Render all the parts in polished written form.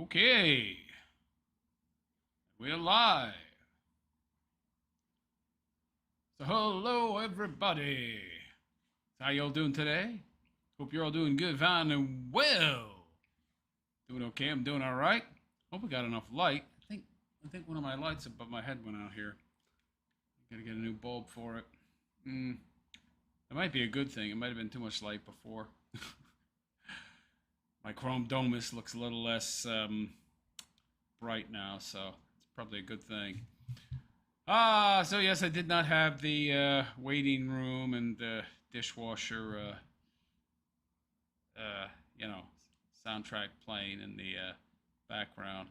Okay, we're live. So hello everybody. How y'all doing today? Hope you're all doing good, fine, and well. Doing okay. I'm doing all right. Hope we got enough light. I think one of my lights above my head went out here. Gotta get a new bulb for it. It might be a good thing. It might have been too much light before. My chrome domus looks a little less bright now, so it's probably a good thing. So yes, I did not have the waiting room and the dishwasher, you know, soundtrack playing in the background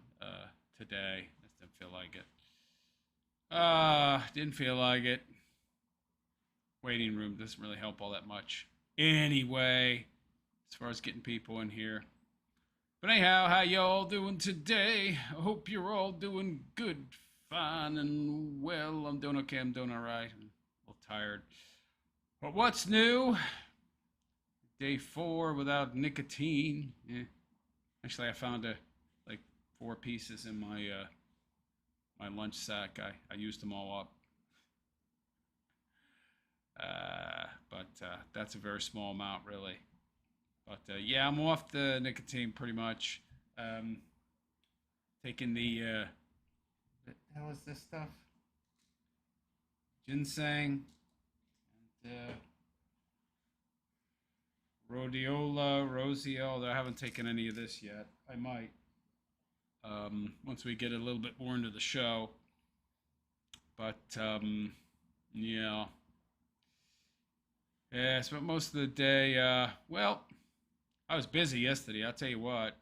today. I just didn't feel like it. Didn't feel like it. Waiting room doesn't really help all that much. Anyway, as far as getting people in here. But anyhow, how y'all doing today? I hope you're all doing good, fine, and well. I'm doing okay. I'm doing all right. I'm a little tired. But what's new? Day 4 without nicotine. Actually, I found like 4 pieces in my my lunch sack. I used them all up. But that's a very small amount, really. But yeah, I'm off the nicotine pretty much. Taking the what the hell is this stuff? Ginseng and rhodiola, rosio. I haven't taken any of this yet. I might once we get a little bit more into the show. But yeah. Yeah, I spent most of the day, well, I was busy yesterday, I'll tell you what.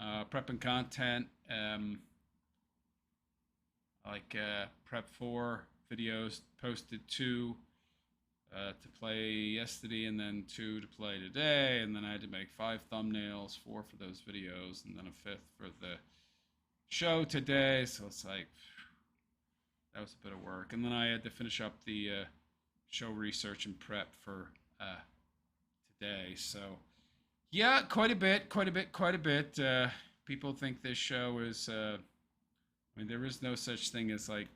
Prepping content, Prep 4 videos, posted 2 to play yesterday and then 2 to play today. And then I had to make 5 thumbnails, 4 for those videos, and then a 5th for the show today. So it's like, that was a bit of work. And then I had to finish up the show research and prep for today. So yeah, quite a bit. People think this show is I mean, there is no such thing as like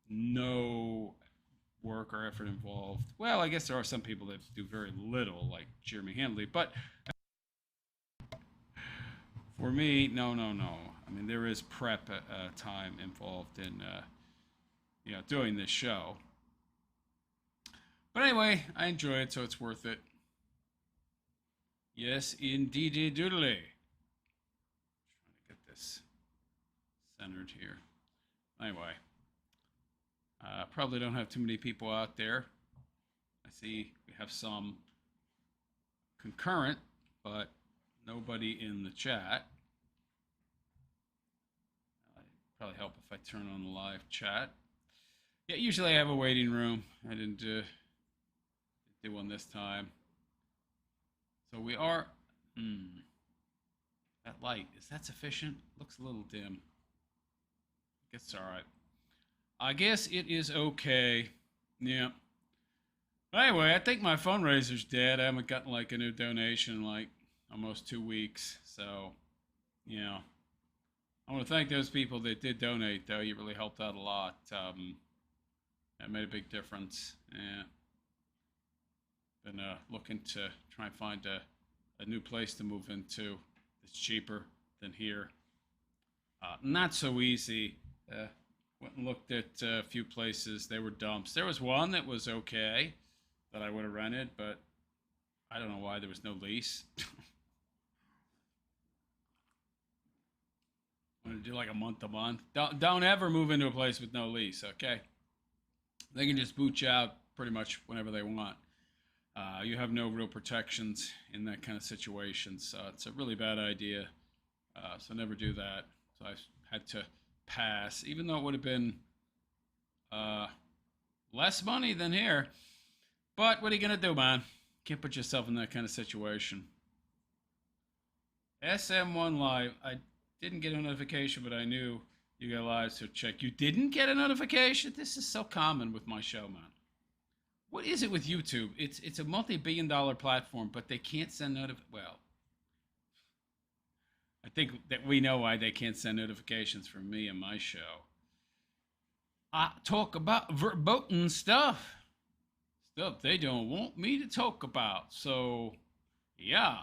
no work or effort involved. Well, I guess there are some people that do very little, like Jeremy Handley, but for me, no. I mean, there is prep time involved in doing this show. But anyway, I enjoy it, so it's worth it. Yes, indeedy doodly. Trying to get this centered here. Anyway, probably don't have too many people out there. I see we have some concurrent, but nobody in the chat. It'd probably help if I turn on the live chat. Yeah, usually I have a waiting room. I didn't do one this time. So we are. That light, is that sufficient? Looks a little dim. I guess it's all right. I guess it is okay. Yeah. But anyway, I think my fundraiser's dead. I haven't gotten like a new donation in like almost 2 weeks. So, yeah. I want to thank those people that did donate, though. You really helped out a lot. That made a big difference. Yeah. Been looking to try and find a new place to move into that's cheaper than here. Not so easy. Went and looked at a few places. They were dumps. There was one that was okay that I would have rented, but I don't know why there was no lease. I'm going to do like a month to month. Don't ever move into a place with no lease, okay? They can just boot you out pretty much whenever they want. You have no real protections in that kind of situation, so it's a really bad idea. So never do that. So I had to pass, even though it would have been less money than here. But what are you gonna do, man? Can't put yourself in that kind of situation. SM1 Live. I didn't get a notification, but I knew you got live, so check. You didn't get a notification? This is so common with my show, man. What is it with YouTube? It's a multi-billion-dollar platform, but they can't send well, I think that we know why they can't send notifications from me and my show. I talk about verboten stuff they don't want me to talk about. So, yeah.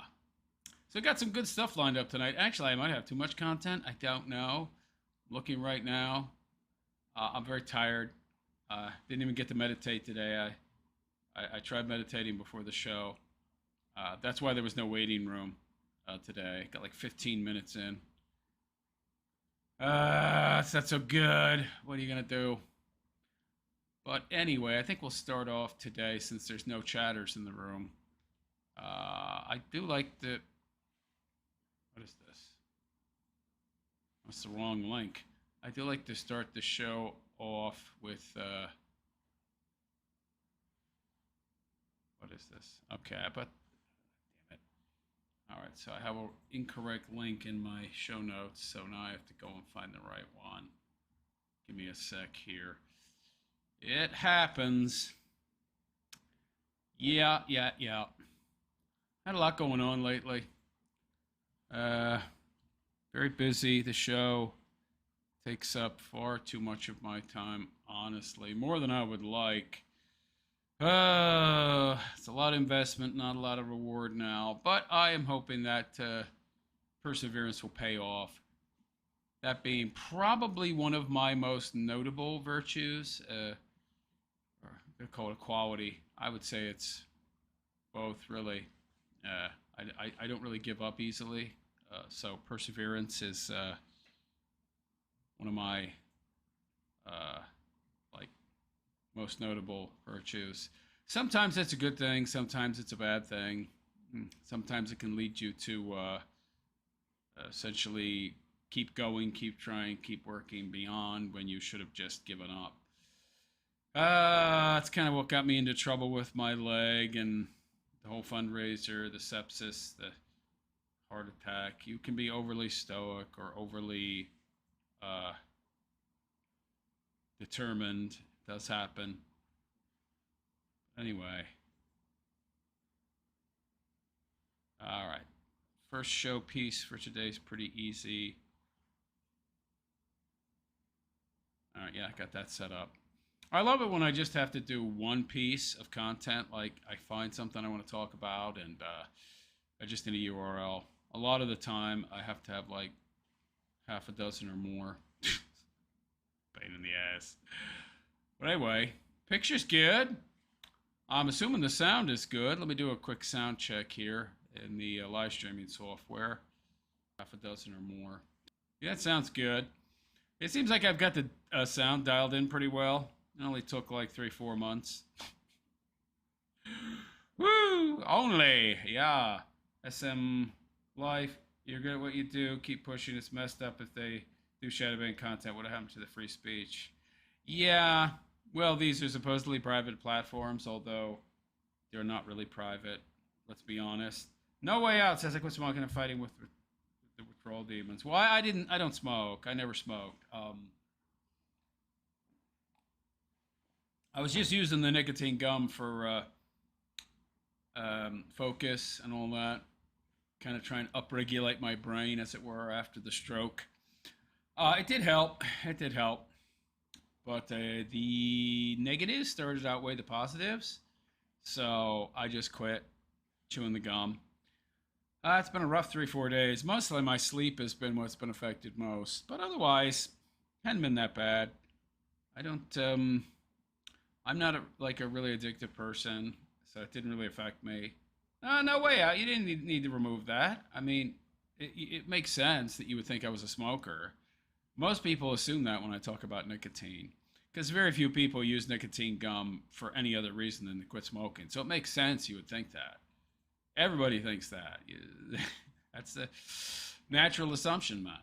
So I got some good stuff lined up tonight. Actually, I might have too much content. I don't know. I'm looking right now. I'm very tired. Didn't even get to meditate today. I tried meditating before the show. That's why there was no waiting room today. Got like 15 minutes in. It's not so good. What are you going to do? But anyway, I think we'll start off today since there's no chatters in the room. I do like the... What is this? That's the wrong link. I do like to start the show off with... What is this? Okay, but... Damn it. Alright, so I have an incorrect link in my show notes, so now I have to go and find the right one. Give me a sec here. It happens. Yeah. Had a lot going on lately. Very busy. The show takes up far too much of my time, honestly. More than I would like. It's a lot of investment, not a lot of reward now. But I am hoping that perseverance will pay off. That being probably one of my most notable virtues. Or I call it a quality. I would say it's both, really. I don't really give up easily. So perseverance is one of my most notable virtues. Sometimes it's a good thing. Sometimes it's a bad thing. Sometimes it can lead you to essentially keep going, keep trying, keep working beyond when you should have just given up. It's kind of what got me into trouble with my leg and the whole fundraiser, the sepsis, the heart attack. You can be overly stoic or overly determined. It does happen. Anyway. All right. First show piece for today is pretty easy. All right, yeah, I got that set up. I love it when I just have to do one piece of content, like I find something I want to talk about and I just need a URL. A lot of the time I have to have like half a dozen or more. Pain in the ass. But anyway, picture's good. I'm assuming the sound is good. Let me do a quick sound check here in the live streaming software. Half a dozen or more. Yeah, it sounds good. It seems like I've got the sound dialed in pretty well. It only took like 3-4 months. Woo! Only! Yeah. SM Life, you're good at what you do. Keep pushing. It's messed up if they do shadowban content. What happened to the free speech? Yeah. Well, these are supposedly private platforms, although they're not really private. Let's be honest. No Way Out says I quit smoking and fighting with the withdrawal demons. Well, I don't smoke. I never smoked. I was just using the nicotine gum for focus and all that. Kind of trying to upregulate my brain, as it were, after the stroke. It did help. It did help. But the negatives started to outweigh the positives. So I just quit chewing the gum. It's been a rough 3-4 days. Mostly my sleep has been what's been affected most. But otherwise, hadn't been that bad. I don't... I'm not a really addictive person, so it didn't really affect me. No way out. You didn't need to remove that. I mean, it makes sense that you would think I was a smoker. Most people assume that when I talk about nicotine, because very few people use nicotine gum for any other reason than to quit smoking. So it makes sense you would think that. Everybody thinks that. That's the natural assumption, man.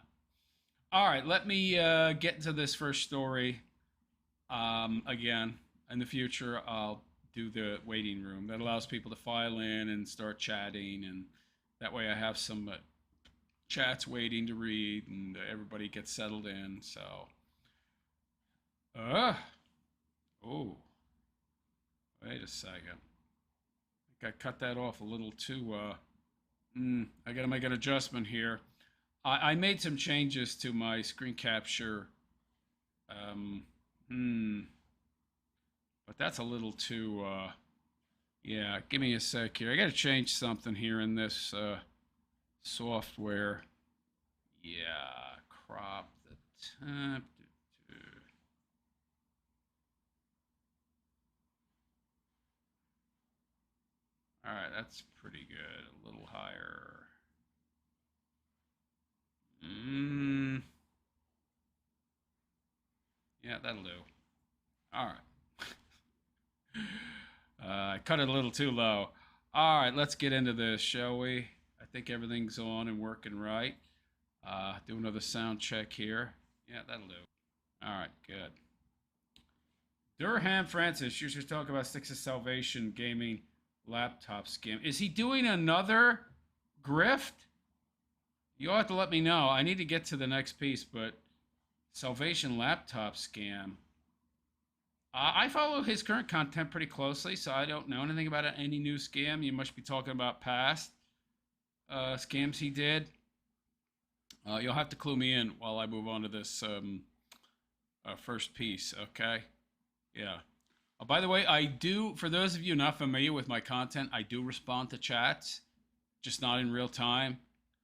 All right, let me get into this first story again. In the future, I'll do the waiting room. That allows people to file in and start chatting, and that way I have some chats waiting to read, and everybody gets settled in. So, oh, wait a second. I think I cut that off a little too. I got to make an adjustment here. I made some changes to my screen capture. Um, but that's a little too, yeah, give me a sec here. I got to change something here in this software. Yeah, crop the top. All right, that's pretty good. A little higher. Yeah, that'll do. All right. I cut it a little too low. All right, let's get into this, shall we? I think everything's on and working right. Do another sound check here. Yeah, that'll do. All right, good. Durham Francis, you should talk about Sticks of Salvation gaming laptop scam. Is he doing another grift? You'll have to let me know. I need to get to the next piece, but Salvation laptop scam. I follow his current content pretty closely, so I don't know anything about any new scam. You must be talking about past scams he did. You'll have to clue me in while I move on to this first piece, okay? Yeah. By the way, I do, for those of you not familiar with my content, I do respond to chats, just not in real time.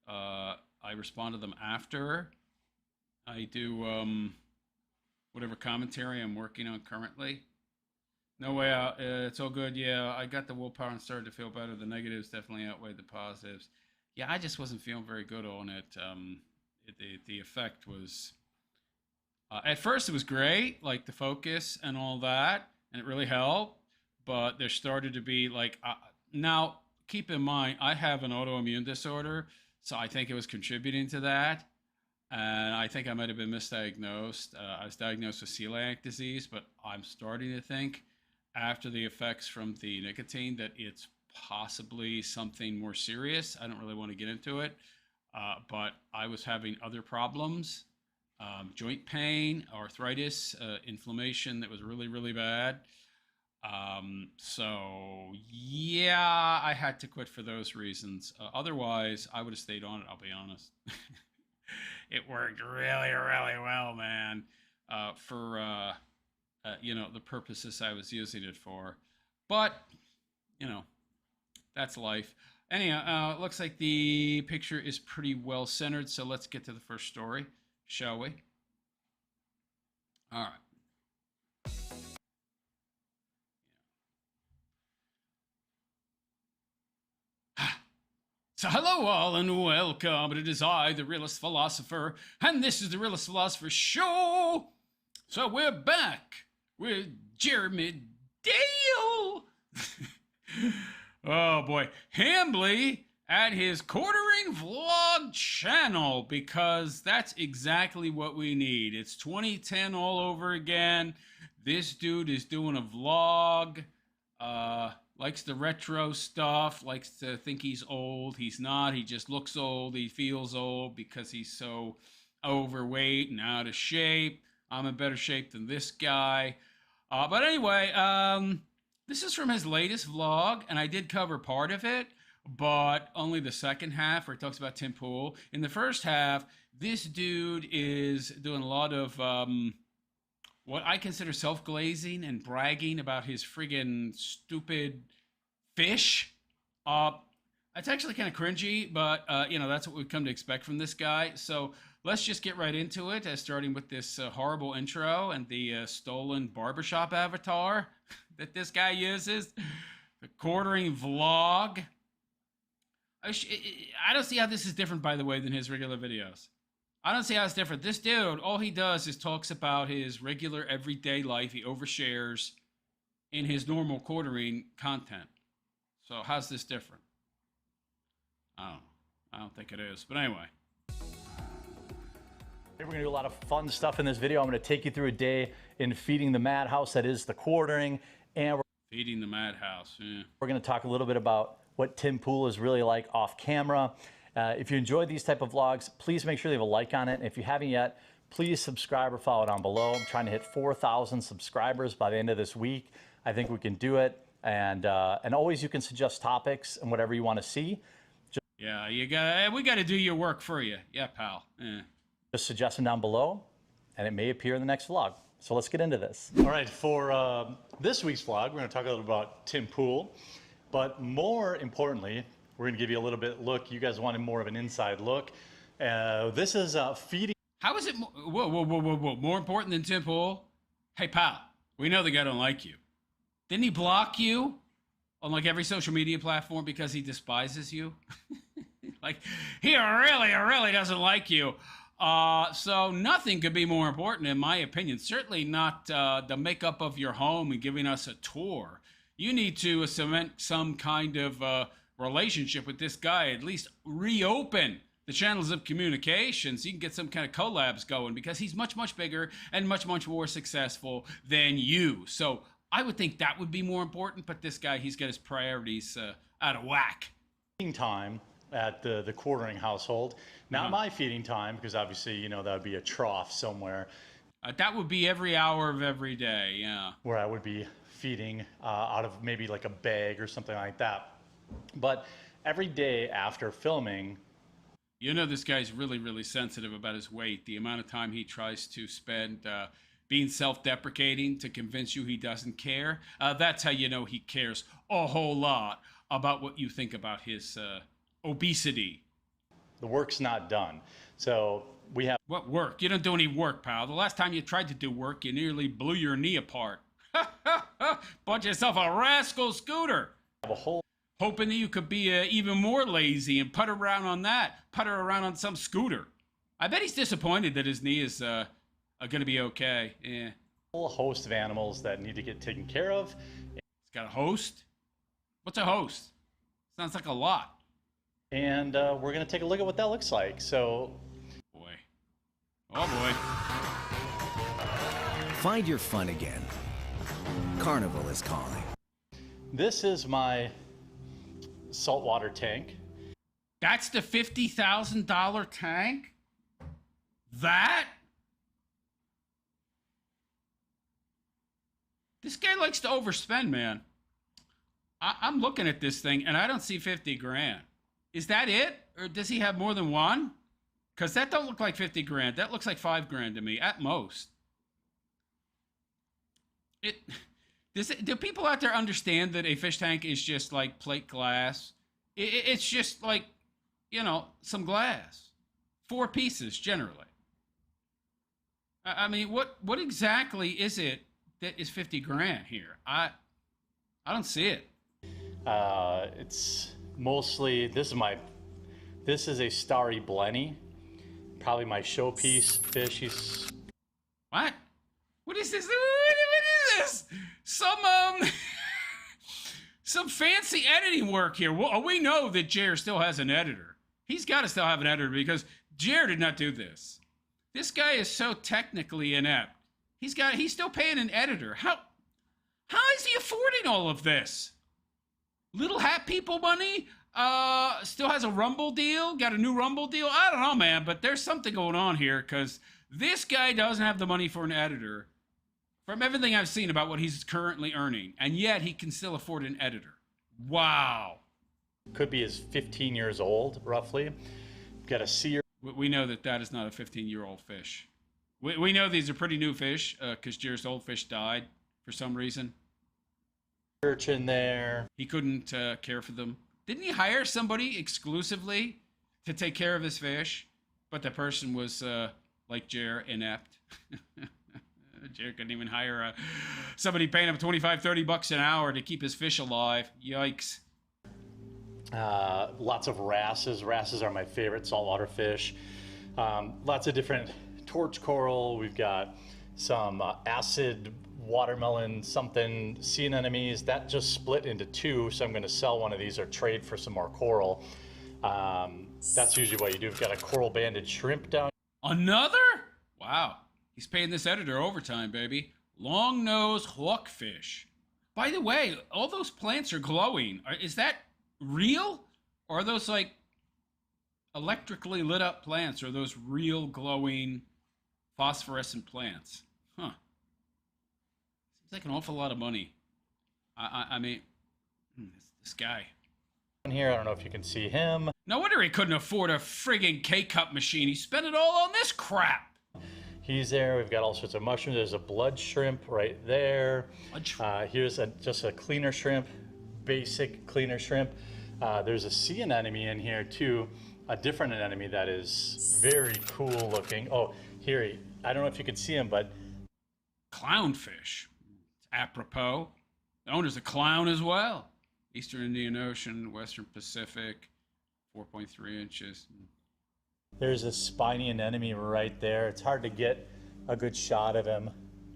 I respond to them after I do whatever commentary I'm working on currently. No way out. It's all good. Yeah, I got the willpower and started to feel better. The negatives definitely outweighed the positives. Yeah, I just wasn't feeling very good on it. The effect was... at first, it was great, like the focus and all that, and it really helped. But there started to be like... now, keep in mind, I have an autoimmune disorder, so I think it was contributing to that. And I think I might have been misdiagnosed. I was diagnosed with celiac disease, but I'm starting to think after the effects from the nicotine that it's possibly something more serious. I don't really want to get into it, but I was having other problems, joint pain, arthritis, inflammation that was really, really bad. So yeah, I had to quit for those reasons. Otherwise, I would have stayed on it, I'll be honest. It worked really, really well, man, for, you know, the purposes I was using it for. But, you know, that's life. Anyhow, looks like the picture is pretty well centered, so let's get to the first story, shall we? All right. So hello all and welcome. It is I, the Realist Philosopher, and this is the Realist Philosopher Show. So we're back with Jeremy Dale. Oh boy, Hambly at his quartering vlog channel, because that's exactly what we need. It's 2010 all over again. This dude is doing a vlog. Likes the retro stuff, likes to think he's old. He's not. He just looks old. He feels old because he's so overweight and out of shape. I'm in better shape than this guy. But anyway, this is from his latest vlog, and I did cover part of it, but only the second half where he talks about Tim Pool. In the first half, this dude is doing a lot of... what I consider self-glazing and bragging about his friggin' stupid fish. It's actually kind of cringy, but, you know, that's what we've come to expect from this guy. So let's just get right into it, starting with this horrible intro and the stolen barbershop avatar that this guy uses. The quartering vlog. I don't see how this is different, by the way, than his regular videos. I don't see how it's different. This dude, all he does is talks about his regular everyday life. He overshares in his normal quartering content. So how's this different? I don't think it is. But anyway. We're going to do a lot of fun stuff in this video. I'm going to take you through a day in feeding the madhouse, that is the quartering. And feeding the madhouse, yeah. We're going to talk a little bit about what Tim Pool is really like off camera. If you enjoy these type of vlogs, please make sure you have a like on it. And if you haven't yet, please subscribe or follow down below. I'm trying to hit 4,000 subscribers by the end of this week. I think we can do it. And always you can suggest topics and whatever you want to see. Yeah, we got to do your work for you. Yeah, pal. Just suggest them down below, and it may appear in the next vlog. So let's get into this. All right, for this week's vlog, we're going to talk a little about Tim Pool, but more importantly, we're going to give you a little bit look. You guys wanted more of an inside look. This is feeding. How is it? Whoa. More important than Tim Pool? Hey, pal, we know the guy don't like you. Didn't he block you on like every social media platform because he despises you? Like, he really doesn't like you. So nothing could be more important, in my opinion. Certainly not the makeup of your home and giving us a tour. You need to cement some kind of relationship with this guy. At least reopen the channels of communication so you can get some kind of collabs going, because he's much bigger and much more successful than you. So I would think that would be more important, but this guy, he's got his priorities out of whack. Time at the quartering household. Not my feeding time, because obviously, you know, that would be a trough somewhere. That would be every hour of every day, yeah. Where I would be feeding out of maybe like a bag or something like that. But every day after filming... You know, this guy's really sensitive about his weight. The amount of time he tries to spend being self-deprecating to convince you he doesn't care. That's how you know he cares a whole lot about what you think about his obesity. The work's not done. So we have... What work? You don't do any work, pal. The last time you tried to do work, you nearly blew your knee apart. Bought yourself a rascal scooter. Have a whole... Hoping that you could be even more lazy and putter around on some scooter. I bet he's disappointed that his knee is going to be okay. Yeah. Whole host of animals that need to get taken care of. He's got a host? What's a host? Sounds like a lot. And we're going to take a look at what that looks like. So... Boy. Oh, boy. Find your fun again. Carnival is calling. This is my saltwater tank. That's the $50,000 tank? That? This guy likes to overspend, man. I'm looking at this thing and I don't see 50 grand. Is that it? Or does he have more than one? Because that don't look like 50 grand. That looks like 5 grand to me at most. Do people out there understand that a fish tank is just like plate glass? It's just like, you know, some glass. 4 pieces, generally. I mean, what exactly is it that is 50 grand here? I don't see it. It's mostly, this is a starry blenny. Probably my showpiece fish. What? What is this? What is this? Some fancy editing work here. Well, we know that Jer still has an editor. He's got to still have an editor because Jer did not do this. This guy is so technically inept. He's still paying an editor. How is he affording all of this? Little hat people money? Still has a Rumble deal? Got a new Rumble deal? I don't know, man, but there's something going on here because this guy doesn't have the money for an editor from everything I've seen about what he's currently earning, and yet he can still afford an editor. Wow. Could be as 15 years old, roughly. Got a sear. We know that is not a 15-year-old fish. We know these are pretty new fish because Jer's old fish died for some reason. Urchin there. He couldn't care for them. Didn't he hire somebody exclusively to take care of his fish? But the person was, like Jer, inept. Jer couldn't even hire somebody paying him $25-30 an hour to keep his fish alive. Yikes. Lots of wrasses. Wrasses are my favorite saltwater fish. Lots of different torch coral. We've got some acid watermelon something sea anemones. That just split into 2, so I'm going to sell one of these or trade for some more coral. That's usually what you do. We've got a coral banded shrimp down. Another? Wow. He's paying this editor overtime, baby. Long-nosed hawkfish. By the way, all those plants are glowing. Is that real? Or are those like electrically lit up plants? Or are those real glowing phosphorescent plants? Huh. Seems like an awful lot of money. I mean, this guy. here. I don't know if you can see him. No wonder he couldn't afford a friggin' K-cup machine. He spent it all on this crap. He's there. We've got all sorts of mushrooms. There's a blood shrimp right there. Here's just a cleaner shrimp, basic cleaner shrimp. There's a sea anemone in here too, a different anemone that is very cool looking. Oh, here, I don't know if you can see him, but clownfish. Apropos. The owner's a clown as well. Eastern Indian Ocean, Western Pacific, 4.3 inches. There's a spiny anemone right there. It's hard to get a good shot of him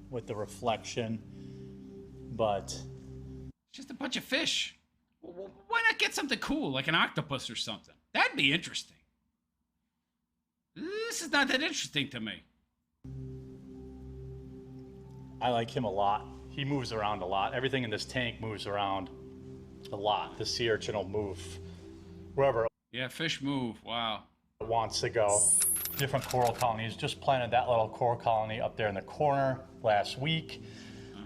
with the reflection, but it's just a bunch of fish. Why not get something cool like an octopus or something? That'd be interesting. This is not that interesting to me. I like him a lot. He moves around a lot. Everything in this tank moves around a lot. The sea urchin will move wherever Yeah, fish move. Wow. it wants to go. Different coral colonies. Just planted that little coral colony up there in the corner last week.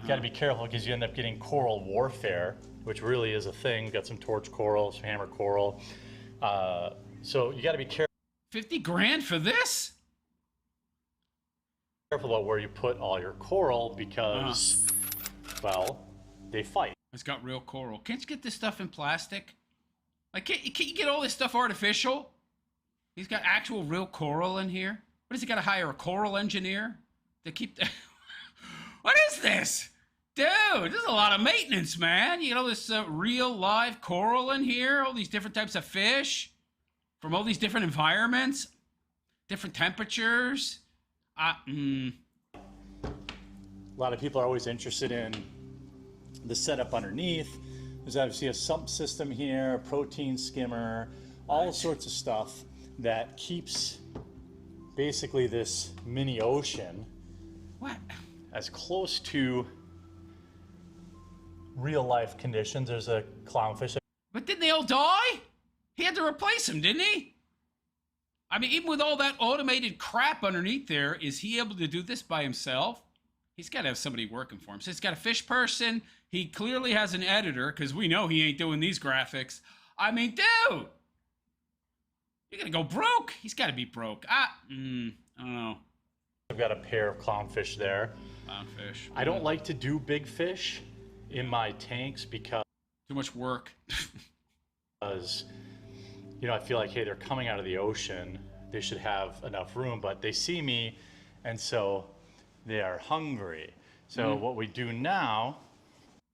You got to be careful because you end up getting coral warfare, which really is a thing. Got some torch coral, some hammer coral. So you got to be careful. 50 grand for this? Careful about where you put all your coral because, well, they fight. It's got real coral. Can't you get this stuff in plastic? Like, can't you get all this stuff artificial? He's got actual real coral in here. What does he got to hire a coral engineer to keep the... What is this? Dude, this is a lot of maintenance, man. You know, this real live coral in here, all these different types of fish from all these different environments, different temperatures. A lot of people are always interested in the setup underneath. There's obviously a sump system here, a protein skimmer, all sorts of stuff that keeps basically this mini ocean What? as close to real life conditions. There's a clownfish. But didn't they all die? He had to replace them, didn't he? I mean, even with all that automated crap underneath there, is he able to do this by himself? He's got to have somebody working for him. So he's got a fish person. He clearly has an editor, because we know he ain't doing these graphics. I mean, dude! You're going to go broke. He's got to be broke. I don't know. I've got a pair of clownfish there. Clownfish. I don't like to do big fish in my tanks because Too much work. you know, I feel like, hey, they're coming out of the ocean. They should have enough room, but they see me, and so they are hungry. So what we do now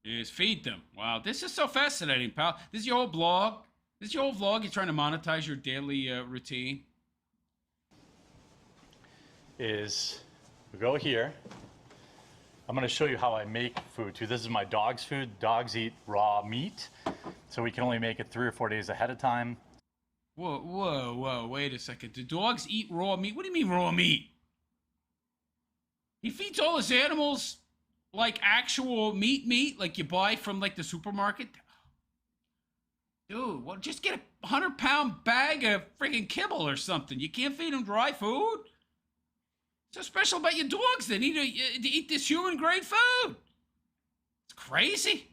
is feed them. Wow, this is so fascinating, pal. This is your whole blog? This is your whole vlog? You're trying to monetize your daily routine? is we go here. I'm going to show you how I make food too. This is my dog's food. Dogs eat raw meat, so we can only make it 3 or 4 days ahead of time. Whoa, wait a second. Do dogs eat raw meat? What do you mean raw meat? He feeds all his animals like actual meat, like you buy from like the supermarket? Dude, well, just get a 100-pound bag of friggin' kibble or something. You can't feed them dry food? What's so special about your dogs? They need to eat this human-grade food. It's crazy.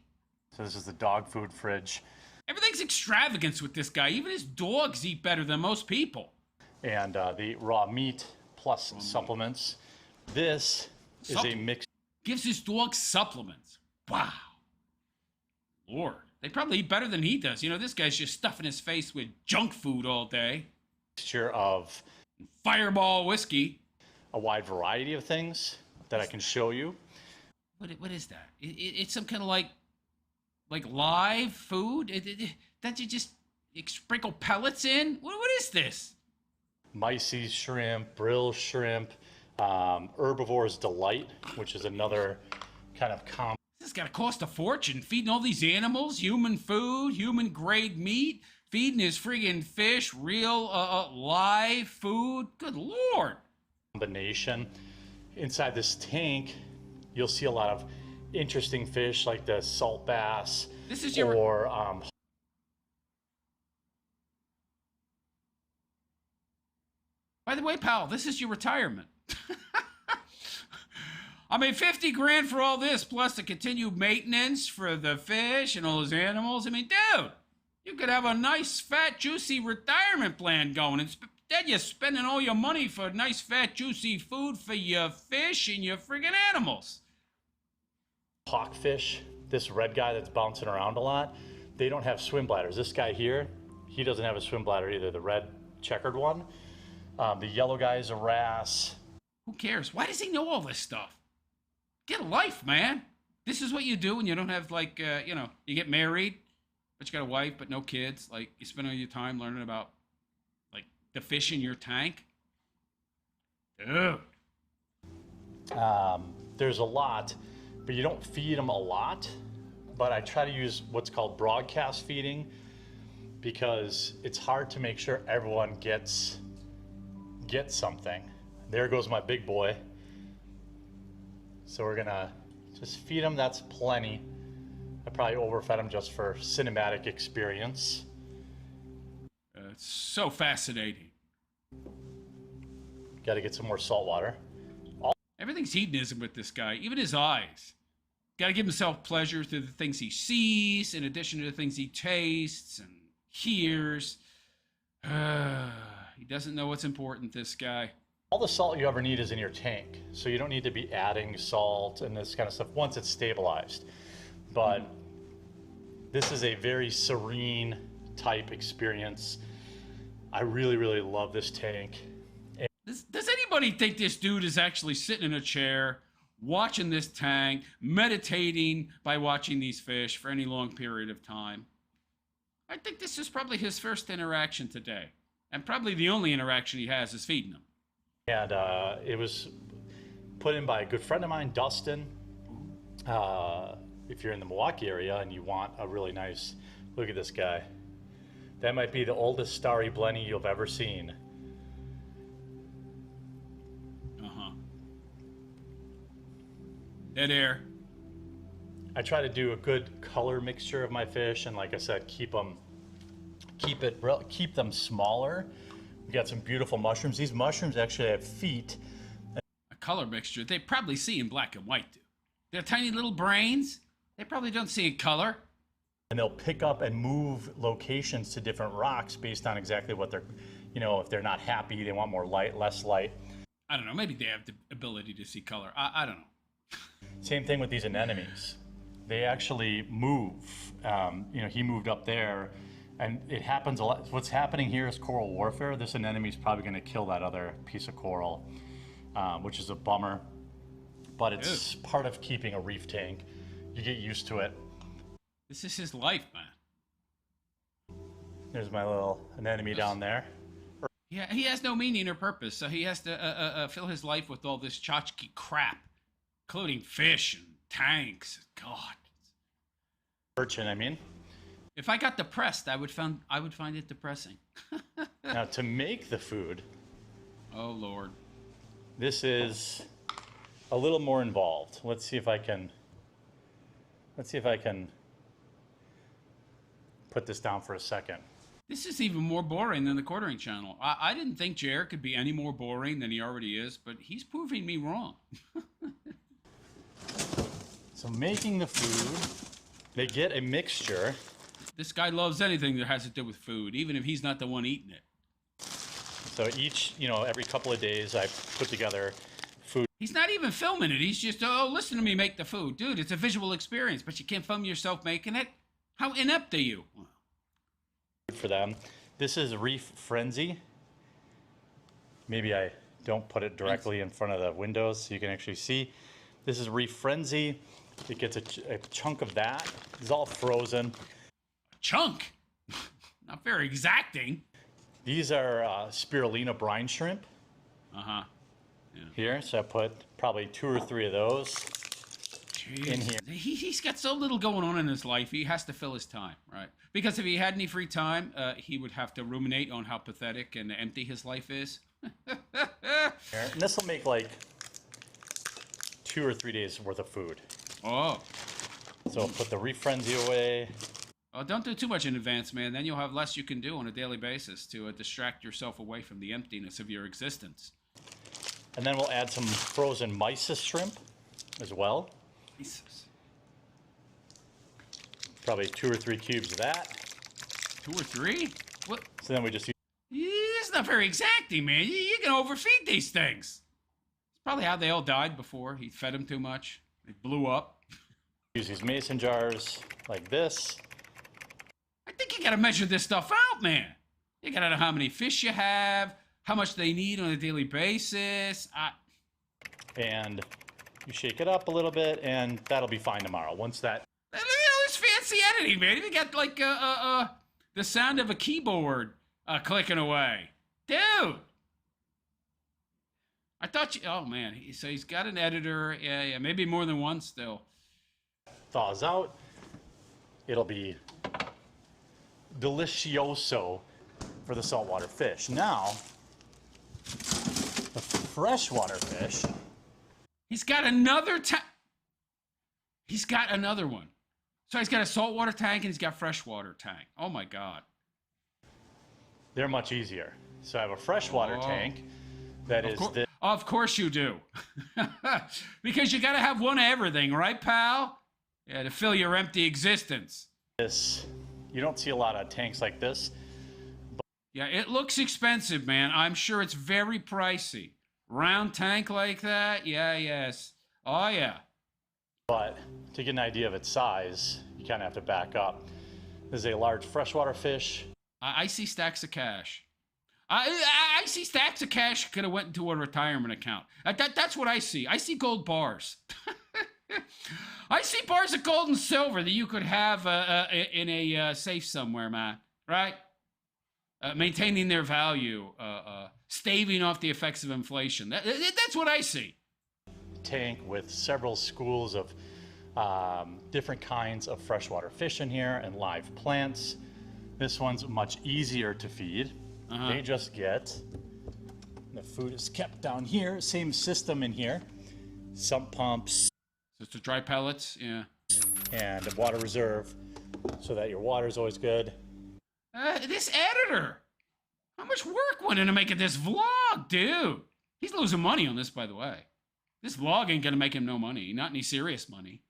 So this is the dog food fridge. Everything's extravagance with this guy. Even his dogs eat better than most people. And the raw meat plus supplements. This is a mix. Gives his dogs supplements. Wow. Lord. They probably eat better than he does. You know, this guy's just stuffing his face with junk food all day. Mixture of Fireball whiskey. a wide variety of things that I can show you. What is that? It's some kind of like live food that you just sprinkle pellets in? What is this? Myces shrimp, brill shrimp, herbivore's delight, which is another kind of common. This has got to cost a fortune, feeding all these animals, human food, human-grade meat, feeding his friggin' fish real live food. Good Lord. Combination. Inside this tank, you'll see a lot of interesting fish like the salt bass. This is your... Or By the way, pal, this is your retirement. I mean, 50 grand for all this, plus the continued maintenance for the fish and all those animals. I mean, dude, You could have a nice, fat, juicy retirement plan going. Instead, you're spending all your money for nice, fat, juicy food for your fish and your friggin' animals. Hawkfish, this red guy that's bouncing around a lot, they don't have swim bladders. This guy here, he doesn't have a swim bladder either, the red checkered one. The yellow guy is a wrasse. Who cares? Why does he know all this stuff? Get a life, man. This is what you do when you don't have, like, you get married, but you got a wife, but no kids. Like, you spend all your time learning about, like, the fish in your tank. Dude. There's a lot, but you don't feed them a lot. But I try to use what's called broadcast feeding because it's hard to make sure everyone gets something. There goes my big boy. So we're gonna just feed him, that's plenty. I probably overfed him just for cinematic experience. It's so fascinating. Got to get some more salt water. Everything's hedonism with this guy, even his eyes. Got to give himself pleasure through the things he sees, in addition to the things he tastes and hears. He doesn't know what's important, this guy. All the salt you ever need is in your tank, so you don't need to be adding salt and this kind of stuff once it's stabilized. But this is a very serene type experience. I really, really love this tank. Does anybody think this dude is actually sitting in a chair, watching this tank, meditating by watching these fish for any long period of time? I think this is probably his first interaction today. And probably the only interaction he has is feeding them. And it was put in by a good friend of mine, Dustin. If you're in the Milwaukee area and you want a really nice, look at this guy. That might be the oldest starry blenny you've ever seen. Dead air. I try to do a good color mixture of my fish, and like I said, keep them smaller. We got some beautiful mushrooms. These mushrooms actually have feet. A color mixture. They probably see in black and white, dude. They're tiny little brains. They probably don't see in color. And they'll pick up and move locations to different rocks based on exactly what they're, if they're not happy, they want more light, less light. I don't know. Maybe they have the ability to see color. I don't know. Same thing with these anemones. They actually move. He moved up there, and it happens a lot. What's happening here is coral warfare. This anemone is probably going to kill that other piece of coral, which is a bummer. But it's part of keeping a reef tank. You get used to it. This is his life, man. There's my little anemone down there. Yeah, he has no meaning or purpose, so he has to fill his life with all this tchotchke crap, including fish and tanks. God. Urchin, I mean. If I got depressed, I would find it depressing. Now, to make the food, oh Lord, this is a little more involved. Let's see if I can put this down for a second. This is even more boring than the quartering channel. I didn't think Jared could be any more boring than he already is, but he's proving me wrong. So making the food, they get a mixture. This guy loves anything that has to do with food, even if he's not the one eating it. So each, every couple of days I put together food. He's not even filming it. He's just, listen to me make the food. Dude, it's a visual experience, but you can't film yourself making it? How inept are you? For them. This is Reef Frenzy. Maybe I don't put it directly in front of the windows so you can actually see. This is Reef Frenzy. It gets a chunk of that. It's all frozen. A chunk? Not very exacting. These are spirulina brine shrimp. Uh-huh. Yeah. Here, so I put probably 2 or 3 of those in here. He's got so little going on in his life, he has to fill his time, right? Because if he had any free time, he would have to ruminate on how pathetic and empty his life is. And this will make like 2 or 3 days worth of food. Oh. So I'll put the Reef Frenzy away. Oh, don't do too much in advance, man. Then you'll have less you can do on a daily basis to distract yourself away from the emptiness of your existence. And then we'll add some frozen mysis shrimp as well. Jesus. Probably 2 or 3 cubes of that. 2 or 3? What? So then we just It's not very exacting, man. You can overfeed these things. It's probably how they all died before. He fed them too much. They blew up. use these mason jars like this. I think you gotta measure this stuff out, man. You gotta know how many fish you have, how much they need on a daily basis. And you shake it up a little bit, and that'll be fine tomorrow. Once that... Look at all this fancy editing, man. You got like the sound of a keyboard clicking away. Dude! I thought you... Oh, man. So he's got an editor. Yeah, maybe more than one still. thaws out, it'll be delicioso for the saltwater fish. Now, the freshwater fish. He's got another tank. He's got another one. So he's got a saltwater tank and he's got freshwater tank. Oh my God. They're much easier. So I have a freshwater tank that is this. Of course you do. Because you got to have one of everything, right, pal? Yeah, to fill your empty existence. You don't see a lot of tanks like this. Yeah, it looks expensive, man. I'm sure it's very pricey. Round tank like that? Yeah, yes. Oh, yeah. But to get an idea of its size, you kind of have to back up. This is a large freshwater fish. I see stacks of cash. I see stacks of cash could have went into a retirement account. That's what I see. I see gold bars. I see bars of gold and silver that you could have in a safe somewhere, man. Right? Maintaining their value, staving off the effects of inflation. That's what I see. Tank with several schools of different kinds of freshwater fish in here and live plants. This one's much easier to feed. They just get, the food is kept down here, same system in here. Sump pumps. So it's the dry pellets, yeah. And a water reserve so that your water is always good. This editor! How much work went into making this vlog, dude? He's losing money on this, by the way. This vlog ain't gonna make him no money, not any serious money.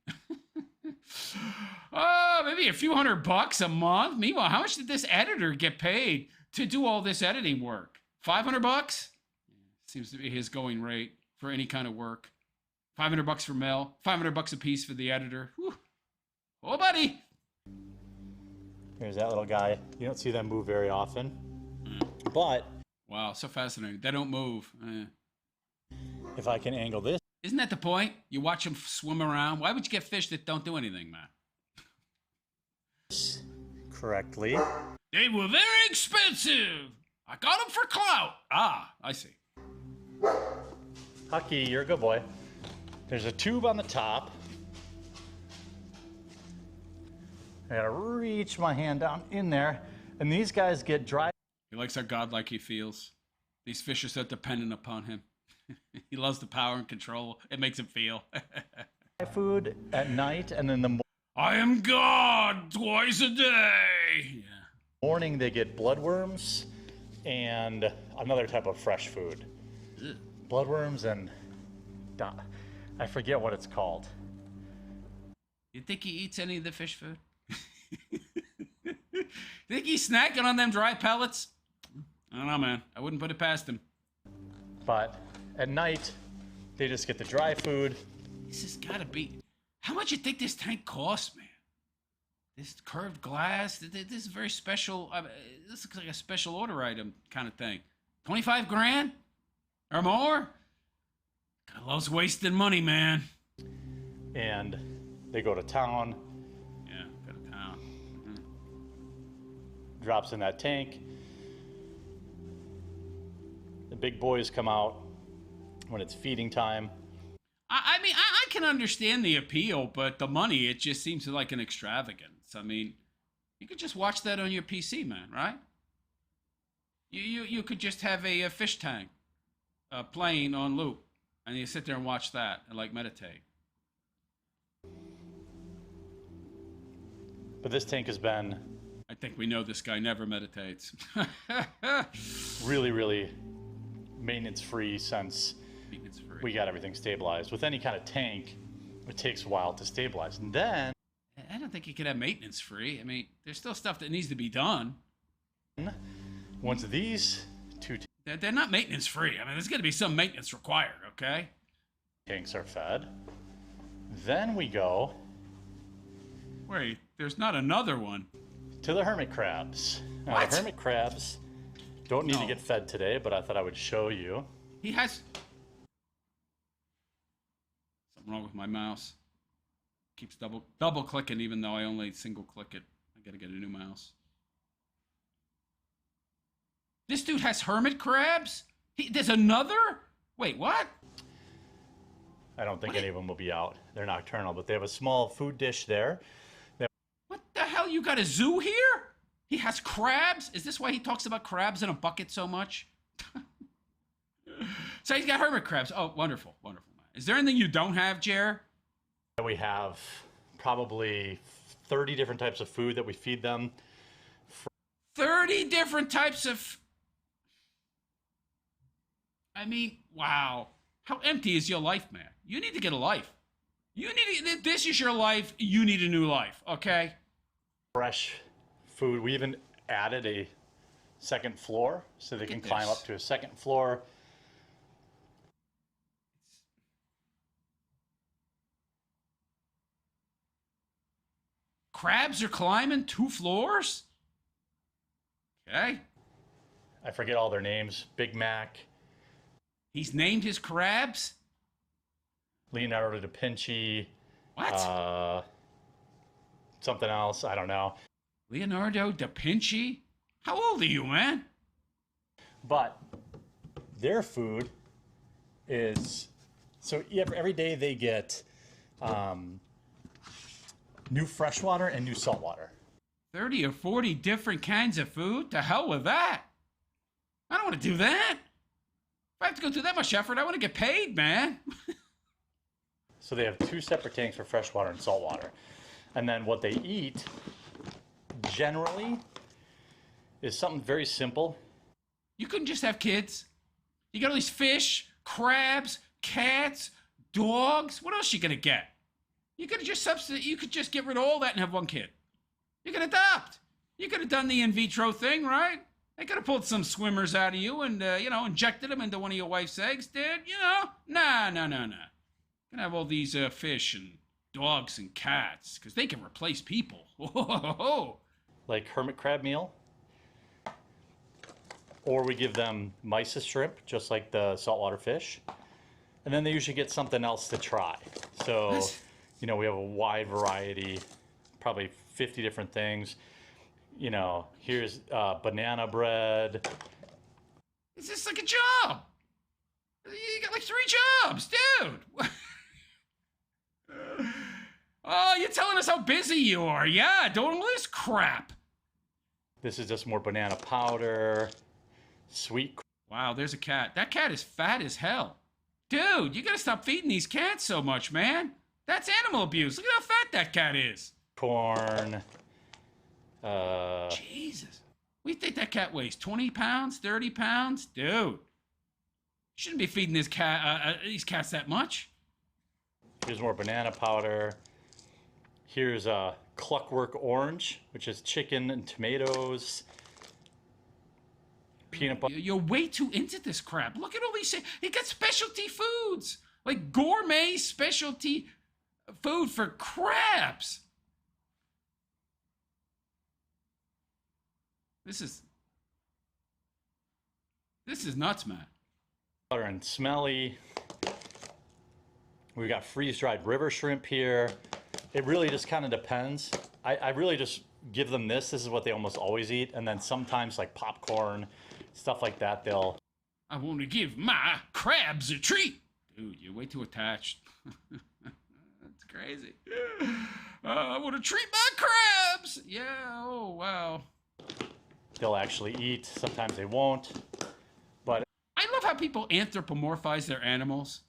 Oh, maybe a few $100 a month. Meanwhile, how much did this editor get paid to do all this editing work? $500? Seems to be his going rate for any kind of work. $500 for Mel, $500 a piece for the editor. Whew. Oh, buddy. Here's that little guy. You don't see them move very often, but wow, so fascinating. They don't move. If I can angle this. Isn't that the point? You watch them swim around. Why would you get fish that don't do anything, man? Correctly. They were very expensive. I got them for clout. Ah, I see. Hucky, you're a good boy. There's a tube on the top. I gotta reach my hand down in there, and these guys get dry. He likes how godlike he feels. These fish are so dependent upon him. He loves the power and control. It makes him feel. Food at night, and then the I am God twice a day. morning they get bloodworms and another type of fresh food. Ugh. Bloodworms and I forget what it's called. You think he eats any of the fish food? Think he's snacking on them dry pellets? I don't know, man. I wouldn't put it past him. But at night, they just get the dry food. This has got to be... How much you think this tank costs, man? This curved glass? This is very special... this looks like a special order item kind of thing. 25 grand? Or more? God loves wasting money, man. And they go to town. Yeah, go to town. Drops in that tank. The big boys come out when it's feeding time. I mean, I can understand the appeal, but the money, it just seems like an extravagance. I mean, you could just watch that on your PC, man, right? You could just have a fish tank playing on loop, and you sit there and watch that and, like, meditate. But this tank has been... I think we know this guy never meditates. really, really maintenance-free since we got everything stabilized. With any kind of tank, it takes a while to stabilize. And then... I don't think you could have maintenance free. I mean, there's still stuff that needs to be done. Once these two They're not maintenance free. I mean, there's going to be some maintenance required, okay? tanks are fed, then we go Wait, there's not another one. to the hermit crabs. Now, What? the hermit crabs don't need to No. get fed today, but I thought I would show you. He has... Something wrong with my mouse. Keeps double clicking even though I only single click it. I gotta get a new mouse. This dude has hermit crabs? There's another? Wait, what? I don't think any of them will be out. They're nocturnal, but they have a small food dish there. What the hell? You got a zoo here? He has crabs? Is this why he talks about crabs in a bucket so much? So he's got hermit crabs. Oh, wonderful, wonderful. Is there anything you don't have, Jer? We have probably 30 different types of food that we feed them. 30 different types of... I mean, wow. How empty is your life, man? You need to get a life. This is your life. You need a new life, okay? Fresh food. We even added a second floor so they can climb up to a second floor. Crabs are climbing 2 floors? Okay. I forget all their names. Big Mac, He's named his crabs? Leonardo da Vinci, What? something else. I don't know. Leonardo da Vinci? How old are you, man? But their food is, so every day they get new freshwater and new saltwater. 30 or 40 different kinds of food? To hell with that. I don't want to do that. If I have to go through that much effort, I want to get paid, man. So they have 2 separate tanks for freshwater and saltwater. And then what they eat generally is something very simple. You couldn't just have kids. You got all these fish, crabs, cats, dogs. What else you gonna get? You could just substitute. You could just get rid of all that and have one kid. You could adopt. You could have done the in vitro thing, right? They could have pulled some swimmers out of you and, injected them into one of your wife's eggs, dude. Nah. Gonna have all these fish and dogs and cats because they can replace people. Like hermit crab meal. Or we give them mysis shrimp, just like the saltwater fish. And then they usually get something else to try. So, we have a wide variety, probably 50 different things. Here's banana bread. Is this like a job? You got like 3 jobs, dude. Oh, you're telling us how busy you are. Yeah, doing all this crap. This is just more banana powder, sweet. Wow, there's a cat. That cat is fat as hell. Dude, you gotta stop feeding these cats so much, man. That's animal abuse. Look at how fat that cat is. Corn. Jesus. We think that cat weighs 20 pounds, 30 pounds? Dude. Shouldn't be feeding these cats that much. Here's more banana powder. Here's a Clockwork Orange, which is chicken and tomatoes. Peanut butter. You're way too into this crap. Look at all these. He got specialty foods. Like gourmet specialty food for crabs. This is nuts, man. Butter and smelly. We got freeze-dried river shrimp here. It really just kind of depends. I really just give them this. This is what they almost always eat. And then sometimes like popcorn, stuff like that, I want to give my crabs a treat. Dude, you're way too attached. That's crazy. I want to treat my crabs. Yeah, oh, wow. they'll actually eat. Sometimes they won't. But I love how people anthropomorphize their animals.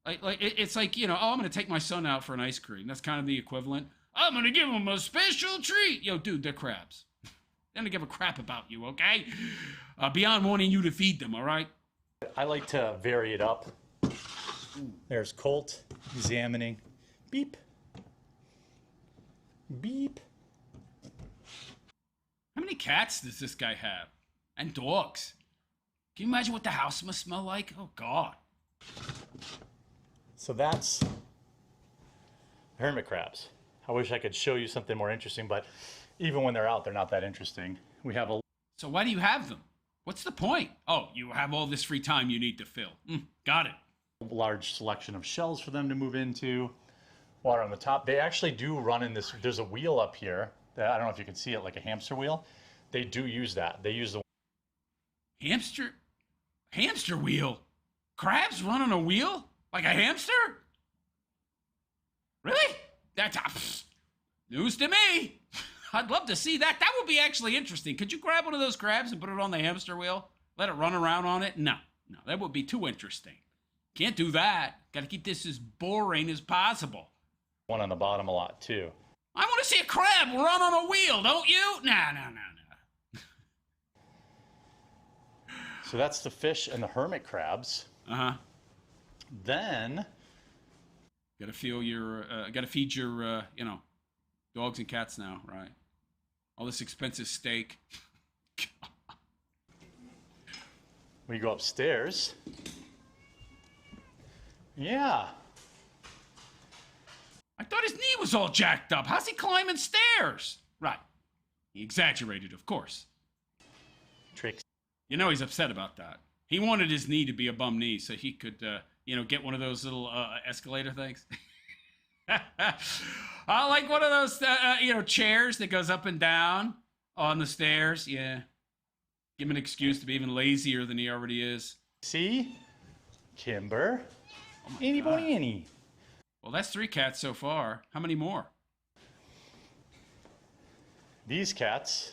It's like, you know, oh, I'm going to take my son out for an ice cream. That's kind of the equivalent. I'm going to give him a special treat. Yo, dude, they're crabs. They don't give a crap about you, okay? Beyond wanting you to feed them, all right? I like to vary it up. There's Colt examining. Beep. Beep. How many cats does this guy have? And dogs. Can you imagine what the house must smell like? Oh, God. So that's hermit crabs. I wish I could show you something more interesting, but even when they're out, they're not that interesting. We have a So why do you have them? What's the point? Oh, you have all this free time you need to fill. Got it. large selection of shells for them to move into. Water on the top. They actually do run in this. There's a wheel up here. That, I don't know if you can see it, like a hamster wheel. They do use that. They use the Hamster wheel? Crabs run on a wheel? Like a hamster? Really? That's news to me. I'd love to see that. That would be actually interesting. Could you grab one of those crabs and put it on the hamster wheel? Let it run around on it? No, that would be too interesting. Can't do that. Got to keep this as boring as possible. one on the bottom a lot too. I want to see a crab run on a wheel, don't you? No. So that's the fish and the hermit crabs. Then Gotta feed your, dogs and cats now, right? All this expensive steak. we go upstairs. Yeah. I thought his knee was all jacked up. How's he climbing stairs? Right. He exaggerated, of course. Tricks. You know he's upset about that. He wanted his knee to be a bum knee so he could, get one of those little escalator things. Like one of those, chairs that goes up and down on the stairs. Yeah. Give him an excuse to be even lazier than he already is. See? Kimber. Oh Annie Bonnie Annie. Well, that's 3 cats so far. How many more? These cats,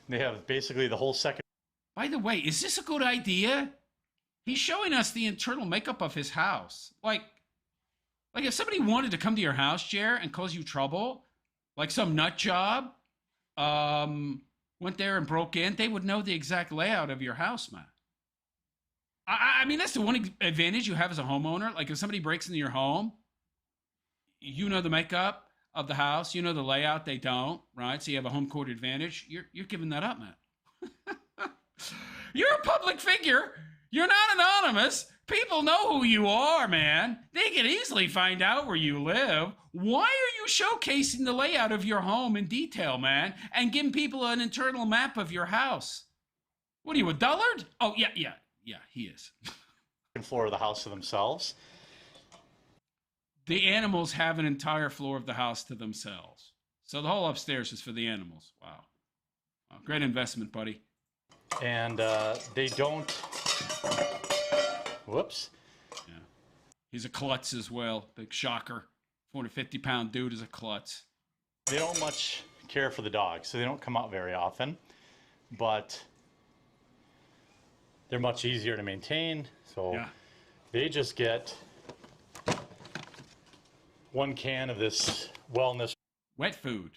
they have basically the whole second. By the way, is this a good idea? He's showing us the internal makeup of his house. Like if somebody wanted to come to your house, Jer, and cause you trouble, like some nut job, went there and broke in, they would know the exact layout of your house, man. I mean, that's the one advantage you have as a homeowner. Like if somebody breaks into your home, you know the makeup of the house, you know the layout, they don't, right? So you have a home court advantage. You're giving that up, man. You're a public figure. You're not anonymous. People know who you are, man. They can easily find out where you live. Why are you showcasing the layout of your home in detail, man, and giving people an internal map of your house? What are you, a dullard? Oh, yeah, he is. Floor of the house to themselves. The animals have an entire floor of the house to themselves. So the whole upstairs is for the animals. Wow. Great investment, buddy. And they don't. Whoops. Yeah. He's a klutz as well. Big shocker. 450-pound dude is a klutz. They don't much care for the dogs, so they don't come out very often. But they're much easier to maintain. So yeah. They just get 1 can of this wellness. Wet food.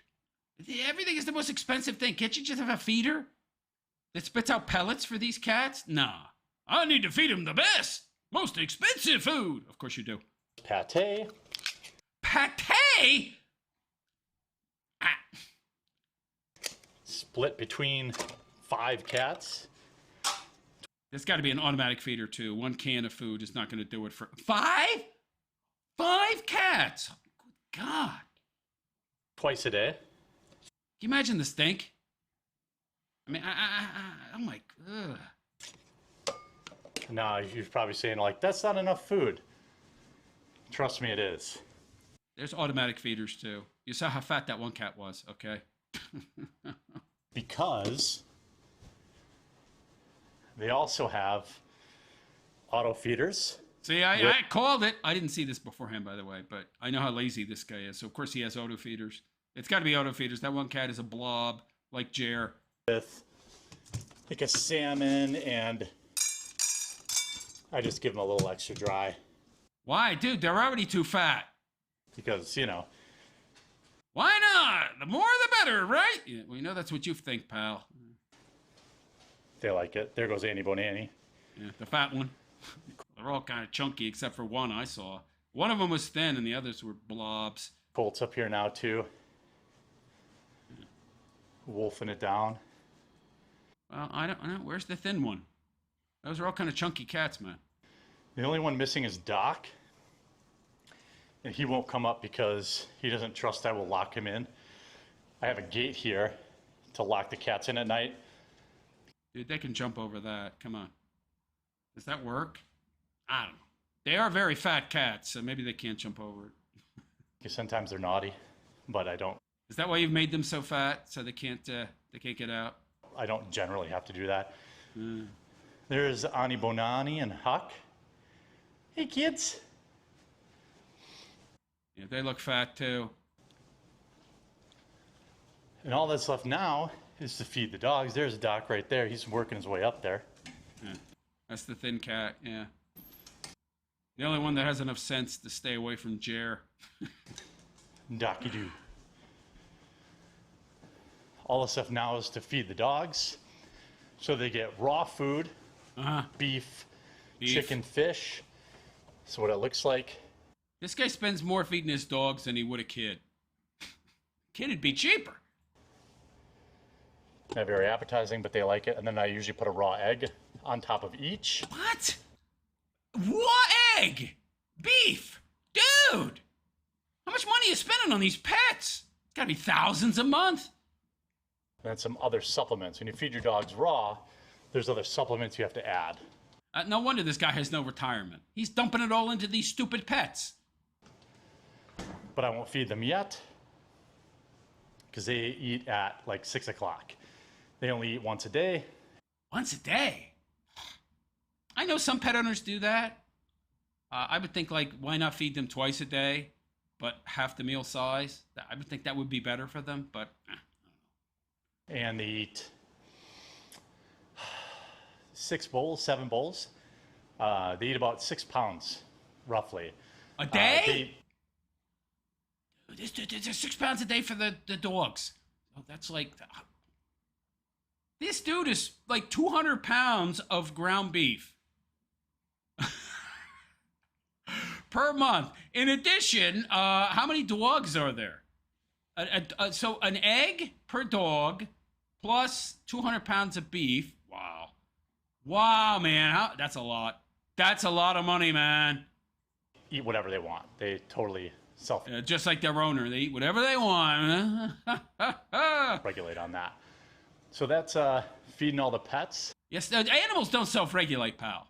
Everything is the most expensive thing. Can't you just have a feeder that spits out pellets for these cats? Nah. I need to feed them the best, most expensive food. Of course you do. Pate. Pate? Split between 5 cats. There's got to be an automatic feeder too. 1 can of food is not going to do it for 5? 5 cats. Good God. Twice a day. Can you imagine the stink? I mean, I'm like, ugh. No, you're probably saying, like, that's not enough food. Trust me, it is. There's automatic feeders, too. You saw how fat that one cat was, okay? Because they also have auto feeders. See, I called it. I didn't see this beforehand, by the way, but I know how lazy this guy is. So, of course, he has auto feeders. It's got to be auto feeders. That one cat is a blob, like Jer. With, like, a salmon, and I just give them a little extra dry. Why? Dude, they're already too fat. Because, you know. Why not? The more the better, right? Yeah, we know that's what you think, pal. They like it. There goes Annie Bonannie. Yeah, the fat one. They're all kind of chunky except for one I saw. One of them was thin and the others were blobs. Colt's up here now, too. wolfing it down. Well, I don't know. Where's the thin one? Those are all kind of chunky cats, man. The only one missing is Doc. And he won't come up because he doesn't trust I will lock him in. I have a gate here to lock the cats in at night. Dude, they can jump over that. Come on. Does that work? I don't know. They are very fat cats, so maybe they can't jump over it. Because sometimes they're naughty, but I don't. Is that why you've made them so fat, so they can't get out? I don't generally have to do that. There's Ani Bonani and Huck. Hey, kids. Yeah, they look fat too. And all that's left now is to feed the dogs. There's Doc right there. He's working his way up there. Yeah. That's the thin cat, yeah. The only one that has enough sense to stay away from Jer. Docky-doo. All the stuff now is to feed the dogs. So they get raw food, beef, chicken, fish. That's what it looks like. This guy spends more feeding his dogs than he would a kid. Kid'd be cheaper. Not very appetizing, but they like it. And then I usually put a raw egg on top of each. What? Raw egg? Beef? Dude! How much money are you spending on these pets? It's gotta be thousands a month. And then some other supplements. When you feed your dogs raw, there's other supplements you have to add. No wonder this guy has no retirement. He's dumping it all into these stupid pets. But I won't feed them yet because they eat at like 6 o'clock. They only eat once a day. Once a day? I know some pet owners do that. I would think, like, why not feed them twice a day, but half the meal size? I would think that would be better for them, but... And they eat 6 bowls, 7 bowls. They eat about 6 pounds, roughly. A day? There's 6 pounds a day for the dogs. Oh, that's like... This dude is like 200 pounds of ground beef. Per month. In addition, how many dogs are there? So an egg per dog plus 200 pounds of beef. Wow. Wow, man. That's a lot. That's a lot of money, man. Eat whatever they want. They totally just like their owner. They eat whatever they want. regulate on that. So that's feeding all the pets. Yes, animals don't self-regulate, pal.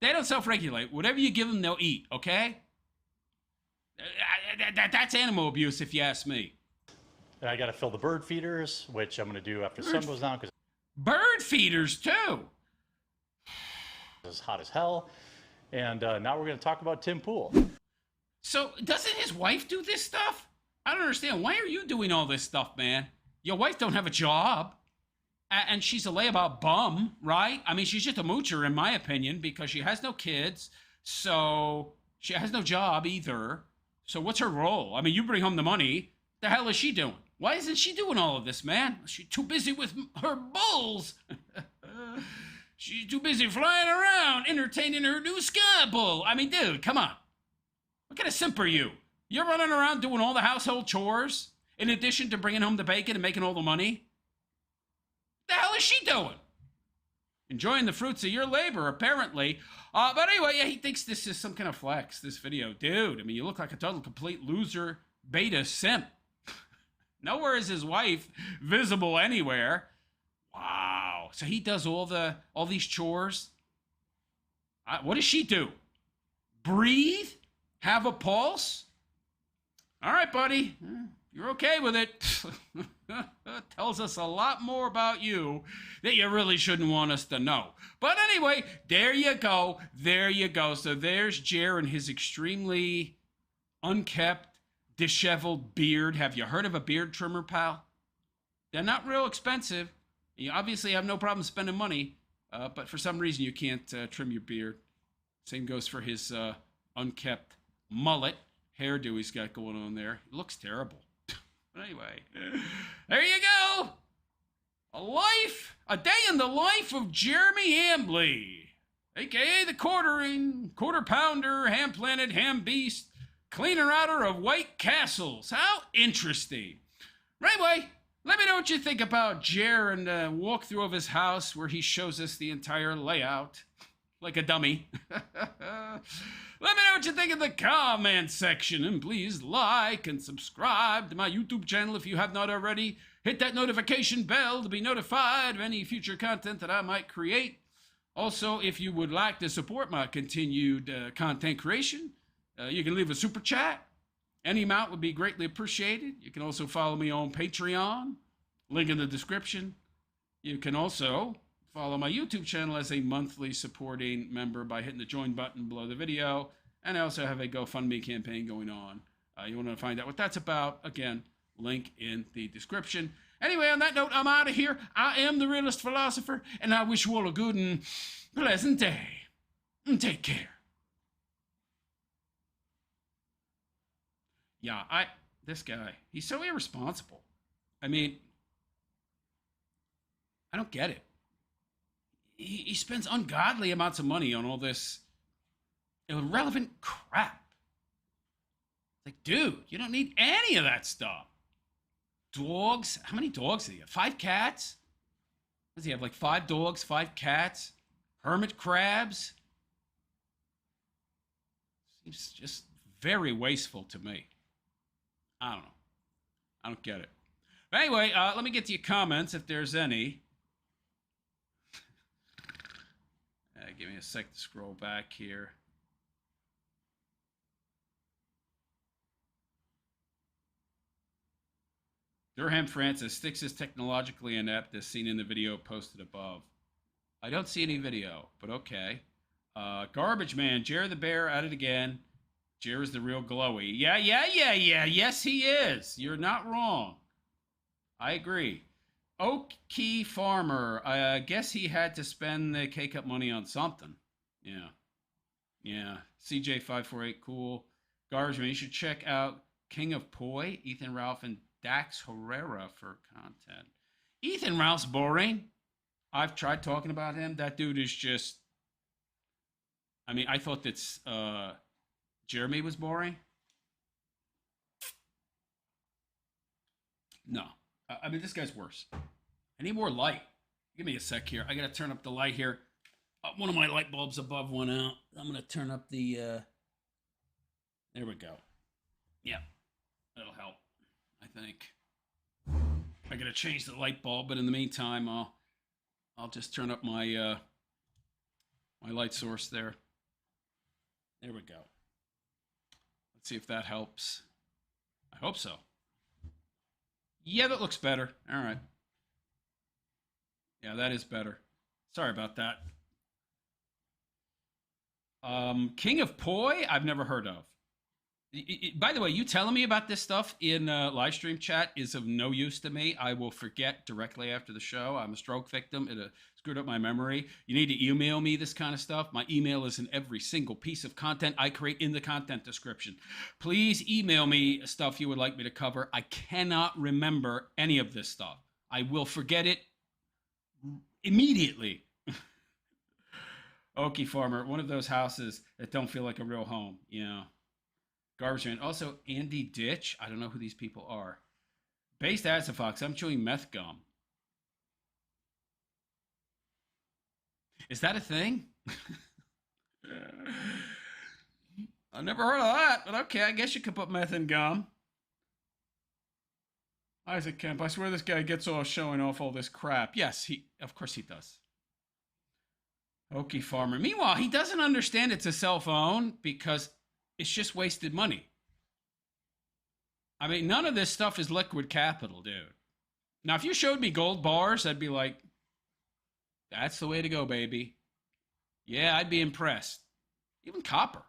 They don't self-regulate. Whatever you give them, they'll eat, okay? That's animal abuse, if you ask me. And I got to fill the bird feeders, which I'm going to do after the sun goes down because bird feeders too. It's hot as hell. And now we're going to talk about Tim Pool. So doesn't his wife do this stuff? I don't understand. Why are you doing all this stuff, man? Your wife don't have a job. And she's a layabout bum, right? I mean, she's just a moocher, in my opinion, because she has no kids. So she has no job either. So what's her role? I mean, you bring home the money. The hell is she doing? Why isn't she doing all of this, man? She's too busy with her bulls. She's too busy flying around, entertaining her new sky bull. I mean, dude, come on. What kind of simp are you? You're running around doing all the household chores, in addition to bringing home the bacon and making all the money? The hell is she doing? Enjoying the fruits of your labor, apparently. But anyway, yeah, he thinks this is some kind of flex, this video. Dude, I mean, you look like a total complete loser, beta simp. Nowhere is his wife visible anywhere. Wow. So he does all these chores? What does she do? Breathe? Have a pulse? All right, buddy. You're okay with it. Tells us a lot more about you that you really shouldn't want us to know. But anyway, there you go. There you go. So there's Jer and his extremely unkept, disheveled beard. Have you heard of a beard trimmer, pal? They're not real expensive. You obviously have no problem spending money, but for some reason you can't trim your beard. Same goes for his unkept mullet hairdo he's got going on there. It looks terrible. But anyway, there you go. A day in the life of Jeremy Hambley, a.k.a. the quarter pounder, ham-planted, ham-beast, cleaner outer of White Castles. How interesting. Anyway, Let me know what you think about Jer and a walkthrough of his house where he shows us the entire layout like a dummy. Let me know what you think in the comment section, and please like and subscribe to my YouTube channel if you have not already. Hit that notification bell to be notified of any future content that I might create. Also, if you would like to support my continued content creation, you can leave a super chat. Any amount would be greatly appreciated. You can also follow me on Patreon, link in the description. You can also follow my YouTube channel as a monthly supporting member by hitting the join button below the video. And I also have a GoFundMe campaign going on. You want to find out what that's about? Again, link in the description. Anyway, on that note, I'm out of here. I am the Realist Philosopher, and I wish you all a good and pleasant day. And take care. Yeah, this guy, he's so irresponsible. I mean, I don't get it. He spends ungodly amounts of money on all this irrelevant crap. Like, dude, you don't need any of that stuff. Dogs? How many dogs do you have? 5 cats? Does he have like 5 dogs, 5 cats? Hermit crabs? Seems just very wasteful to me. I don't know. I don't get it. But anyway, let me get to your comments if there's any. Give me a sec to scroll back here. Durham Francis sticks is technologically inept as seen in the video posted above. I don't see any video, but okay. Garbage Man, Jer the Bear at it again. Jer is the real glowy. Yeah. Yes, he is. You're not wrong. I agree. Oak Key Farmer. I guess he had to spend the K-Cup money on something. Yeah. CJ548, cool. Garbage Man, you should check out King of Poi, Ethan Ralph, and Dax Herrera for content. Ethan Ralph's boring. I've tried talking about him. That dude is just... I mean, I thought that Jeremy was boring. No. I mean, this guy's worse. I need more light. Give me a sec here. I got to turn up the light here. One of my light bulbs above went out. I'm going to turn up the... There we go. Yeah. That'll help, I think. I got to change the light bulb, but in the meantime, I'll just turn up my my light source there. There we go. Let's see if that helps. I hope so. Yeah, that looks better. All right. Yeah, that is better. Sorry about that. King of Poi, I've never heard of. By the way, you telling me about this stuff in live stream chat is of no use to me. I will forget directly after the show. I'm a stroke victim. It screwed up my memory. You need to email me this kind of stuff. My email is in every single piece of content I create in the content description. Please email me stuff you would like me to cover. I cannot remember any of this stuff. I will forget it immediately. Okie Farmer, one of those houses that don't feel like a real home. Yeah. Garbage Man. Also, Andy Ditch. I don't know who these people are. Based as a fox. I'm chewing meth gum. Is that a thing? I've never heard of that, but okay. I guess you could put meth in gum. Isaac Kemp. I swear this guy gets off showing off all this crap. Yes, of course he does. Okie Farmer. Meanwhile, he doesn't understand it's a cell phone because it's just wasted money. I mean, none of this stuff is liquid capital, dude. Now, if you showed me gold bars, I'd be like, that's the way to go, baby. Yeah, I'd be impressed. Even copper.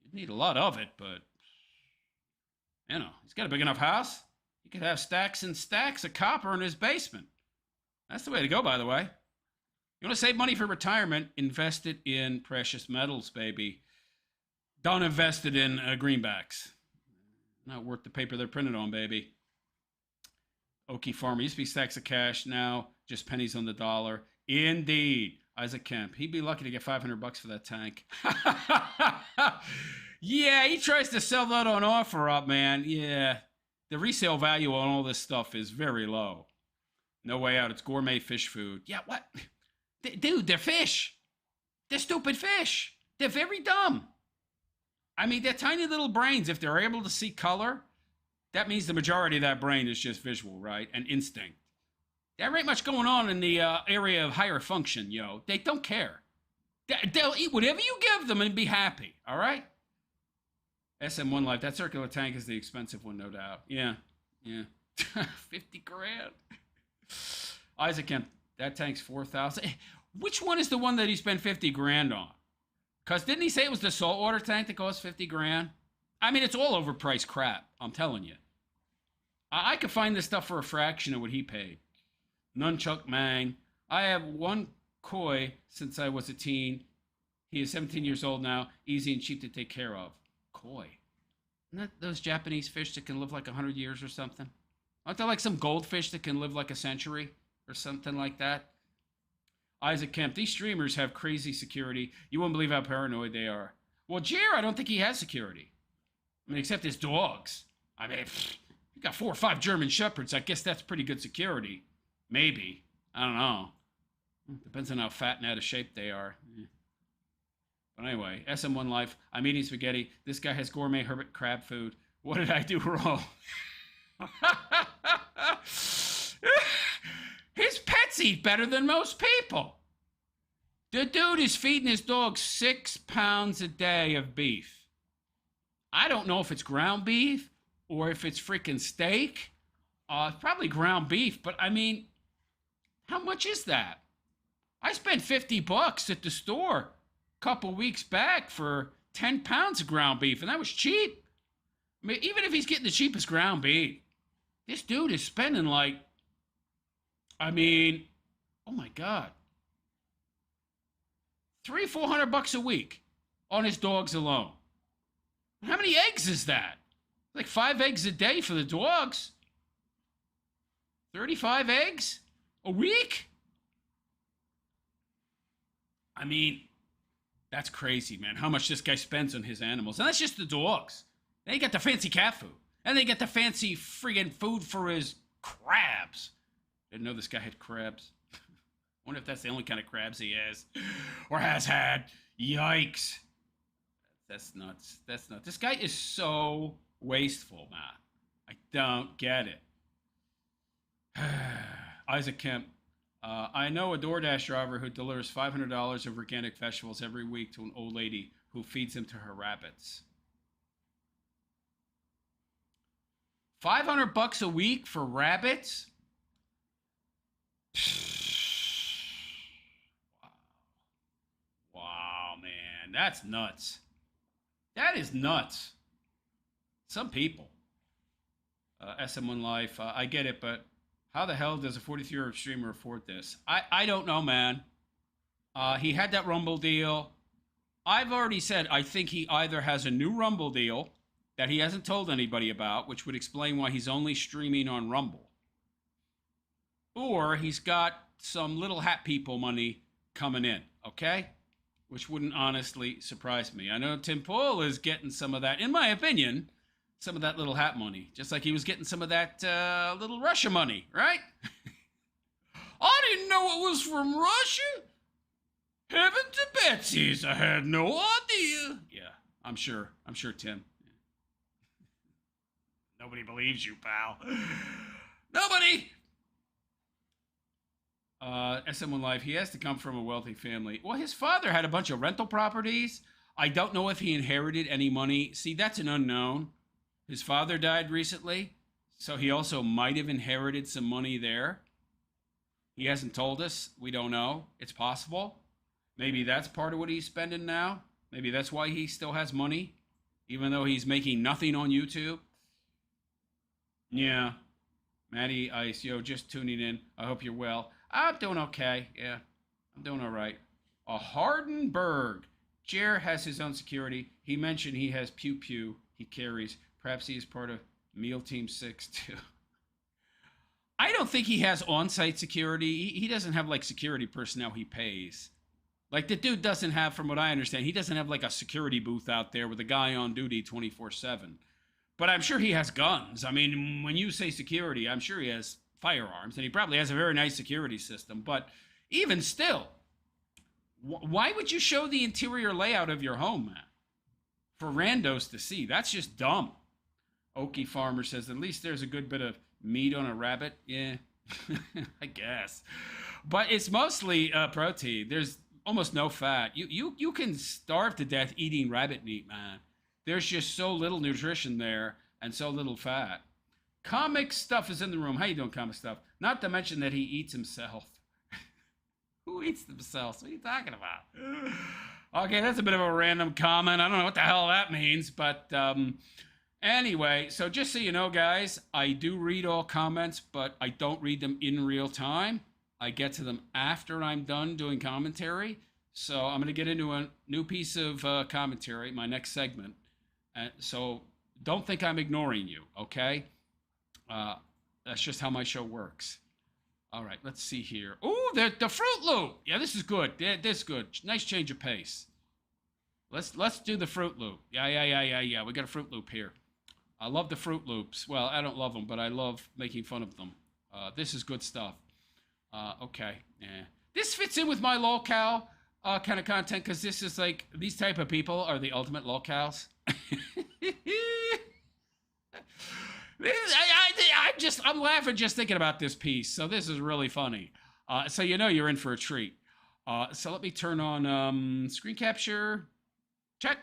You'd need a lot of it, but, you know, he's got a big enough house. He could have stacks and stacks of copper in his basement. That's the way to go, by the way. You want to save money for retirement, invest it in precious metals, baby. Don't invest it in greenbacks. Not worth the paper they're printed on, baby. Okie Farmer. Used to be stacks of cash. Now just pennies on the dollar. Indeed. Isaac Kemp. He'd be lucky to get $500 for that tank. Yeah, he tries to sell that on OfferUp, man. Yeah. the resale value on all this stuff is very low. No way out. It's gourmet fish food. Yeah, what? Dude, they're fish. They're stupid fish. They're very dumb. I mean, they're tiny little brains. If they're able to see color, that means the majority of that brain is just visual, right? And instinct. There ain't much going on in the area of higher function, yo. They don't care. They'll eat whatever you give them and be happy, all right? SM1 Life, that circular tank is the expensive one, no doubt. Yeah. 50 grand. Isaac Kemp, that tank's 4,000. Which one is the one that he spent 50 grand on? Because didn't he say it was the saltwater tank that cost 50 grand? I mean, it's all overpriced crap, I'm telling you. I could find this stuff for a fraction of what he paid. Nunchuck Mang. I have one koi since I was a teen. He is 17 years old now. Easy and cheap to take care of. Koi. Isn't that those Japanese fish that can live like 100 years or something? Aren't there like some goldfish that can live like a century or something like that? Isaac Kemp. These streamers have crazy security. You won't believe how paranoid they are. Well, Jer, I don't think he has security. I mean, except his dogs. I mean, you got 4 or 5 German Shepherds. I guess that's pretty good security. Maybe. I don't know. Depends on how fat and out of shape they are. But anyway, SM1 Life. I'm eating spaghetti. This guy has gourmet hermit crab food. What did I do wrong? His pets eat better than most people. The dude is feeding his dog 6 pounds a day of beef. I don't know if it's ground beef or if it's freaking steak. It's probably ground beef, but I mean, how much is that? I spent $50 at the store a couple weeks back for 10 pounds of ground beef, and that was cheap. I mean, even if he's getting the cheapest ground beef, this dude is spending like, I mean, oh my God, $300-400 a week on his dogs alone. How many eggs is that? Like 5 eggs a day for the dogs. 35 eggs a week? I mean, that's crazy, man, how much this guy spends on his animals. And that's just the dogs. Then you got the fancy cat food. And they got the fancy friggin' food for his crabs. Didn't know this guy had crabs. Wonder if that's the only kind of crabs he has or has had. Yikes. That's nuts. That's nuts. This guy is so wasteful, man. I don't get it. Isaac Kemp. I know a DoorDash driver who delivers $500 of organic vegetables every week to an old lady who feeds them to her rabbits. $500 a week for rabbits? Wow, man. That's nuts. That is nuts. Some people. SM1 Life. I get it, but how the hell does a 43-year-old streamer afford this? I don't know, man. He had that Rumble deal. I've already said I think he either has a new Rumble deal that he hasn't told anybody about, which would explain why he's only streaming on Rumble. Or he's got some little hat people money coming in, okay? Which wouldn't honestly surprise me. I know Tim Pool is getting some of that, in my opinion, some of that little hat money. Just like he was getting some of that little Russia money, right? I didn't know it was from Russia. Heaven to Betsy's, I had no idea. Yeah, I'm sure, Tim. Nobody believes you, pal. Nobody! SM1 Life, he has to come from a wealthy family. Well, his father had a bunch of rental properties. I don't know if he inherited any money. See, that's an unknown. His father died recently, so he also might have inherited some money there. He hasn't told us. We don't know. It's possible. Maybe that's part of what he's spending now. Maybe that's why he still has money, even though he's making nothing on YouTube. Yeah. Maddie Ice, yo, just tuning in. I hope you're well. I'm doing okay. Yeah, I'm doing all right. A Hardenberg. Jer has his own security. He mentioned he has Pew Pew he carries. Perhaps he is part of Meal Team 6 too. I don't think he has on-site security. He doesn't have like security personnel he pays. Like the dude doesn't have, from what I understand, he doesn't have like a security booth out there with a guy on duty 24/7. But I'm sure he has guns. I mean, when you say security, I'm sure he has firearms, and he probably has a very nice security system. But even still, why would you show the interior layout of your home, man? For randos to see. That's just dumb. Okie Farmer says, at least there's a good bit of meat on a rabbit. Yeah, I guess. But it's mostly protein. There's almost no fat. You can starve to death eating rabbit meat, man. There's just so little nutrition there and so little fat. Comic Stuff is in the room. How you doing, Comic Stuff? Not to mention that he eats himself. Who eats themselves? What are you talking about? Okay, that's a bit of a random comment. I don't know what the hell that means, but anyway, so just so you know, guys, I do read all comments, but I don't read them in real time. I get to them after I'm done doing commentary. So I'm going to get into a new piece of commentary, my next segment. So don't think I'm ignoring you, okay? That's just how my show works. All right, let's see here. Ooh, the Fruit Loop. Yeah, this is good. This is good. Nice change of pace. Let's do the Fruit Loop. Yeah. We got a Fruit Loop here. I love the Fruit Loops. Well, I don't love them, but I love making fun of them. This is good stuff. Okay. Yeah. This fits in with my lolcow kind of content because this is like, these type of people are the ultimate lolcows. I'm laughing just thinking about this piece. So this is really funny. So you know you're in for a treat. So let me turn on screen capture. Check.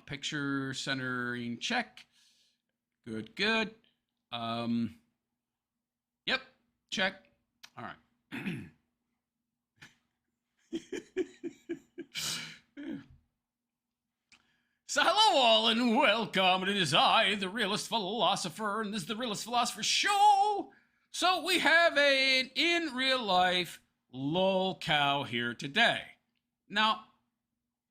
Picture centering. Check. Good. Yep. Check. All right. So hello all and welcome. It is I, the Realist Philosopher, and this is the Realist Philosopher Show. So we have an in real life lolcow here today. Now,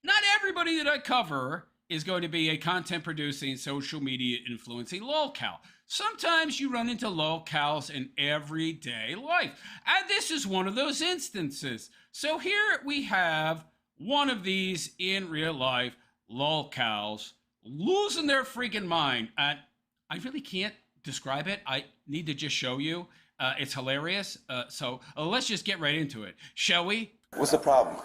not everybody that I cover is going to be a content producing, social media influencing lolcow. Sometimes you run into lolcows in everyday life, and this is one of those instances. So here we have one of these in real life lolcows losing their freaking mind. And I really can't describe it. I need to just show you. It's hilarious. So let's just get right into it, shall we? What's the problem?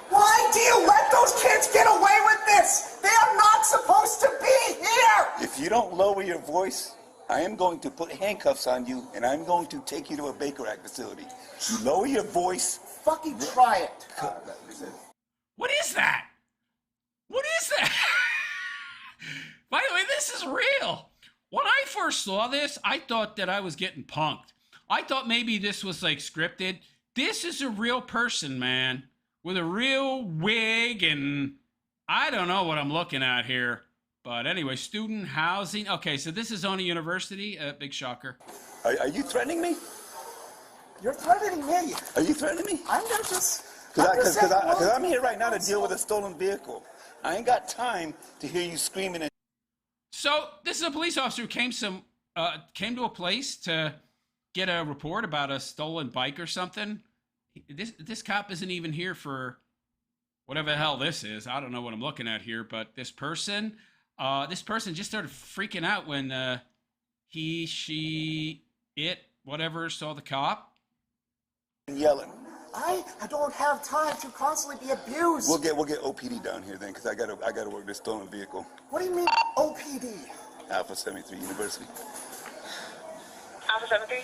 Why do you let those kids get away with this? They are not supposed to be here! If you don't lower your voice, I am going to put handcuffs on you and I'm going to take you to a Baker Act facility. You lower your voice. Fucking try it. What is that? What is that? By the way, this is real. When I first saw this, I thought that I was getting punked. I thought maybe this was like scripted. This is a real person, man, with a real wig, and I don't know what I'm looking at here. But anyway, student housing. Okay, so this is on a university. Big shocker. Are you threatening me? You're threatening me. Are you threatening me? I'm not just... Because I'm here right now to deal with a stolen vehicle. I ain't got time to hear you screaming. So this is a police officer who came to a place to get a report about a stolen bike or something. This cop isn't even here for whatever the hell this is. I don't know what I'm looking at here, but this person just started freaking out when whatever saw the cop. And yelling. I don't have time to constantly be abused. We'll get OPD down here then, because I gotta work this stolen vehicle. What do you mean, OPD? Alpha 73 University. Alpha 73?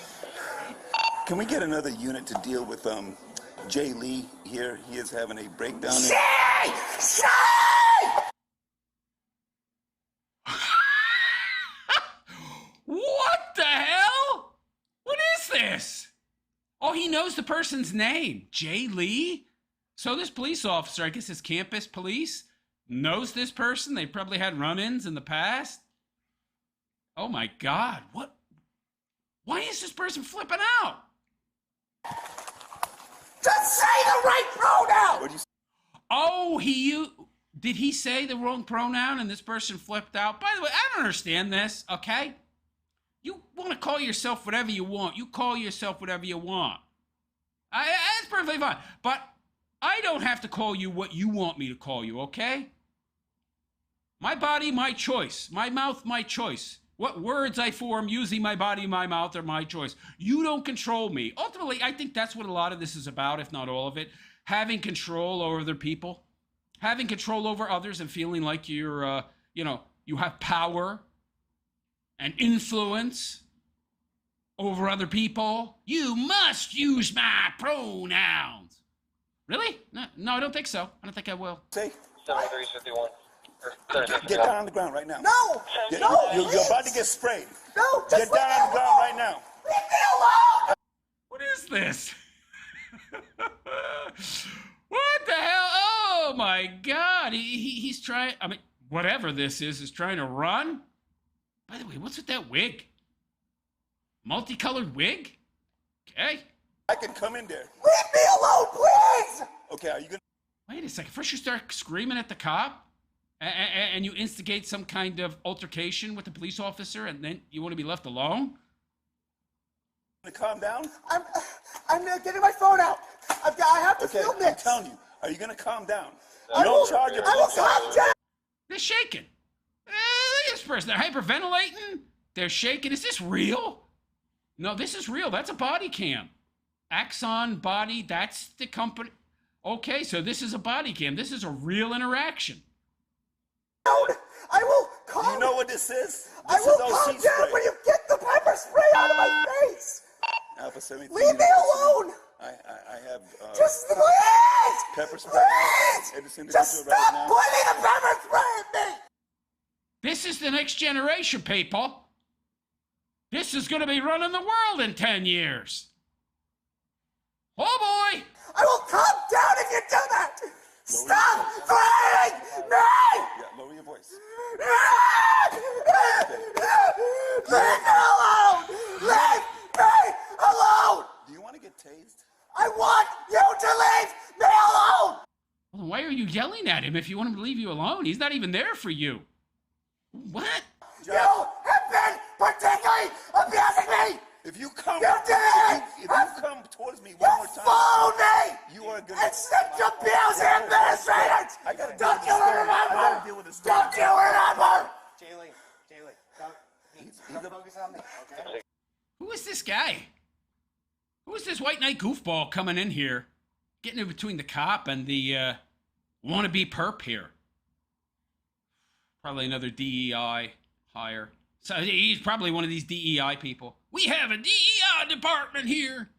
Can we get another unit to deal with Jay Lee here? He is having a breakdown. Say! What the hell? What is this? Oh, he knows the person's name. Jay Lee? So this police officer, I guess it's campus police, knows this person. They probably had run-ins in the past. Oh my God. What? Why is this person flipping out? Just say the right pronoun! What do you say? Oh, did he say the wrong pronoun and this person flipped out? By the way, I don't understand this, okay? You want to call yourself whatever you want. You call yourself whatever you want. That's perfectly fine. But I don't have to call you what you want me to call you, okay? My body, my choice. My mouth, my choice. What words I form using my body, my mouth are my choice. You don't control me. Ultimately, I think that's what a lot of this is about, if not all of it. Having control over other people. Having control over others and feeling like you're, you have power and influence over other people. You must use my pronouns. Really? No, I don't think so. I don't think I will. Say, 7351. get down on the ground right now. No! You're about to get sprayed. No! Get down on the ground right now. Leave me alone! What is this? What the hell? Oh my God! He's trying. I mean, whatever this is trying to run. By the way, what's with that wig? Multicolored wig? Okay. I can come in there. Leave me alone, please! Okay, are you gonna? Wait a second. First you start screaming at the cop, and you instigate some kind of altercation with the police officer, and then you want to be left alone? Calm down? I'm getting my phone out. I have to Okay, film I'm this. telling you. Are you gonna calm down? I You don't will- charge your I will police calm officer. down. They're shaking. Look at this person. They're hyperventilating. They're shaking. Is this real? No, this is real. That's a body cam. Axon Body, that's the company. Okay, so this is a body cam. This is a real interaction. I will calm. You know what this is? I This will is calm OC down spray. when you get the pepper spray out of my face. Alpha 73. Leave me alone. I have Just please. pepper spray Please. at this individual Just right stop now. pointing the pepper spray at me. This is the next generation, people. This is going to be running the world in 10 years. Oh, boy. I will calm down if you do that. Stop threatening me. Yeah, lower your voice. Leave me alone. Leave me alone. Do you want to get tased? I want you to leave me alone. Well, why are you yelling at him if you want him to leave you alone? He's not even there for you. What? You have been particularly abusing me. If you come, You did it! if you come towards me You one more time, followed me. you are gonna. And sent abusing administrators. I gotta deal Don't with you this story. I remember? gotta deal with this story. Don't you remember? Jaylee, He's a- focus on me, okay? Who is this guy? Who is this white knight goofball coming in here, getting in between the cop and the wannabe perp here? Probably another DEI hire. So he's probably one of these DEI people. We have a DEI department here.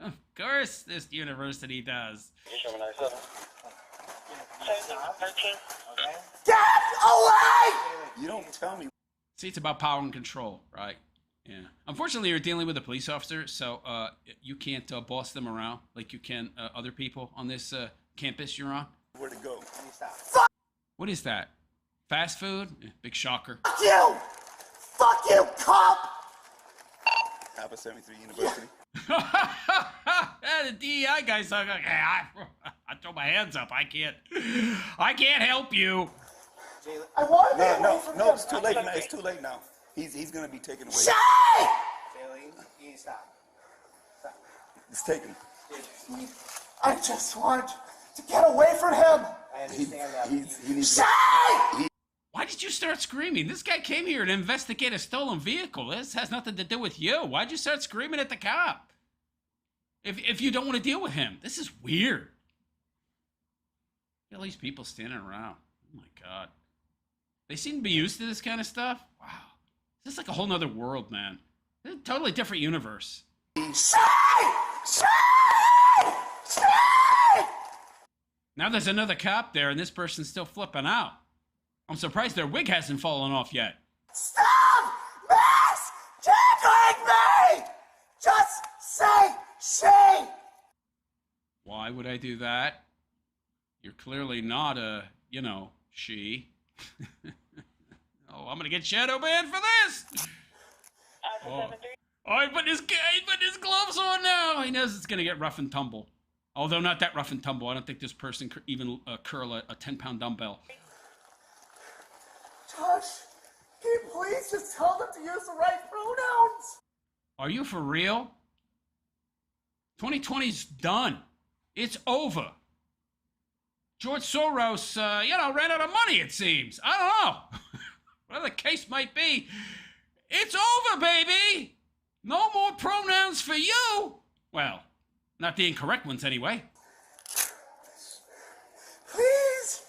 Of course, this university does. German 97. 13. Okay? Get away! You don't tell me. See, it's about power and control, right? Yeah. Unfortunately, you're dealing with a police officer, so you can't boss them around like you can other people on this campus you're on. Where to go? Stop. What is that? Fast food? Big shocker. Fuck you! Fuck you, cop! Alpha 73 University. Yeah, the DEI guy's like, okay, I throw my hands up. I can't help you. Jaylee, I want to be away from No, him. it's too late now. It's too late now. He's gonna be taken away. Shay! Jaylee, you need to stop. It's taken. I just want to get away from him. I understand that. He needs Shay! to. Why did you start screaming? This guy came here to investigate a stolen vehicle. This has nothing to do with you. Why'd you start screaming at the cop? If you don't want to deal with him. This is weird. All these people standing around. Oh my God. They seem to be used to this kind of stuff. Wow. This is like a whole nother world, man. It's a totally different universe. Shay! Shay! Shay! Now there's another cop there, and this person's still flipping out. I'm surprised their wig hasn't fallen off yet. Stop misgendering me! Just say she! Why would I do that? You're clearly not a, she. Oh, I'm gonna get shadow banned for this! Alpha 73. Oh, he put his gloves on now! He knows it's gonna get rough and tumble. Although not that rough and tumble. I don't think this person could even curl a 10-pound dumbbell. Josh, can you please just tell them to use the right pronouns? Are you for real? 2020's done. It's over. George Soros, ran out of money, it seems. I don't know. Whatever the case might be, it's over, baby. No more pronouns for you. Well, not the incorrect ones anyway. Please!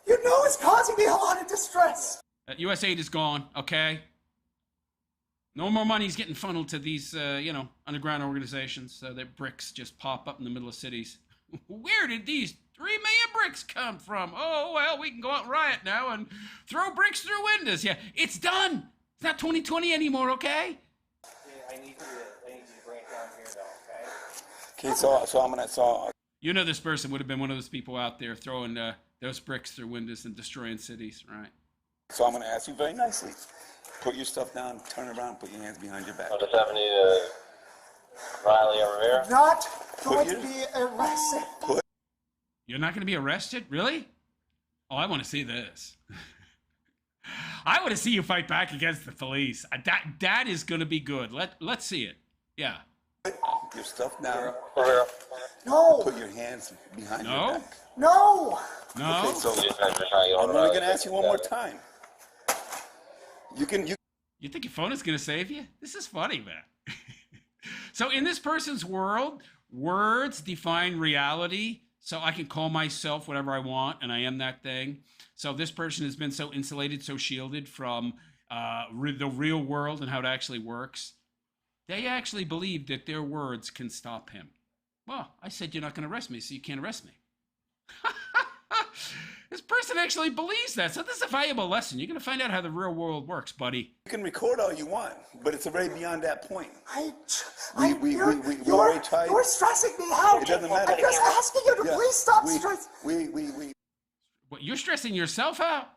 You know it's causing me a lot of distress. US aid is gone, okay? No more money's getting funneled to these, underground organizations. Their bricks just pop up in the middle of cities. Where did these 3 million bricks come from? Oh, well, we can go out and riot now and throw bricks through windows. Yeah, it's done. It's not 2020 anymore, okay? I need you to bring it down here, though, okay? Okay, so I'm gonna You know this person would have been one of those people out there throwing those bricks through windows and destroying cities, right? So I'm gonna ask you very nicely. Put your stuff down, turn around, put your hands behind your back. On the 70 to Riley over here. Not going Put to your- be arrested. You're not going to be arrested? Really? Oh, I want to see this. I want to see you fight back against the police. That is going to be good. Let's see it. Yeah. Put your stuff down. Over here. No! Put your hands behind No? your back. No! No? Okay, so Just trying to get on I'm only gonna ask you one more time. You You think your phone is going to save you? This is funny, man. So in this person's world, words define reality. So I can call myself whatever I want, and I am that thing. So this person has been so insulated, so shielded from the real world and how it actually works. They actually believe that their words can stop him. Well, I said you're not going to arrest me, so you can't arrest me. This person actually believes that. So this is a valuable lesson. You're going to find out how the real world works, buddy. can record all you want, but it's already beyond that point. We you're already tried. You're stressing me out. It doesn't matter. I'm just asking you to Yeah, please stop we- stressing. What, you're stressing yourself out?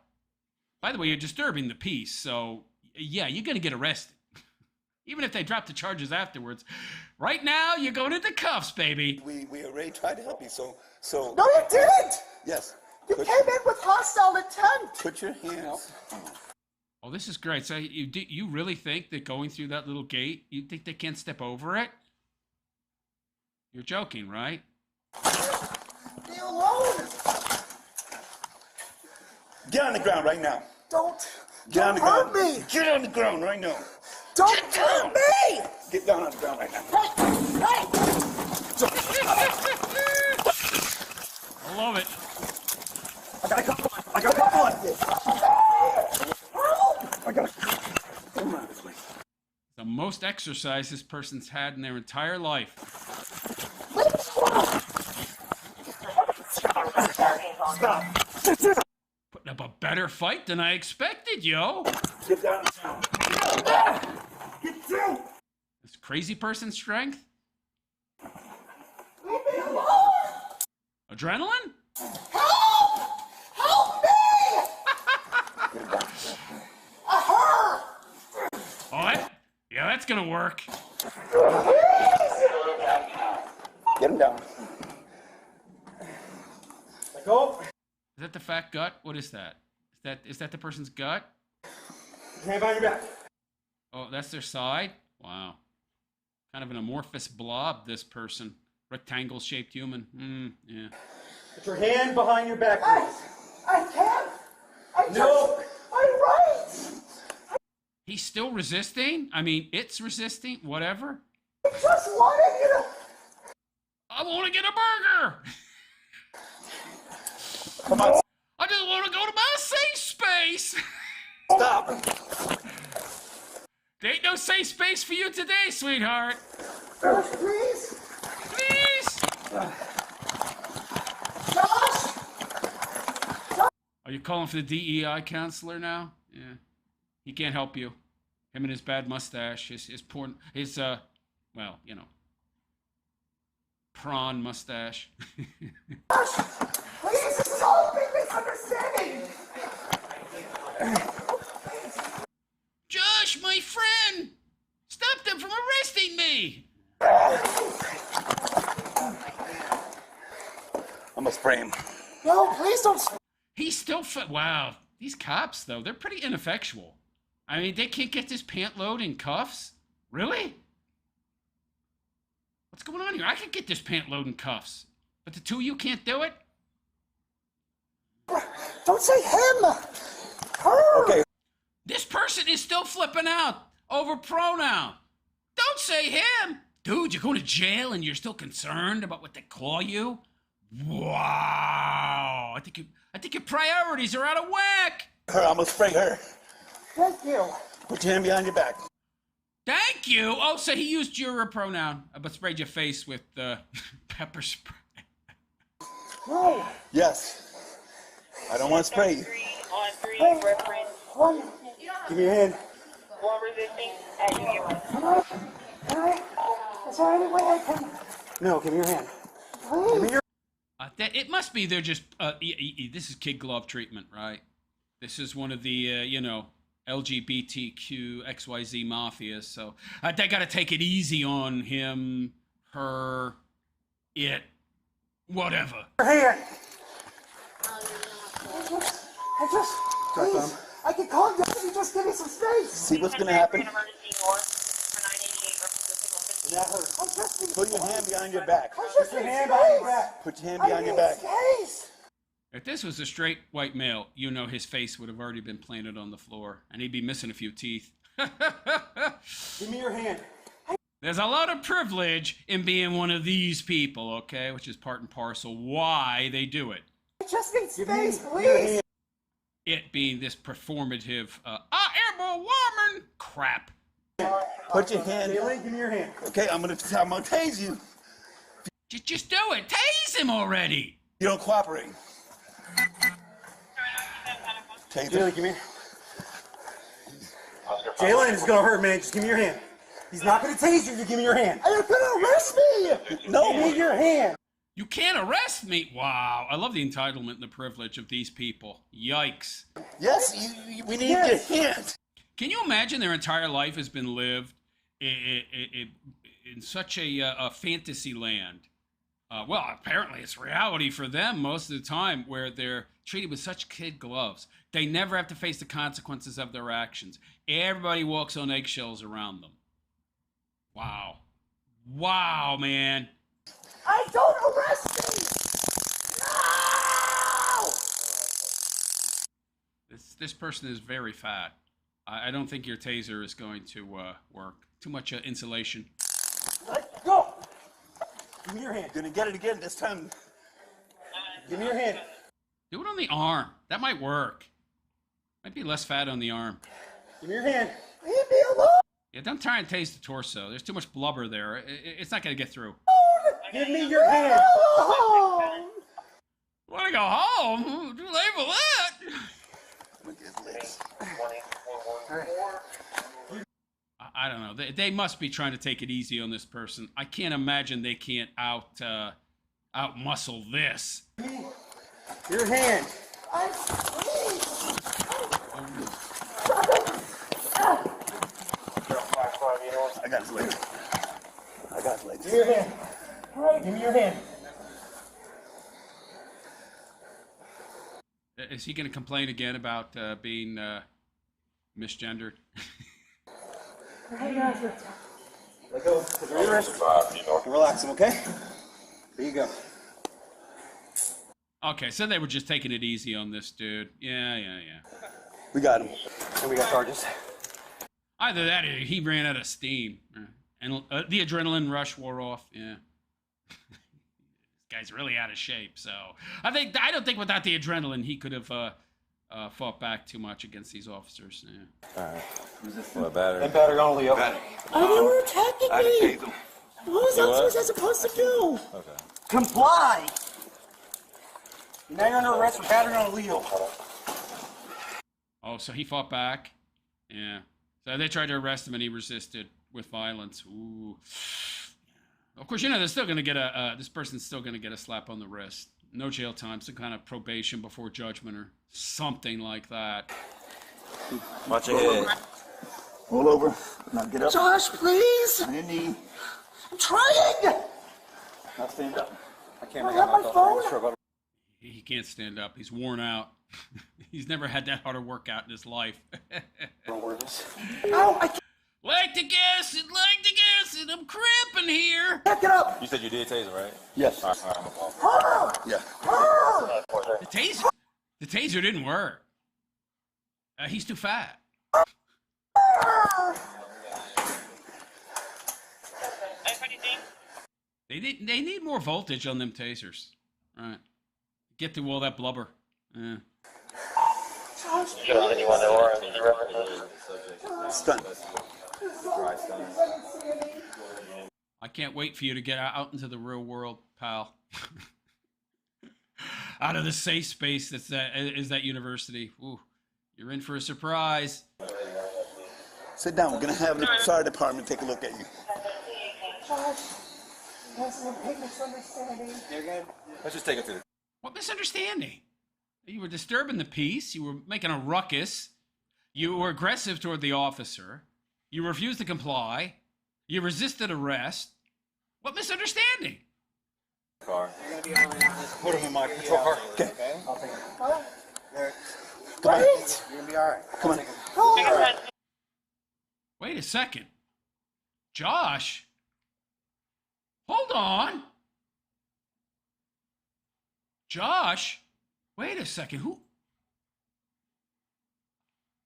By the way, you're disturbing the peace. So, yeah, you're going to get arrested. Even if they drop the charges afterwards. Right now, you're going into cuffs, baby. We already tried to help you, so No, you didn't. yes. You Put, came in with hostile intent. put your hands. Oh, this is great. So you really think that going through that little gate, you think they can't step over it? You're joking, right? Be alone. Get on the ground right now. Don't Get on the hurt ground. me. Get on the ground right now. Don't Get down. hurt me. Get down on the ground right now. Hey, I love it. I got a couple on you. Come on this way. The most exercise this person's had in their entire life. Stop. Putting up a better fight than I expected, yo. Get down. Get down. This crazy person's strength? Leave me alone. Adrenaline? Help! Help me! Her! Oh, yeah, that's gonna work. Get him down. Let go. Is that the fat gut? What is that? Is that the person's gut? Hand behind your back. Oh, that's their side? Wow. Kind of an amorphous blob, this person. Rectangle-shaped human. Yeah. Put your hand behind your back. I can't. No. I'm right. He's still resisting? I mean, it's resisting? Whatever? I just wanted you to. I want to get a burger! Come on. I just want to go to my safe space! Stop. There ain't no safe space for you today, sweetheart. Please. Please! Josh. Are you calling for the DEI counselor now? Yeah. He can't help you. Him and his bad mustache, his porn, prawn mustache. Josh. Please. This is all a big misunderstanding. Josh, my friend! Stop them from arresting me! I'm gonna spray him. No, please don't. He's still wow. These cops, though, they're pretty ineffectual. I mean, they can't get this pant load in cuffs? Really? What's going on here? I could get this pant load in cuffs. But the two of you can't do it? Don't say him. Her. Okay. This person is still flipping out over pronoun. Don't say him. Dude, you're going to jail and you're still concerned about what they call you? Wow. I think your priorities are out of whack. Her, I'm gonna spray her. Thank you. Put your hand behind your back. Thank you. Oh, so he used your pronoun, but sprayed your face with pepper spray. No. Yes. I don't want to spray you. On three, reference. One. Give me your hand. One resisting. As you get one. Can I? Is there any way I can? No, give me your hand. Please. Give me your. It must be they're just, this is kid glove treatment, right? This is one of the, LGBTQ XYZ mafia, so they got to take it easy on him, her, it, whatever. Your hand. Please. I can calm down if you just give me some space. See what's gonna happen? Emergency north for 988 reference That hurts. I just need Put your hand behind your back. I just need space. Put your hand behind your back. Space. If this was a straight white male, his face would have already been planted on the floor, and he'd be missing a few teeth. Give me your hand. There's a lot of privilege in being one of these people, okay? Which is part and parcel why they do it. I just need space, please. It being this performative, I am a woman crap. Put your hand. Give me your hand. Okay, I'm gonna tase you. Just do it. Tase him already. You don't cooperate. Tase Jalen, him. give me. Jalen, it's gonna hurt, man. Just give me your hand. He's not gonna tase you. You give me your hand. You're gonna arrest me. No. Give me your hand. You can't arrest me. Wow. I love the entitlement and the privilege of these people. Yikes. Yes, we need your hand. Can you imagine their entire life has been lived in such a fantasy land? Well, apparently it's reality for them most of the time, where they're treated with such kid gloves. They never have to face the consequences of their actions. Everybody walks on eggshells around them. Wow. Wow, man. Don't arrest me. No! This person is very fat. I don't think your taser is going to work. Too much insulation. Let go. Give me your hand. Gonna get it again this time. Give me your hand. Do it on the arm. That might work. Might be less fat on the arm. Give me your hand. Leave me alone. Yeah, don't try and tase the torso. There's too much blubber there. It's not going to get through. Give me your hand. Alone. Want to go home? Too late for that. Look at his legs. I don't know. They must be trying to take it easy on this person. I can't imagine they can't out muscle this. Your hand. I got his legs. I got his legs. Give me your hand. Give me your hand. Is he going to complain again about being misgendered? Let go. Put your wrist. Relax him, okay? There you go. Okay, so they were just taking it easy on this dude. Yeah. We got him. And we got charges. Either that or he ran out of steam. And the adrenaline rush wore off. Yeah. This guy's really out of shape. So I don't think without the adrenaline he could have fought back too much against these officers. Yeah. All right. What, battery? And battery only, okay. Oh, they were attacking me. What was I supposed to do? Okay. Comply. Now you're under arrest for battery on a Leo. Oh, so he fought back? Yeah. So they tried to arrest him and he resisted with violence. Ooh. Of course, they're still going to get this person's still going to get a slap on the wrist. No jail time, some kind of probation before judgment or something like that. Watch your head. Roll over. Now get up. Josh, please. On your knee. I'm trying. Now stand up. I can't I have my phone. He can't stand up. He's worn out. He's never had that hard a workout in his life. No, I can't Like the gas it, I'm cramping here. get up. You said you did taser, right? Yes. All right, Yeah. The taser? The taser didn't work. He's too fat. They need more voltage on them tasers. All right. Get through all that blubber. Yeah. Stunned. I can't wait for you to get out into the real world, pal. Out of the safe space is that university. Ooh, you're in for a surprise. Sit down. We're going to have the fire department take a look at you. That's a big misunderstanding. You're good. Let's just take it through. What misunderstanding? You were disturbing the peace. You were making a ruckus. You were aggressive toward the officer. You refused to comply. You resisted arrest. What misunderstanding? Car. You're gonna be all right on this. Put him in my patrol car. Okay. I'll take him. Huh? There. Come on. You're gonna be all right. Come on. Oh. Wait a second. Josh? Hold on. Josh? Wait a second. Who?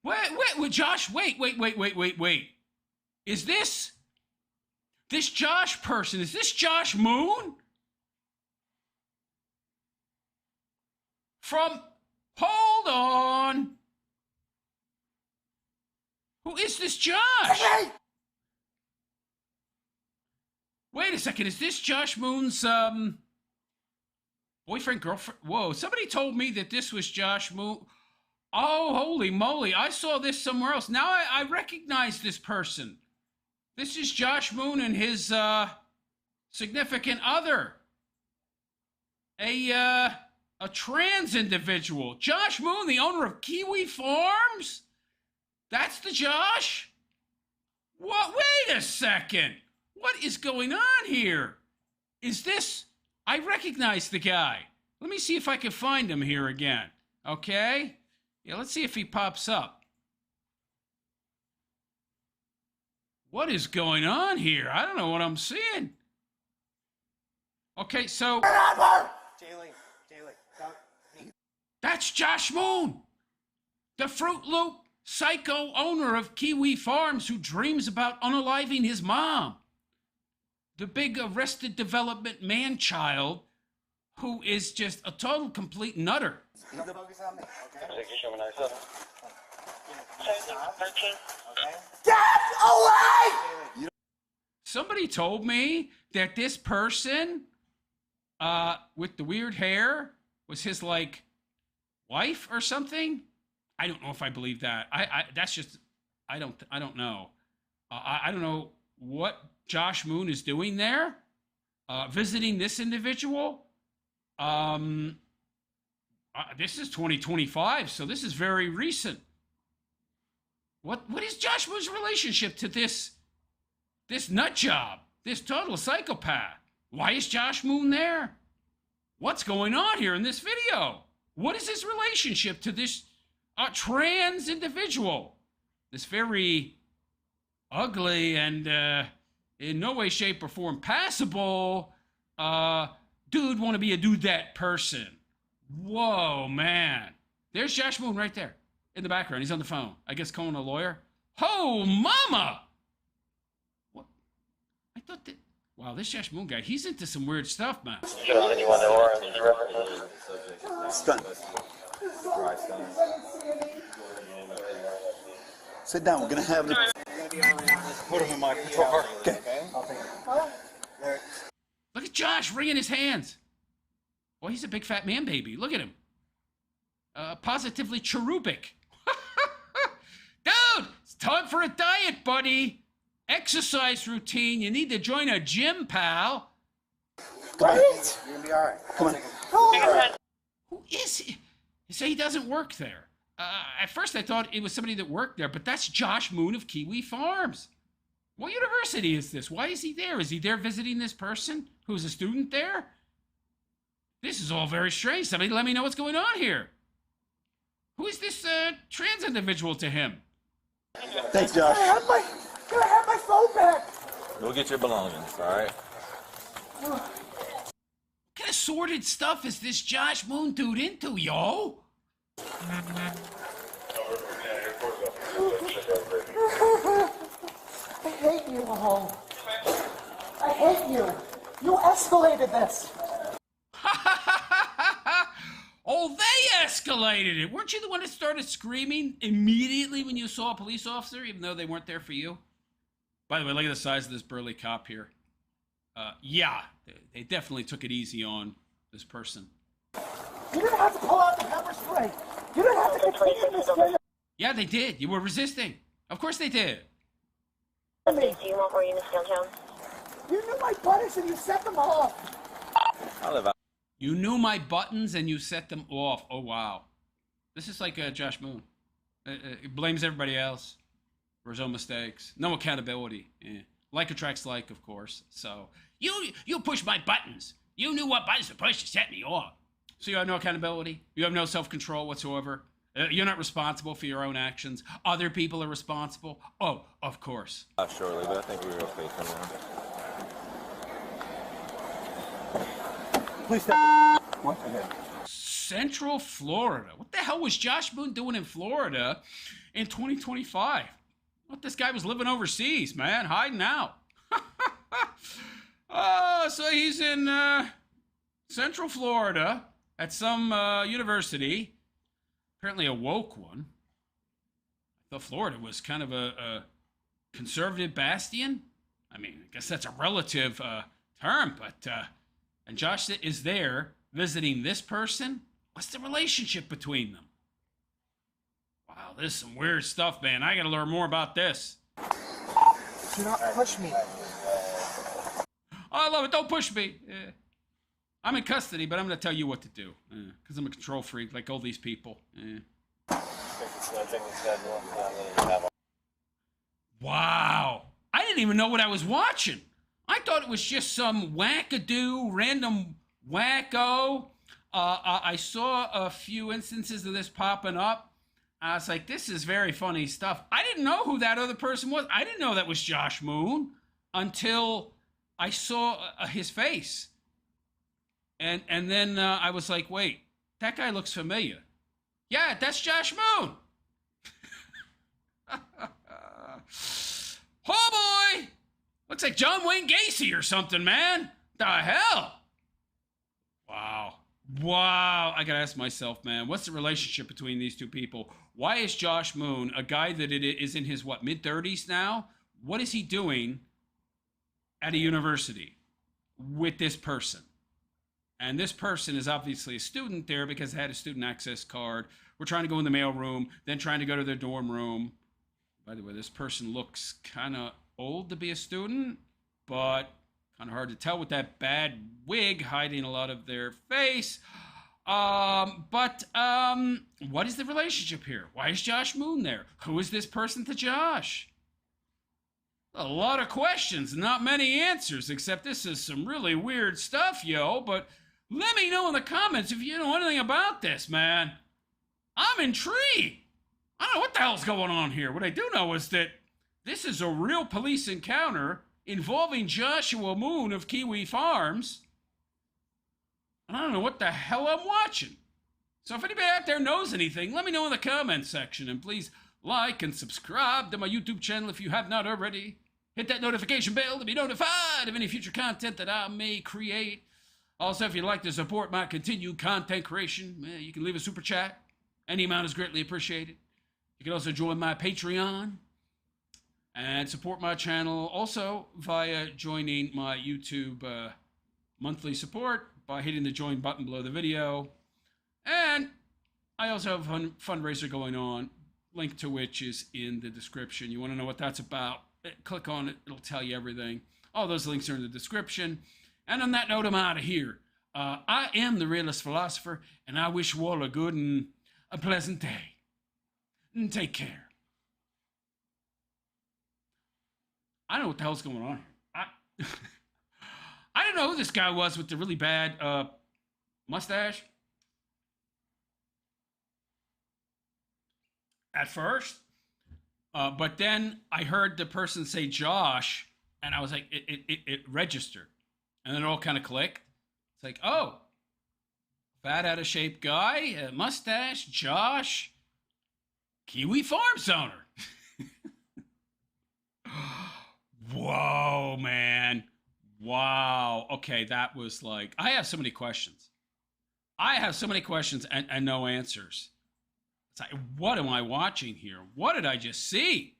Wait, Josh, wait. Is this Josh person, is this Josh Moon? Hold on. Who is this Josh? Hey! Wait a second, is this Josh Moon's, boyfriend, girlfriend? Whoa, somebody told me that this was Josh Moon. Oh, holy moly, I saw this somewhere else. Now I recognize this person. This is Josh Moon and his, significant other. A trans individual. Josh Moon, the owner of Kiwi Farms? That's the Josh? What? Wait a second. What is going on here? Is this... I recognize the guy. Let me see if I can find him here again. Okay? Yeah, let's see if he pops up. What is going on here? I don't know what I'm seeing. Okay, so... Jaylee, come. That's Josh Moon, the Fruit Loop psycho owner of Kiwi Farms who dreams about unaliving his mom. The big Arrested Development man-child who is just a total complete nutter. Focus on me, okay? Get away! Somebody told me that this person with the weird hair was his, like, wife or something. I don't know if I believe that. That's just, I don't know. I don't know what Josh Moon is doing there, visiting this individual. This is 2025, so this is very recent. What is Josh Moon's relationship to this nut job, this total psychopath? Why is Josh Moon there? What's going on here in this video? What is his relationship to this trans individual? This very ugly and in no way, shape, or form passable dude want to be a dudette person. Whoa, man. There's Josh Moon right there in the background. He's on the phone. I guess calling a lawyer. Oh, mama! What? I thought that... Wow, this Josh Moon guy, he's into some weird stuff, man. Stunned. Sit down. We're going to have the... Put him in my patrol car. Okay. I'll take him. There. Look at Josh wringing his hands. Boy, he's a big fat man baby. Look at him. Positively cherubic. Dude, it's time for a diet, buddy. Exercise routine. You need to join a gym, pal. Come on. You're gonna be all right. Come on. Who is he? You say he doesn't work there. At first I thought it was somebody that worked there, but that's Josh Moon of Kiwi Farms. What university is this? Why is he there? Is he there visiting this person who's a student there? This is all very strange. Somebody let me know what's going on here. Who is this trans individual to him? Thanks, Josh. Can I have my phone back? Go get your belongings, all right? What kind of sordid stuff is this Josh Moon dude into, yo? I hate you all. I hate you. You escalated this. Oh, they escalated it. Weren't you the one that started screaming immediately when you saw a police officer, even though they weren't there for you? By the way, look at the size of this burly cop here. Yeah, they definitely took it easy on this person. You didn't have to pull out the pepper spray. You didn't have to continue this thing. Yeah, they did. You were resisting. Of course they did. Do you want more units downtown? You knew my buttons and you set them off. You knew my buttons and you set them off. Oh, wow. This is like Josh Moon. He blames everybody else for his own mistakes. No accountability. Yeah. Like attracts like, of course. So, you push my buttons. You knew what buttons to push to set me off. So you have no accountability. You have no self-control whatsoever. You're not responsible for your own actions. Other people are responsible. Oh, of course. Surely, but I think we were okay coming on. Please step once again. Central Florida. What the hell was Josh Moon doing in Florida in 2025? What, this guy was living overseas, man, hiding out. So he's in Central Florida at some university, apparently a woke one. I thought Florida was kind of a conservative bastion. I mean, I guess that's a relative term, but and Josh is there visiting this person. What's the relationship between them? Wow, this is some weird stuff, man. I gotta learn more about this. Do not push me. Oh, I love it. Don't push me. I'm in custody, but I'm gonna tell you what to do because I'm a control freak like all these people. Wow, I didn't even know what I was watching. I thought it was just some wackadoo, random wacko. I saw a few instances of this popping up. I was like, this is very funny stuff. I didn't know who that other person was. I didn't know that was Josh Moon until I saw his face. And then I was like, wait, that guy looks familiar. Yeah, that's Josh Moon. Oh, boy. Looks like John Wayne Gacy or something, man. The hell? Wow. Wow. I got to ask myself, man, what's the relationship between these two people? Why is Josh Moon, a guy that is in his, mid-30s now? What is he doing at a university with this person? And this person is obviously a student there because they had a student access card. We're trying to go in the mail room, then trying to go to their dorm room. By the way, this person looks kind of old to be a student, but kind of hard to tell with that bad wig hiding a lot of their face. But what is the relationship here? Why is Josh Moon there? Who is this person to Josh? A lot of questions, not many answers, except this is some really weird stuff, yo. But let me know in the comments if you know anything about this, man. I'm intrigued. I don't know what the hell's going on here. What I do know is that this is a real police encounter involving Joshua Moon of Kiwi Farms. And I don't know what the hell I'm watching. So if anybody out there knows anything, let me know in the comments section. And please like and subscribe to my YouTube channel if you have not already. Hit that notification bell to be notified of any future content that I may create. Also, if you'd like to support my continued content creation, you can leave a super chat. Any amount is greatly appreciated. You can also join my Patreon and support my channel also via joining my YouTube monthly support by hitting the join button below the video. And I also have a fundraiser going on, link to which is in the description. You want to know what that's about? Click on it. It'll tell you everything. All those links are in the description. And on that note, I'm out of here. I am the Realist Philosopher, and I wish you all a good and a pleasant day. And take care. I don't know what the hell's going on here. I didn't know who this guy was with the really bad mustache. At first. But then I heard the person say Josh, and I was like, it registered. And then it all kind of clicked. It's like, oh, Fat, out of shape guy, mustache, Josh, Kiwi Farms owner. Whoa, man. Wow. Okay, that was like, I have so many questions. I have so many questions and no answers. It's like, what am I watching here? What did I just see?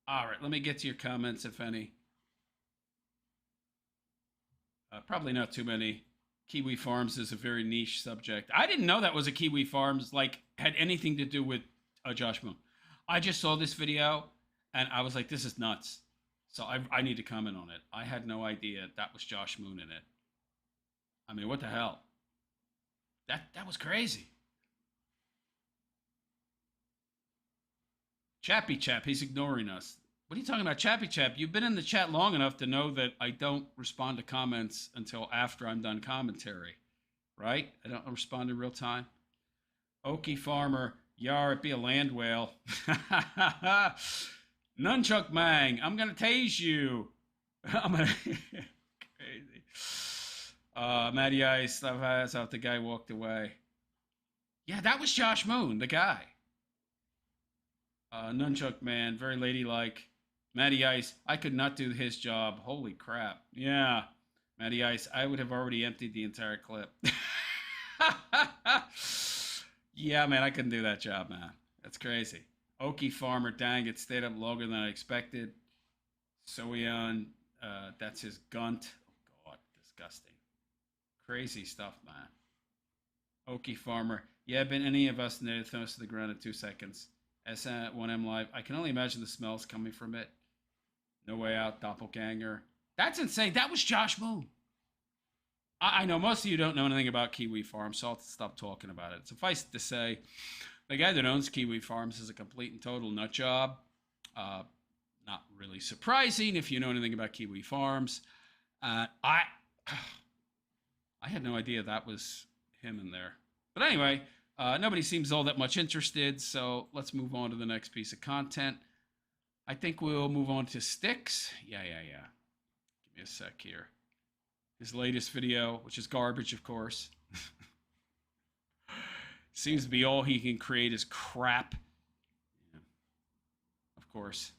All right, let me get to your comments, if any. Probably not too many. Kiwi Farms is a very niche subject. I didn't know that was a Kiwi Farms, like, had anything to do with Josh Moon. I just saw this video, and I was like, this is nuts. So I need to comment on it. I had no idea that was Josh Moon in it. I mean, what the hell? That was crazy. Chappy Chap, he's ignoring us. What are you talking about, Chappy Chap? You've been in the chat long enough to know that I don't respond to comments until after I'm done commentary, right? I don't respond in real time. Okie Farmer, yar, it be a land whale. Nunchuck Mang, I'm gonna tase you. I'm gonna crazy. Matty Ice, that's how the guy walked away. Yeah, that was Josh Moon, the guy. Nunchuck Man, very ladylike. Matty Ice, I could not do his job. Holy crap. Yeah. Matty Ice, I would have already emptied the entire clip. Yeah, man, I couldn't do that job, man. That's crazy. Okie Farmer, dang, it stayed up longer than I expected. Soyeon, that's his gunt. Oh, God, disgusting. Crazy stuff, man. Okie Farmer, yeah, been any of us near the most of the ground in 2 seconds. S1M Live, I can only imagine the smells coming from it. No Way Out, Doppelganger. That's insane. That was Josh Moon. I know most of you don't know anything about Kiwi Farms, so I'll stop talking about it. Suffice it to say, the guy that owns Kiwi Farms is a complete and total nut job. Not really surprising if you know anything about Kiwi Farms. I had no idea that was him in there. But anyway, nobody seems all that much interested, so let's move on to the next piece of content. I think we'll move on to Sticks. Yeah. Give me a sec here. His latest video, which is garbage, of course. Seems to be all he can create is crap. Yeah. Of course.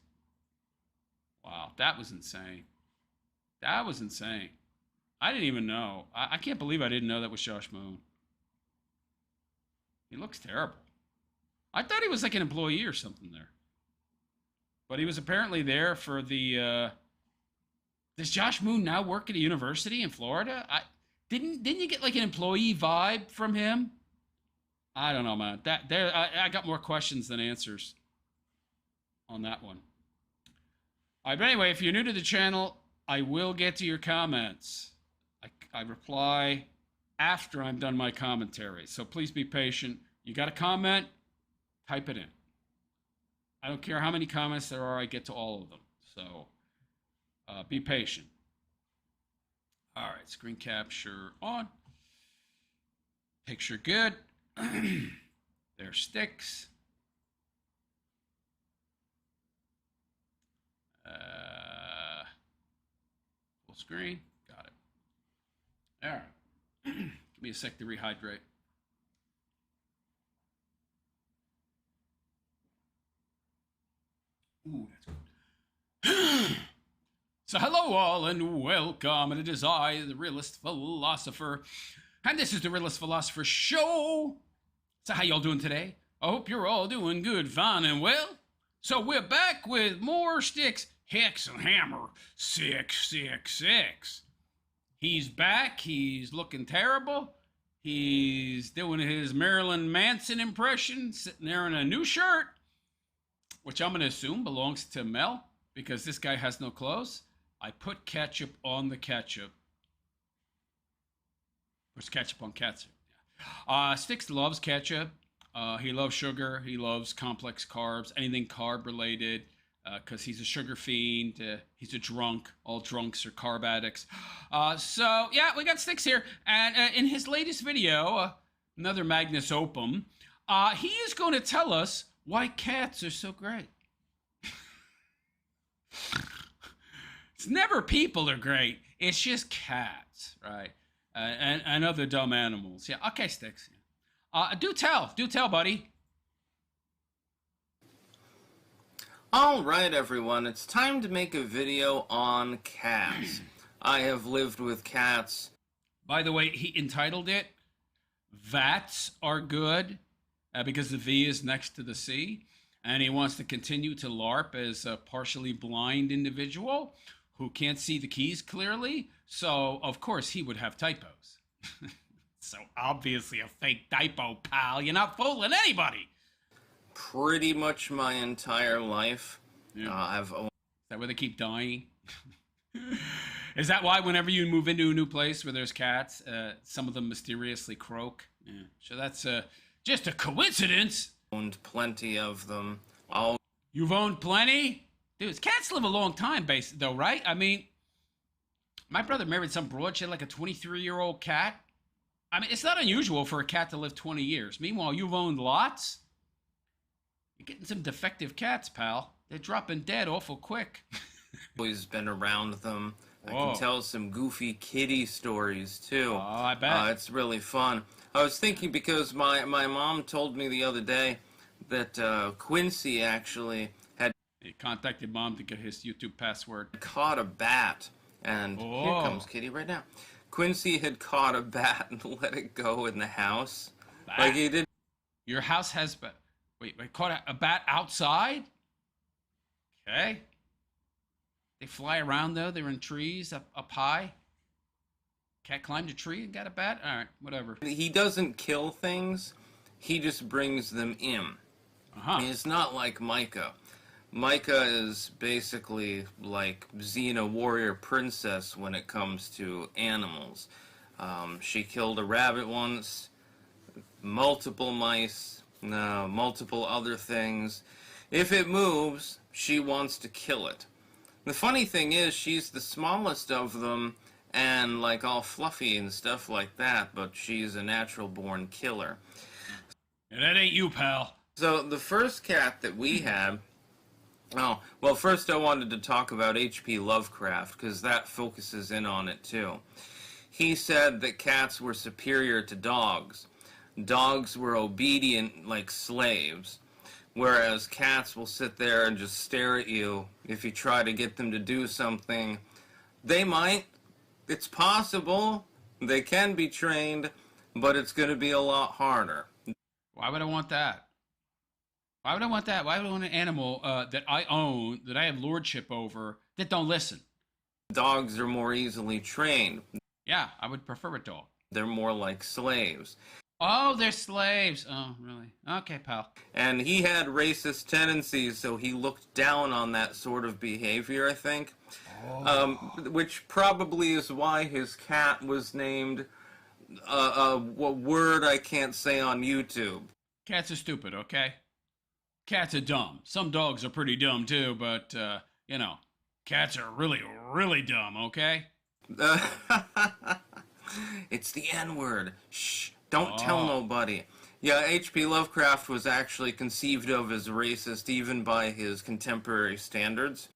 Wow, that was insane. That was insane. I didn't even know. I can't believe I didn't know that was Josh Moon. He looks terrible. I thought he was like an employee or something there. But he was apparently there for the... Does Josh Moon now work at a university in Florida? Didn't you get like an employee vibe from him? I don't know, man. I got more questions than answers on that one. All right, but anyway, if you're new to the channel, I will get to your comments. I reply after I'm done my commentary, so please be patient. You got a comment? Type it in. I don't care how many comments there are, I get to all of them. So be patient. All right, screen capture on. Picture good. There Sticks. Full screen. Got it. All right. Give me a sec to rehydrate. Ooh, that's good. So hello all and welcome, and it is I, the Realist Philosopher, and this is the Realist Philosopher Show. So how y'all doing today? I hope you're all doing good, fine, and well. So we're back with more Sticks, Hex and Hammer 666. He's back, he's looking terrible. He's doing his Marilyn Manson impression, sitting there in a new shirt, which I'm going to assume belongs to Mel, because this guy has no clothes. I put ketchup on the ketchup. Puts ketchup on ketchup. Yeah. Sticks loves ketchup. He loves sugar. He loves complex carbs, anything carb related, because he's a sugar fiend. He's a drunk. All drunks are carb addicts. So, yeah, we got Sticks here. And in his latest video, another Magnus Opum, he is going to tell us why cats are so great. It's never people are great. It's just cats, right? And other dumb animals. Yeah. Okay, Sticks. Do tell, buddy. Alright everyone, it's time to make a video on cats. I have lived with cats. By the way, he entitled it, Vats Are Good, because the V is next to the C. And he wants to continue to LARP as a partially blind individual who can't see the keys clearly. So, of course, he would have typos. So, obviously a fake typo, pal. You're not fooling anybody. Pretty much my entire life. Yeah. Is that where they keep dying? Is that why whenever you move into a new place where there's cats, some of them mysteriously croak? Yeah. So that's just a coincidence. Owned plenty of them. You've owned plenty? Dude, cats live a long time, though, right? I mean, my brother married some broad. She had like a 23-year-old cat. I mean, it's not unusual for a cat to live 20 years. Meanwhile, you've owned lots. You're getting some defective cats, pal. They're dropping dead awful quick. Always been around them. Whoa. I can tell some goofy kitty stories, too. Oh, I bet. It's really fun. I was thinking because my mom told me the other day that Quincy actually had... He contacted Mom to get his YouTube password. ...caught a bat. And here comes Kitty right now. Quincy had caught a bat and let it go in the house. Bat? Like he did... Your house has... Wait, caught a bat outside? Okay. They fly around, though. They're in trees up high. Cat climbed a tree and got a bat? All right, whatever. He doesn't kill things. He just brings them in. It's not like Micah. Micah is basically like Xena warrior princess when it comes to animals. She killed a rabbit once, multiple mice, multiple other things. If it moves, she wants to kill it. The funny thing is, she's the smallest of them and like all fluffy and stuff like that, but she's a natural-born killer. And that ain't you, pal. So the first cat that we had... Oh, well, first I wanted to talk about H.P. Lovecraft, because that focuses in on it, too. He said that cats were superior to dogs. Dogs were obedient like slaves, whereas cats will sit there and just stare at you if you try to get them to do something. They might. It's possible. They can be trained, but it's going to be a lot harder. Why would I want that? Why would I want that? Why would I want an animal that I own, that I have lordship over, that don't listen? Dogs are more easily trained. Yeah, I would prefer a dog. They're more like slaves. Oh, they're slaves. Oh, really? Okay, pal. And he had racist tendencies, so he looked down on that sort of behavior, I think. Which probably is why his cat was named a word I can't say on YouTube. Cats are stupid, okay? Cats are dumb. Some dogs are pretty dumb, too, but, you know, cats are really, really dumb, okay? It's the N-word. Shh. Don't tell nobody. Yeah, H.P. Lovecraft was actually conceived of as racist even by his contemporary standards.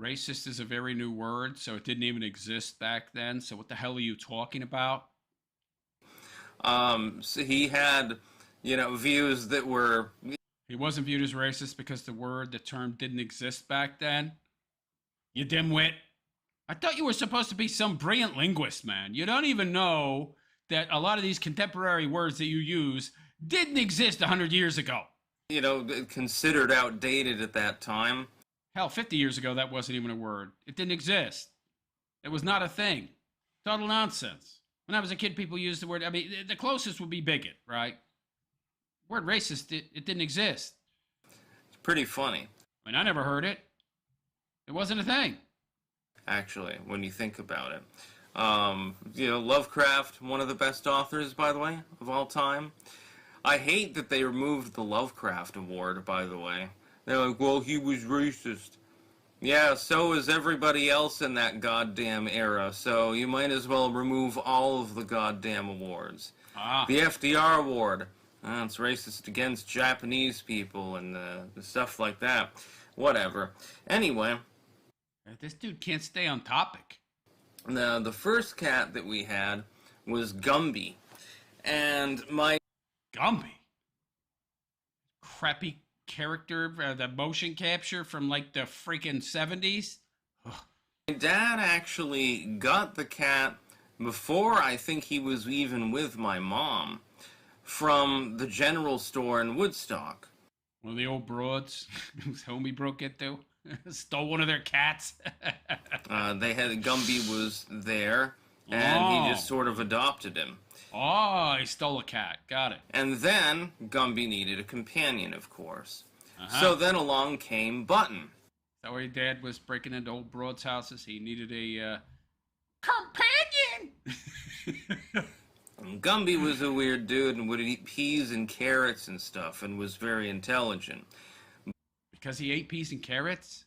Racist is a very new word, so it didn't even exist back then. So what the hell are you talking about? So he had, you know, views that were... He wasn't viewed as racist because the term didn't exist back then? You dimwit. I thought you were supposed to be some brilliant linguist, man. You don't even know that a lot of these contemporary words that you use didn't exist 100 years ago. You know, considered outdated at that time. Hell, 50 years ago, that wasn't even a word. It didn't exist. It was not a thing. Total nonsense. When I was a kid, people used the word, I mean, the closest would be bigot, right? The word racist, it didn't exist. It's pretty funny. I mean, I never heard it. It wasn't a thing. Actually, when you think about it. You know, Lovecraft, one of the best authors, by the way, of all time. I hate that they removed the Lovecraft Award, by the way. They're like, well, he was racist. Yeah, so is everybody else in that goddamn era, so you might as well remove all of the goddamn awards. The FDR Award, it's racist against Japanese people and stuff like that. Whatever. Anyway. This dude can't stay on topic. Now, the first cat that we had was Gumby. And my... Gumby? Crappy character, the motion capture from like the freaking 70s? Ugh. My dad actually got the cat before I think he was even with my mom from the general store in Woodstock. One of the old broads whose homie broke into. Stole one of their cats. They had Gumby was there, and he just sort of adopted him. Oh, he stole a cat. Got it. And then Gumby needed a companion, of course. So then along came Button. Is that where your dad was breaking into old broads' houses? He needed a companion. And Gumby was a weird dude and would eat peas and carrots and stuff, and was very intelligent. Because he ate peas and carrots?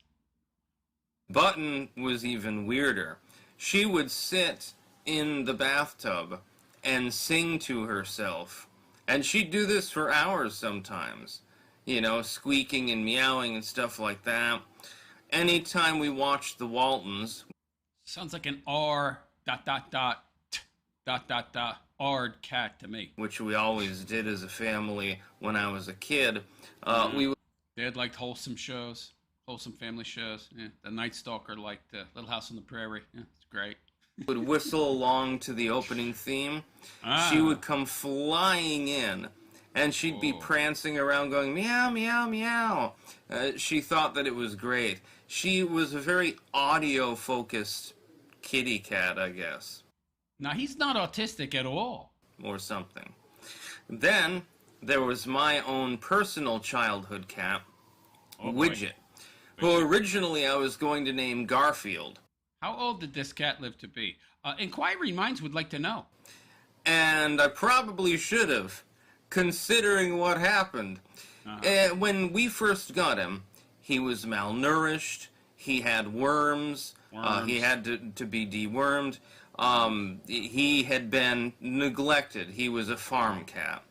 Button was even weirder. She would sit in the bathtub and sing to herself. And she'd do this for hours sometimes. You know, squeaking and meowing and stuff like that. Anytime we watched the Waltons... Sounds like an R ... R'd cat to me. Which we always did as a family when I was a kid. We would... Dad liked wholesome shows, wholesome family shows. Yeah, the Night Stalker liked Little House on the Prairie. Yeah, it's great. Would whistle along to the opening theme. She would come flying in, and she'd be prancing around going, meow, meow, meow. She thought that it was great. She was a very audio-focused kitty cat, I guess. Now, he's not autistic at all. Or something. Then, there was my own personal childhood cat, Widget, who originally I was going to name Garfield. How old did this cat live to be? Inquiring minds would like to know. And I probably should have, considering what happened. When we first got him, he was malnourished, he had worms. He had to be dewormed. He had been neglected. He was a farm cat.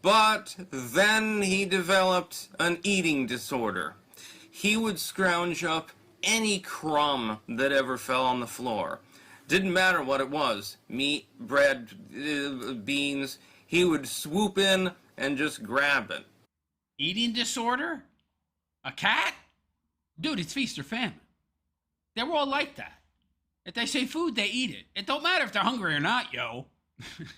But then he developed an eating disorder. He would scrounge up any crumb that ever fell on the floor. Didn't matter what it was. Meat, bread, beans. He would swoop in and just grab it. Eating disorder? A cat? Dude, it's feast or famine. They're all like that. If they say food, they eat it. It don't matter if they're hungry or not, yo.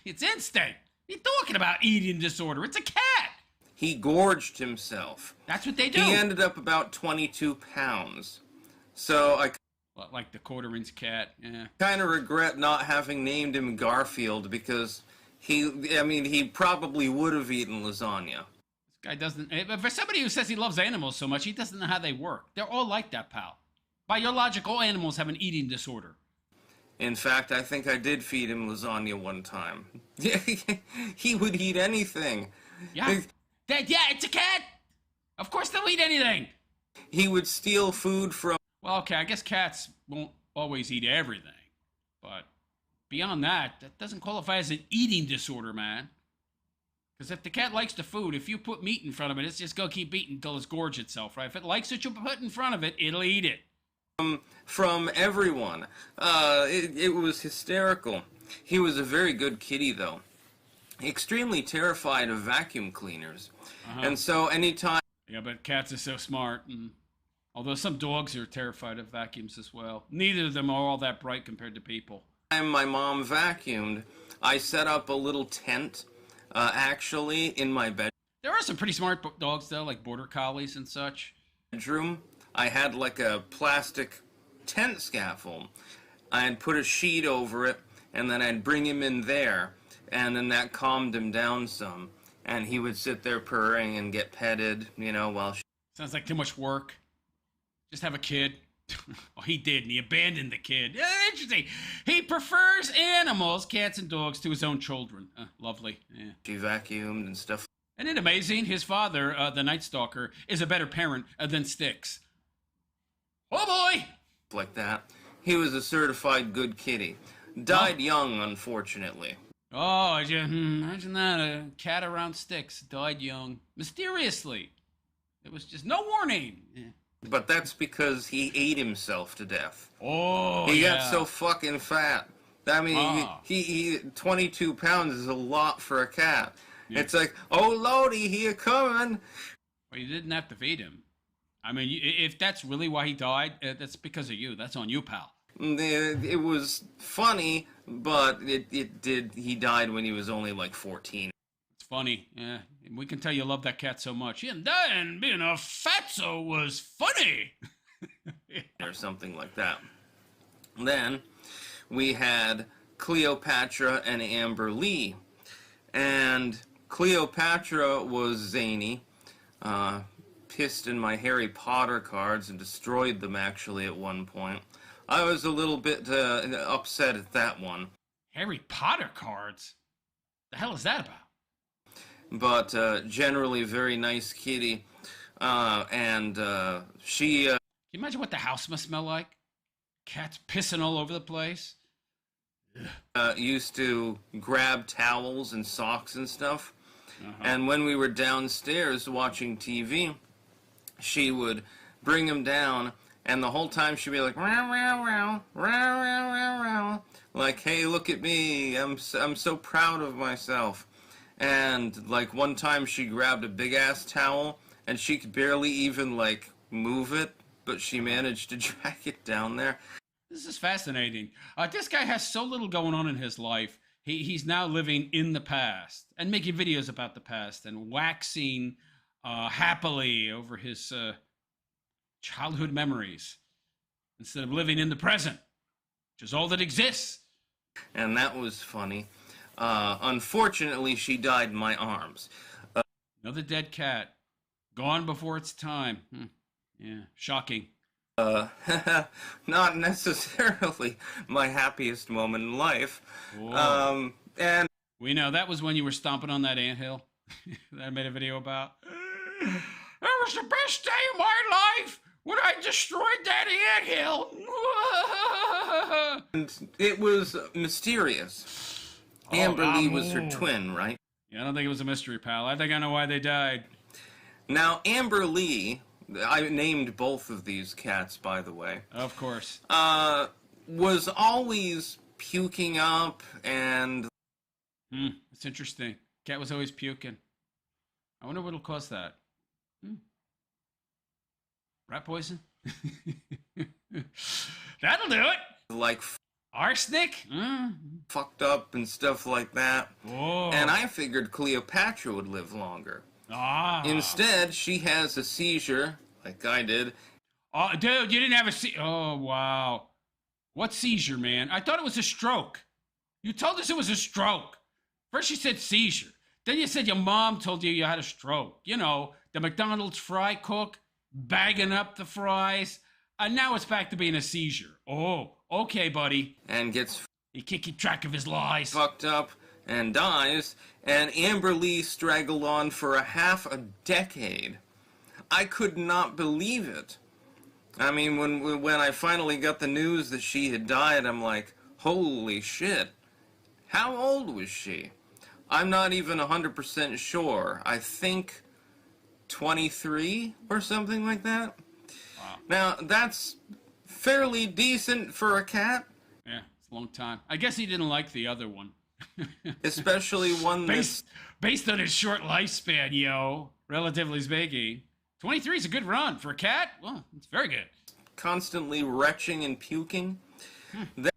It's instinct. What are you talking about eating disorder? It's a cat. He gorged himself. That's what they do. He ended up about 22 pounds. So I... Like the quarter-inch cat, yeah. Kind of regret not having named him Garfield because he probably would have eaten lasagna. This guy doesn't... For somebody who says he loves animals so much, he doesn't know how they work. They're all like that, pal. By your logic, all animals have an eating disorder. In fact, I think I did feed him lasagna one time. He would eat anything. Yeah. Yeah, it's a cat. Of course they'll eat anything. He would steal food from... Well, okay, I guess cats won't always eat everything. But beyond that, that doesn't qualify as an eating disorder, man. Because if the cat likes the food, if you put meat in front of it, it's just going to keep eating until it's gorge itself, right? If it likes what you put in front of it, it'll eat it. From everyone. It was hysterical. He was a very good kitty, though. Extremely terrified of vacuum cleaners. And so anytime... Yeah, but cats are so smart. And although some dogs are terrified of vacuums as well. Neither of them are all that bright compared to people. My mom vacuumed. I set up a little tent, actually, in my bedroom. There are some pretty smart dogs, though, like border collies and such. I had like a plastic tent scaffold. I'd put a sheet over it, and then I'd bring him in there, and then that calmed him down some. And he would sit there purring and get petted, you know, while... Sounds like too much work. Just have a kid. Oh, he did, and he abandoned the kid. Interesting. He prefers animals, cats and dogs, to his own children. Lovely. Yeah. She vacuumed and stuff. Isn't it amazing? His father, the Night Stalker, is a better parent than Styx. Oh, boy! Like that. He was a certified good kitty. Died young, unfortunately. Oh, imagine that. A cat around Styx died young. Mysteriously. It was just no warning. Yeah. But that's because he ate himself to death. Oh, he yeah. got so fucking fat. I mean, he 22 pounds is a lot for a cat. Yeah. It's like, oh lordy, he a coming. Well, you didn't have to feed him. I mean, if that's really why he died, that's because of you. That's on you, pal. It was funny, but he died when he was only like 14. It's funny, yeah. We can tell you love that cat so much. And then being a fatso was funny. Or something like that. Then we had Cleopatra and Amber Lee. And Cleopatra was zany, pissed in my Harry Potter cards and destroyed them actually at one point. I was a little bit upset at that one. Harry Potter cards? The hell is that about? But generally very nice kitty. And she... Can you imagine what the house must smell like? Cats pissing all over the place? Used to grab towels and socks and stuff. And when we were downstairs watching TV, she would bring them down, and the whole time she'd be like, row, row, row, row, row, row, row. Like, hey, look at me, I'm so proud of myself. And like one time she grabbed a big ass towel, and she could barely even like move it, but she managed to drag it down there. This is fascinating. This guy has so little going on in his life. He's now living in the past and making videos about the past and waxing happily over his childhood memories instead of living in the present, which is all that exists. And that was funny. Unfortunately, she died in my arms. Another dead cat. Gone before its time. Yeah, shocking. Not necessarily my happiest moment in life. And we know that was when you were stomping on that anthill that I made a video about. That was the best day of my life when I destroyed that anthill. And it was mysterious. Amber Lee was her twin, right? Yeah, I don't think it was a mystery, pal. I think I know why they died. Now, Amber Lee, I named both of these cats, by the way. Of course. Was always puking up and... It's interesting. Cat was always puking. I wonder what'll cause that. Rat poison? That'll do it. Like... arsenic? Fucked up and stuff like that. Whoa. And I figured Cleopatra would live longer. Instead, she has a seizure, like I did. Oh, dude, you didn't have a seizure. Oh, wow. What seizure, man? I thought it was a stroke. You told us it was a stroke. First you said seizure. Then you said your mom told you had a stroke. You know, the McDonald's fry cook bagging up the fries. And now it's back to being a seizure. Oh, okay, buddy. And gets... He can't keep track of his lies. Fucked up and dies. And Amber Lee straggled on for a half a decade. I could not believe it. I mean, when I finally got the news that she had died, I'm like, holy shit. How old was she? I'm not even 100% sure. I think 23 or something like that. Wow. Now, that's fairly decent for a cat. Yeah, it's a long time. I guess he didn't like the other one. Especially one based on his short lifespan, yo. Relatively speaking. 23 is a good run. For a cat, well, it's very good. Constantly retching and puking. I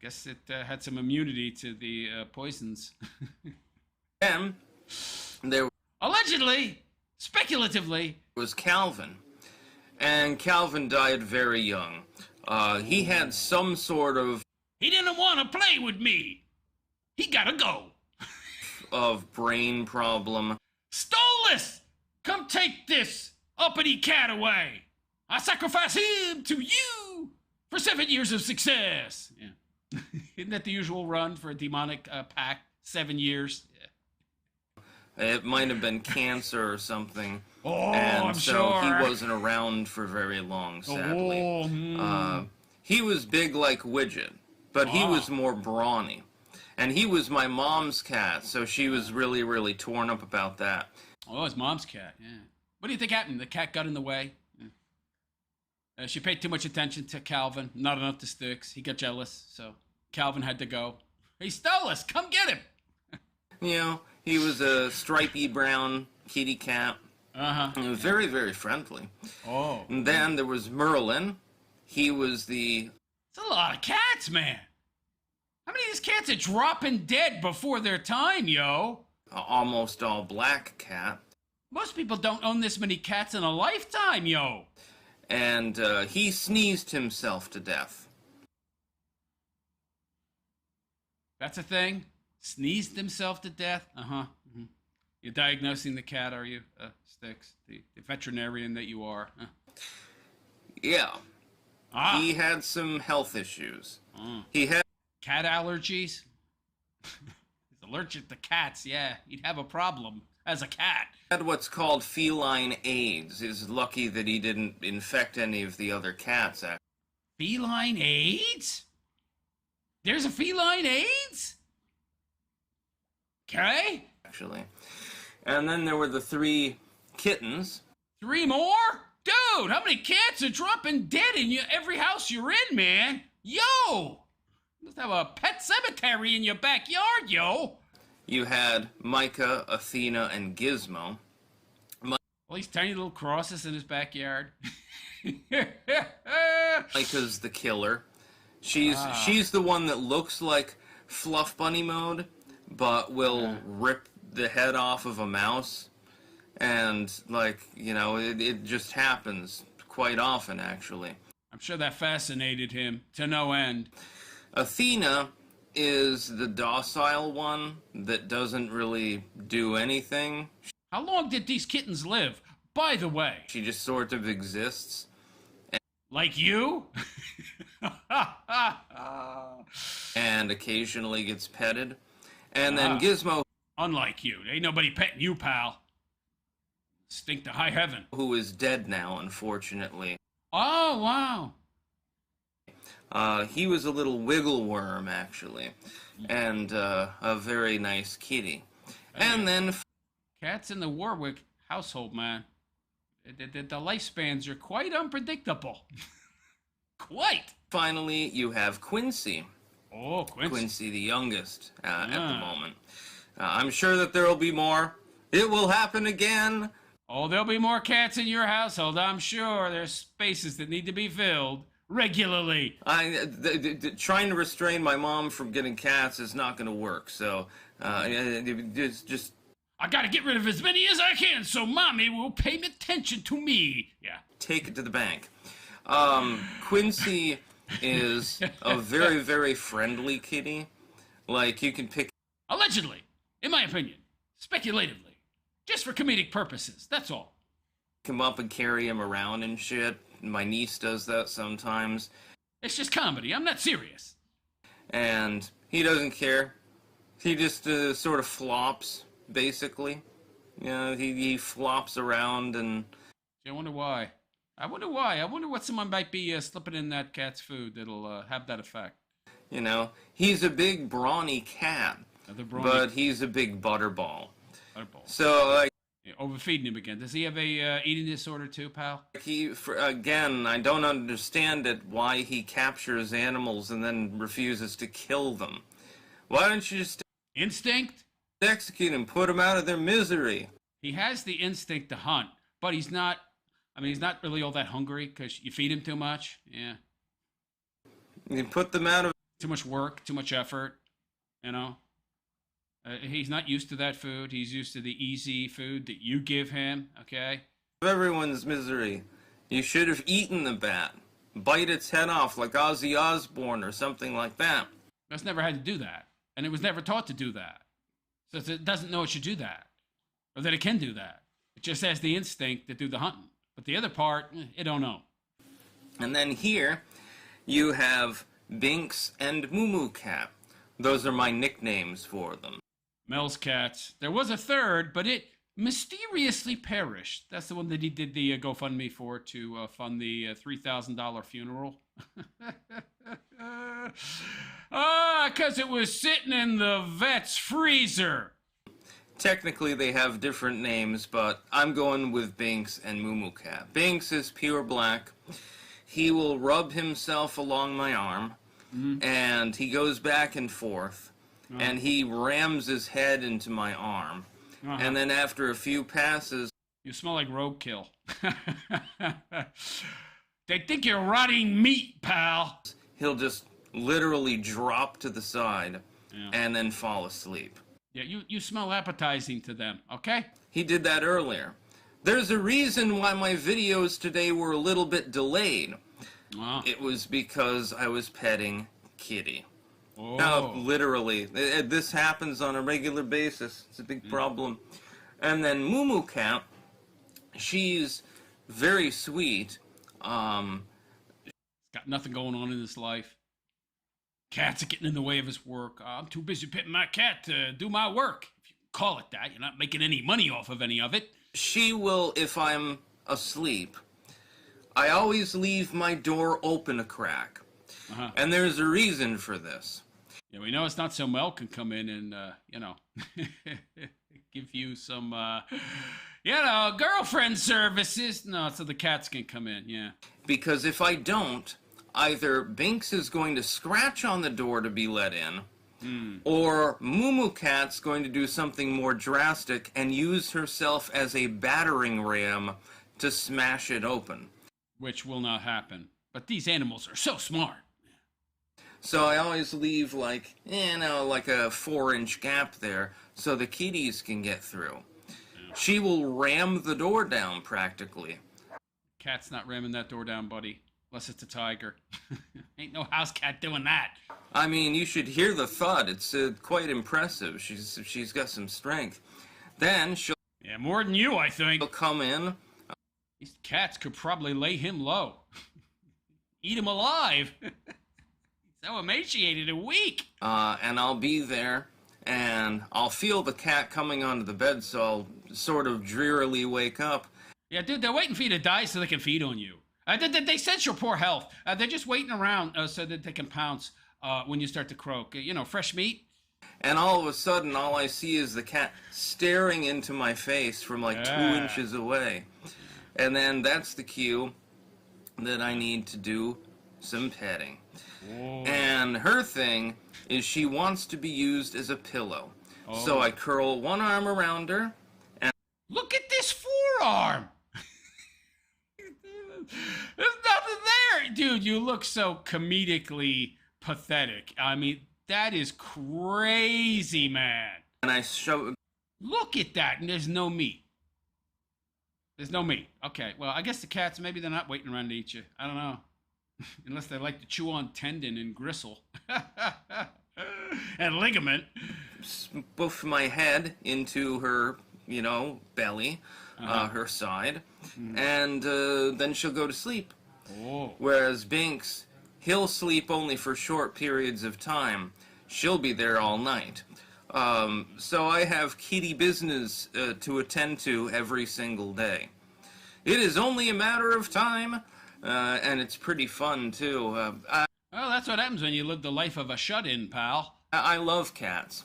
guess it had some immunity to the poisons. Then, there allegedly, speculatively, was Calvin. And Calvin died very young. He had some sort of... He didn't want to play with me. He gotta go. Of brain problem. Stole this! Come take this uppity cat away. I sacrifice him to you for 7 years of success. Yeah. Isn't that the usual run for a demonic pack? 7 years? Yeah. It might have been cancer or something. Oh, and I'm so sure. He wasn't around for very long, sadly. Oh, he was big like Widget, but he was more brawny. And he was my mom's cat, so she was really, really torn up about that. Oh, his mom's cat, yeah. What do you think happened? The cat got in the way? Yeah. She paid too much attention to Calvin, not enough to Sticks. He got jealous, so Calvin had to go. He stole us! Come get him! You know, he was a stripy brown kitty cat. Uh-huh. Very, very friendly. Oh. And then there was Merlin. He was the... It's a lot of cats, man. How many of these cats are dropping dead before their time, yo? Almost all black cat. Most people don't own this many cats in a lifetime, yo. And he sneezed himself to death. That's a thing? Sneezed himself to death? Uh-huh. Mm-hmm. You're diagnosing the cat, are you, Sticks? The veterinarian that you are. Yeah. Ah. He had some health issues. He had... Cat allergies? He's allergic to cats, yeah. He'd have a problem as a cat. Had what's called feline AIDS. Is lucky that he didn't infect any of the other cats. Feline AIDS? There's a feline AIDS? Okay. Actually. And then there were the 3 kittens. 3 more? Dude, how many cats are dropping dead in every house you're in, man? Yo! You must have a pet cemetery in your backyard, yo. You had Micah, Athena, and Gizmo. All these tiny little crosses in his backyard. Micah's the killer. She's the one that looks like Fluff Bunny mode, but will rip the head off of a mouse. And, like, you know, it just happens quite often, actually. I'm sure that fascinated him to no end. Athena is the docile one that doesn't really do anything. How long did these kittens live, by the way? She just sort of exists. Like you? And occasionally gets petted. And then Gizmo... Unlike you. Ain't nobody petting you, pal. Stink to high heaven. Who is dead now, unfortunately. Oh, wow. He was a little wiggle worm, actually. And a very nice kitty. And then... Cats in the Warwick household, man. The lifespans are quite unpredictable. Quite. Finally, you have Quincy. Oh, Quincy. Quincy, the youngest at the moment. I'm sure that there will be more. It will happen again. Oh, there'll be more cats in your household, I'm sure. There's spaces that need to be filled regularly. Trying to restrain my mom from getting cats is not going to work, so just... I gotta get rid of as many as I can so Mommy will pay attention to me. Yeah. Take it to the bank. Quincy is a very, very friendly kitty. Like, you can pick... Allegedly, in my opinion. Speculatively. Just for comedic purposes, that's all. Come up and carry him around and shit. My niece does that sometimes. It's just comedy, I'm not serious. And he doesn't care. He just sort of flops, basically. You know, he flops around and... I wonder why. I wonder what someone might be slipping in that cat's food that'll have that effect. You know, he's a big brawny cat, but he's a big butterball. So, like... Overfeeding him again. Does he have a eating disorder too, pal? Again, I don't understand it, why he captures animals and then refuses to kill them. Why don't you just... Instinct? Execute and put them out of their misery. He has the instinct to hunt, but he's not... I mean, he's not really all that hungry because you feed him too much. Yeah. You put them out of... Too much work, too much effort, you know? He's not used to that food. He's used to the easy food that you give him, okay? Everyone's misery. You should have eaten the bat. Bite its head off like Ozzy Osbourne or something like that. It's never had to do that. And it was never taught to do that. So it doesn't know it should do that. Or that it can do that. It just has the instinct to do the hunting. But the other part, it don't know. And then here, you have Binks and Moo Moo Cat. Those are my nicknames for them. Mel's cats. There was a third, but it mysteriously perished. That's the one that he did the GoFundMe for to fund the $3,000 funeral. Because it was sitting in the vet's freezer. Technically, they have different names, but I'm going with Binks and Moo Moo Cat. Binks is pure black. he will rub himself along my arm, and he goes back and forth, and he rams his head into my arm. And then after a few passes... You smell like roadkill. They think you're rotting meat, pal. He'll just literally drop to the side and then fall asleep. Yeah, you smell appetizing to them, okay? He did that earlier. There's a reason why my videos today were a little bit delayed. It was because I was petting Kitty. Now, literally, this happens on a regular basis. It's a big problem. And then Moo Moo Cat, she's very sweet. Got nothing going on in his life. Cats are getting in the way of his work. I'm too busy petting my cat to do my work. If you can call it that, you're not making any money off of any of it. She will, if I'm asleep, I always leave my door open a crack. And there's a reason for this. Yeah, we know it's not so Mel can come in and, give you some, girlfriend services. No, so the cats can come in, yeah. Because if I don't, either Binks is going to scratch on the door to be let in, or Moo Moo Cat's going to do something more drastic and use herself as a battering ram to smash it open. Which will not happen. But these animals are so smart. So I always leave like a 4-inch gap there so the kitties can get through. She will ram the door down practically. Cat's not ramming that door down, buddy. Unless it's a tiger. Ain't no house cat doing that. I mean, you should hear the thud. It's quite impressive. She's got some strength. Then she'll... Yeah, more than you, I think. She'll come in. These cats could probably lay him low. Eat him alive. He's so emaciated and weak. And I'll be there, and I'll feel the cat coming onto the bed, so I'll sort of drearily wake up. Yeah, dude, they're waiting for you to die so they can feed on you. They sense your poor health. They're just waiting around so that they can pounce when you start to croak. Fresh meat. And all of a sudden, all I see is the cat staring into my face from like 2 inches away. And then that's the cue that I need to do some petting. Whoa. And her thing is she wants to be used as a pillow. So I curl one arm around her. And look at this forearm. There's nothing there. Dude, you look so comedically pathetic. I mean, that is crazy, man. And I show... Look at that, and there's no meat. There's no meat. Okay, well, I guess the cats, maybe they're not waiting around to eat you. I don't know. Unless they like to chew on tendon and gristle. And ligament. Boof my head into her, belly, her side. And then she'll go to sleep. Whereas Binks, he'll sleep only for short periods of time. She'll be there all night. So I have kitty business to attend to every single day. It is only a matter of time, and it's pretty fun, too. Well, that's what happens when you live the life of a shut-in, pal. I love cats.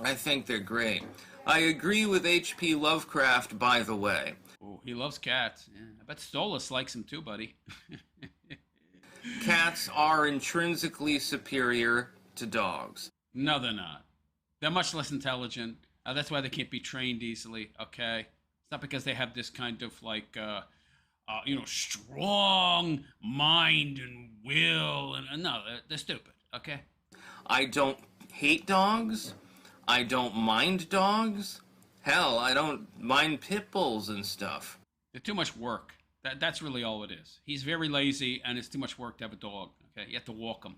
I think they're great. I agree with H.P. Lovecraft, by the way. Oh, he loves cats. Yeah, I bet Stolas likes him too, buddy. Cats are intrinsically superior to dogs. No, they're not. They're much less intelligent. That's why they can't be trained easily, okay? It's not because they have this kind of, strong mind and will. And no, they're stupid, okay? I don't hate dogs. I don't mind dogs. Hell, I don't mind pit bulls and stuff. They're too much work. That's really all it is. He's very lazy, and it's too much work to have a dog, okay? You have to walk him.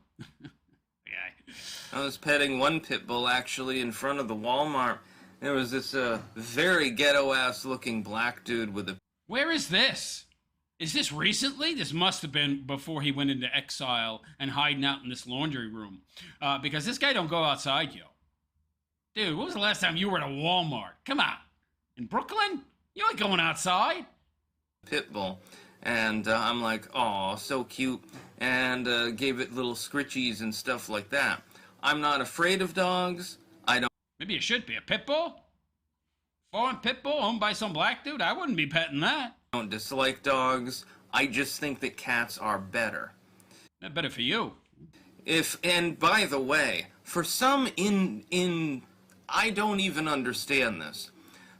I was petting one pit bull, actually, in front of the Walmart. There was this very ghetto-ass looking black dude with a... Where is this? Is this recently? This must have been before he went into exile and hiding out in this laundry room. Because this guy don't go outside, yo. Dude, when was the last time you were at a Walmart? Come on. In Brooklyn? You ain't going outside. Pit bull. And I'm like, aw, so cute. And gave it little scritchies and stuff like that. I'm not afraid of dogs. I don't... Maybe it should be a pit bull? Foreign pit bull owned by some black dude? I wouldn't be petting that. I don't dislike dogs. I just think that cats are better. Better for you. And by the way, for some I don't even understand this.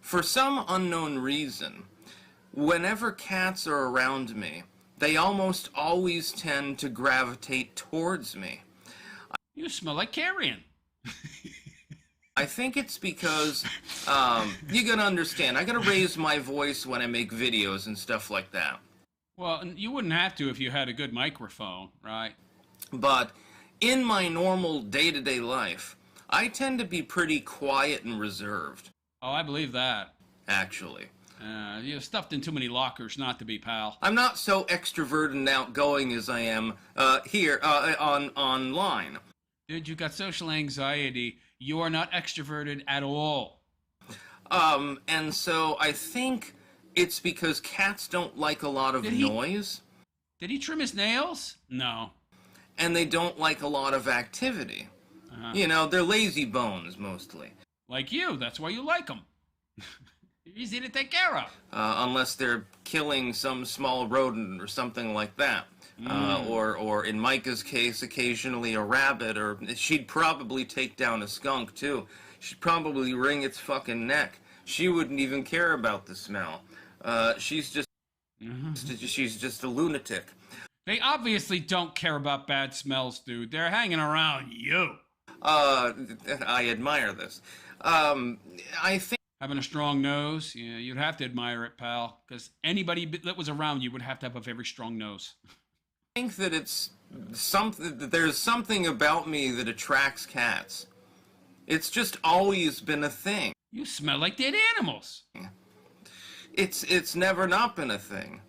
For some unknown reason, whenever cats are around me, they almost always tend to gravitate towards me. You smell like carrion. I think it's because, you gotta understand, I gotta raise my voice when I make videos and stuff like that. Well, you wouldn't have to if you had a good microphone, right? But in my normal day-to-day life, I tend to be pretty quiet and reserved. Oh, I believe that. Actually. You're stuffed in too many lockers not to be, pal. I'm not so extroverted and outgoing as I am here online. Dude, you got social anxiety. You are not extroverted at all. And so I think it's because cats don't like a lot of noise. Did he trim his nails? No. And they don't like a lot of activity. You know, they're lazy bones, mostly. Like you, that's why you like them. Easy to take care of. Unless they're killing some small rodent or something like that. Or in Micah's case, occasionally a rabbit, or she'd probably take down a skunk, too. She'd probably wring its fucking neck. She wouldn't even care about the smell. She's just a lunatic. They obviously don't care about bad smells, dude. They're hanging around you. I admire this. I think having a strong nose, yeah, you'd have to admire it, pal, because anybody that was around you would have to have a very strong nose. I think that it's something. There's something about me that attracts cats. It's just always been a thing. You smell like dead animals. It's never not been a thing.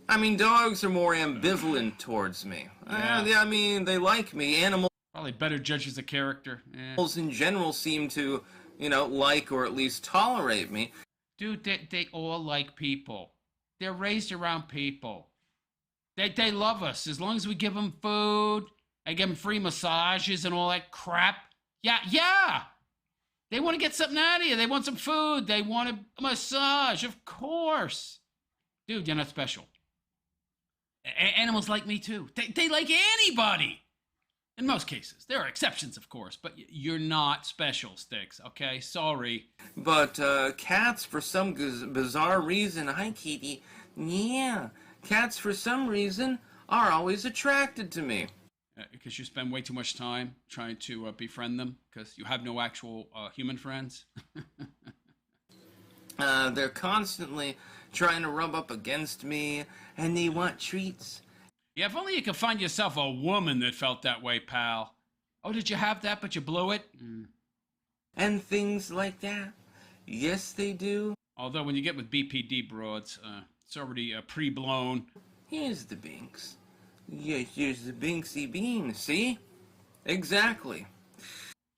I mean, dogs are more ambivalent towards me. I mean, they like me. Animals probably better judges of character. Animals in general seem to, you know, like or at least tolerate me. Dude, they all like people. They're raised around people. They love us as long as we give them food and give them free massages and all that crap. Yeah. They want to get something out of you. They want some food. They want a massage, of course. Dude, you're not special. Animals like me too. They like anybody. In most cases. There are exceptions, of course, but you're not special, Sticks, okay? Sorry. But cats, for some bizarre reason, hi, Kitty. Yeah, cats, for some reason, are always attracted to me. Because you spend way too much time trying to befriend them? Because you have no actual human friends? They're constantly trying to rub up against me, and they want treats. Yeah, if only you could find yourself a woman that felt that way, pal. Oh, did you have that, but you blew it? And things like that. Yes, they do. Although when you get with BPD broads, it's already pre-blown. Here's the Binks. Yeah, here's the Binksy Bean, see? Exactly.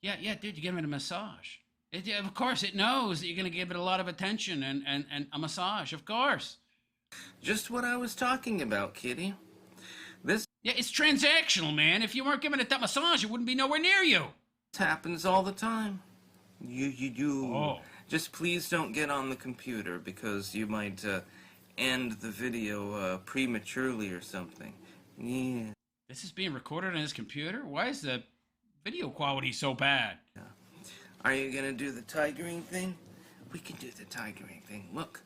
Yeah, dude, you give it a massage. Of course, it knows that you're going to give it a lot of attention and a massage, of course. Just what I was talking about, Kitty. Yeah, it's transactional, man. If you weren't giving it that massage, it wouldn't be nowhere near you. This happens all the time. You do. Oh. Just please don't get on the computer, because you might end the video prematurely or something. Yeah. This is being recorded on his computer? Why is the video quality so bad? Yeah. Are you gonna do the tigering thing? We can do the tigering thing. Look.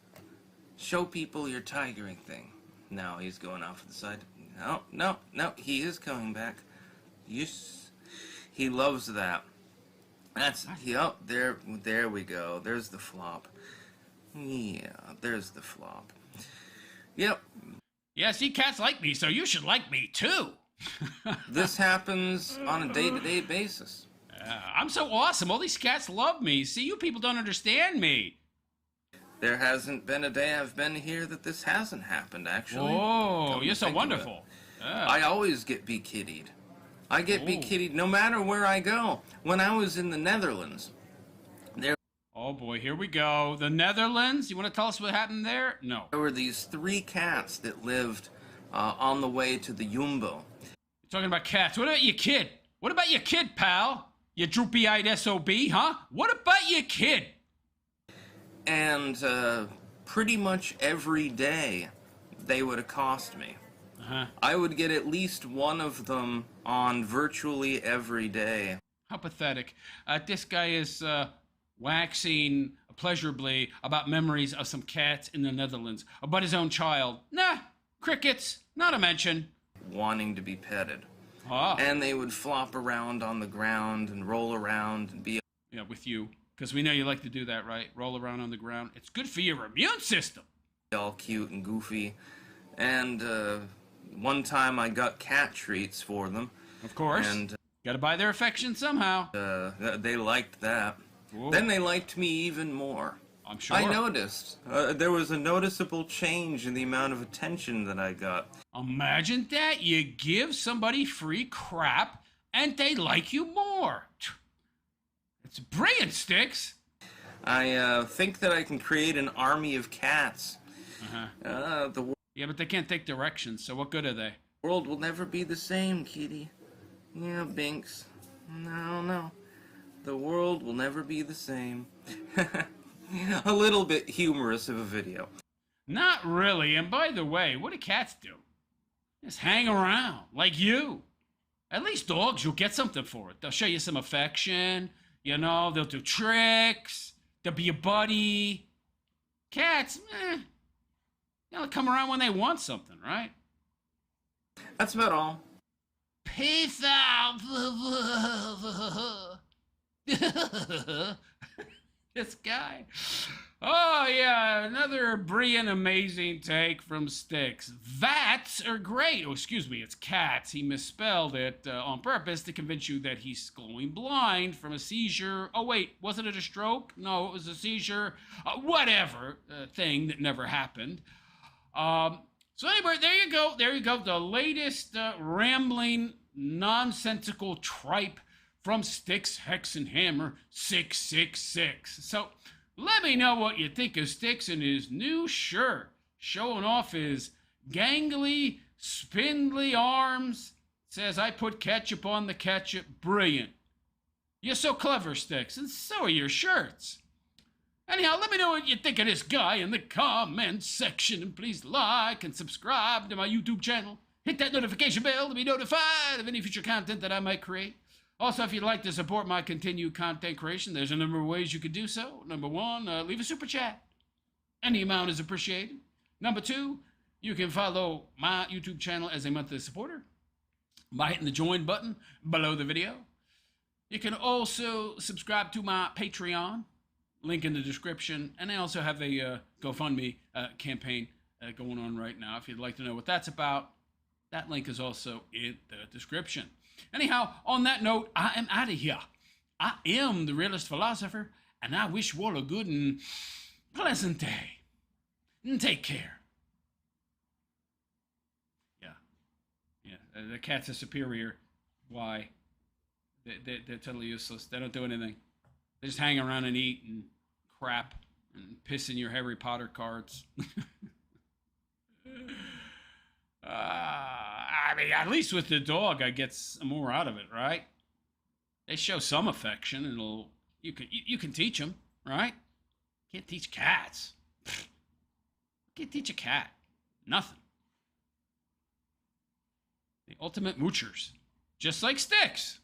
Show people your tigering thing. Now he's going off to the side. No, he is coming back. Yes. He loves that. That's, yep, there we go. There's the flop. Yeah, there's the flop. Yep. Yeah, see, cats like me, so you should like me too. This happens on a day-to-day basis. I'm so awesome. All these cats love me. See, you people don't understand me. There hasn't been a day I've been here that this hasn't happened, actually. Oh, you're so wonderful. I always get be-kittied. I get be-kittied no matter where I go. When I was in the Netherlands, there... Oh, boy, here we go. The Netherlands? You want to tell us what happened there? No. There were these 3 cats that lived on the way to the Jumbo. You're talking about cats. What about your kid? What about your kid, pal? You droopy-eyed SOB, huh? What about your kid? And pretty much every day, they would accost me. Uh-huh. I would get at least one of them on virtually every day. How pathetic. This guy is waxing pleasurably about memories of some cats in the Netherlands, about his own child. Nah, crickets, not a mention. Wanting to be petted. Ah. And they would flop around on the ground and roll around and be... Yeah, with you. Because we know you like to do that, right? Roll around on the ground. It's good for your immune system. All cute and goofy. And one time I got cat treats for them. Of course. And gotta buy their affection somehow. They liked that. Whoa. Then they liked me even more. I'm sure. I noticed. There was a noticeable change in the amount of attention that I got. Imagine that. You give somebody free crap and they like you more. It's brilliant, Sticks. I think that I can create an army of cats. Uh-huh. Yeah, but they can't take directions, so what good are they? The world will never be the same, kitty. Yeah, Binks. No. The world will never be the same. A little bit humorous of a video. Not really. And by the way, what do cats do? Just hang around, like you. At least dogs, you'll get something for it. They'll show you some affection. You know, they'll do tricks. They'll be a buddy. Cats, they'll come around when they want something, right? That's about all. Peace out. This guy. Oh, yeah, another brilliant, amazing take from Sticks. Vats are great. Oh, excuse me, it's cats. He misspelled it on purpose to convince you that he's going blind from a seizure. Oh, wait, wasn't it a stroke? No, it was a seizure. Whatever thing that never happened. So anyway, there you go. There you go. The latest rambling, nonsensical tripe from Sticks, Hex, and Hammer 666. So let me know what you think of Sticks and his new shirt, showing off his gangly, spindly arms. Says, I put ketchup on the ketchup. Brilliant. You're so clever, Sticks, and so are your shirts. Anyhow, let me know what you think of this guy in the comments section, and please like and subscribe to my YouTube channel. Hit that notification bell to be notified of any future content that I might create. Also, if you'd like to support my continued content creation, there's a number of ways you could do so. Number one, leave a super chat. Any amount is appreciated. Number two, you can follow my YouTube channel as a monthly supporter by hitting the join button below the video. You can also subscribe to my Patreon, link in the description, and I also have a GoFundMe campaign going on right now. If you'd like to know what that's about, that link is also in the description. Anyhow, on that note, I am out of here. I am the realist philosopher, and I wish you all a good and pleasant day. And take care. Yeah, the cats are superior. Why? They're totally useless. They don't do anything. They just hang around and eat and crap and piss in your Harry Potter cards. I mean, at least with the dog, I get some more out of it, right? They show some affection, and you can teach them, right? Can't teach cats. Can't teach a cat. Nothing. The ultimate moochers, just like Sticks.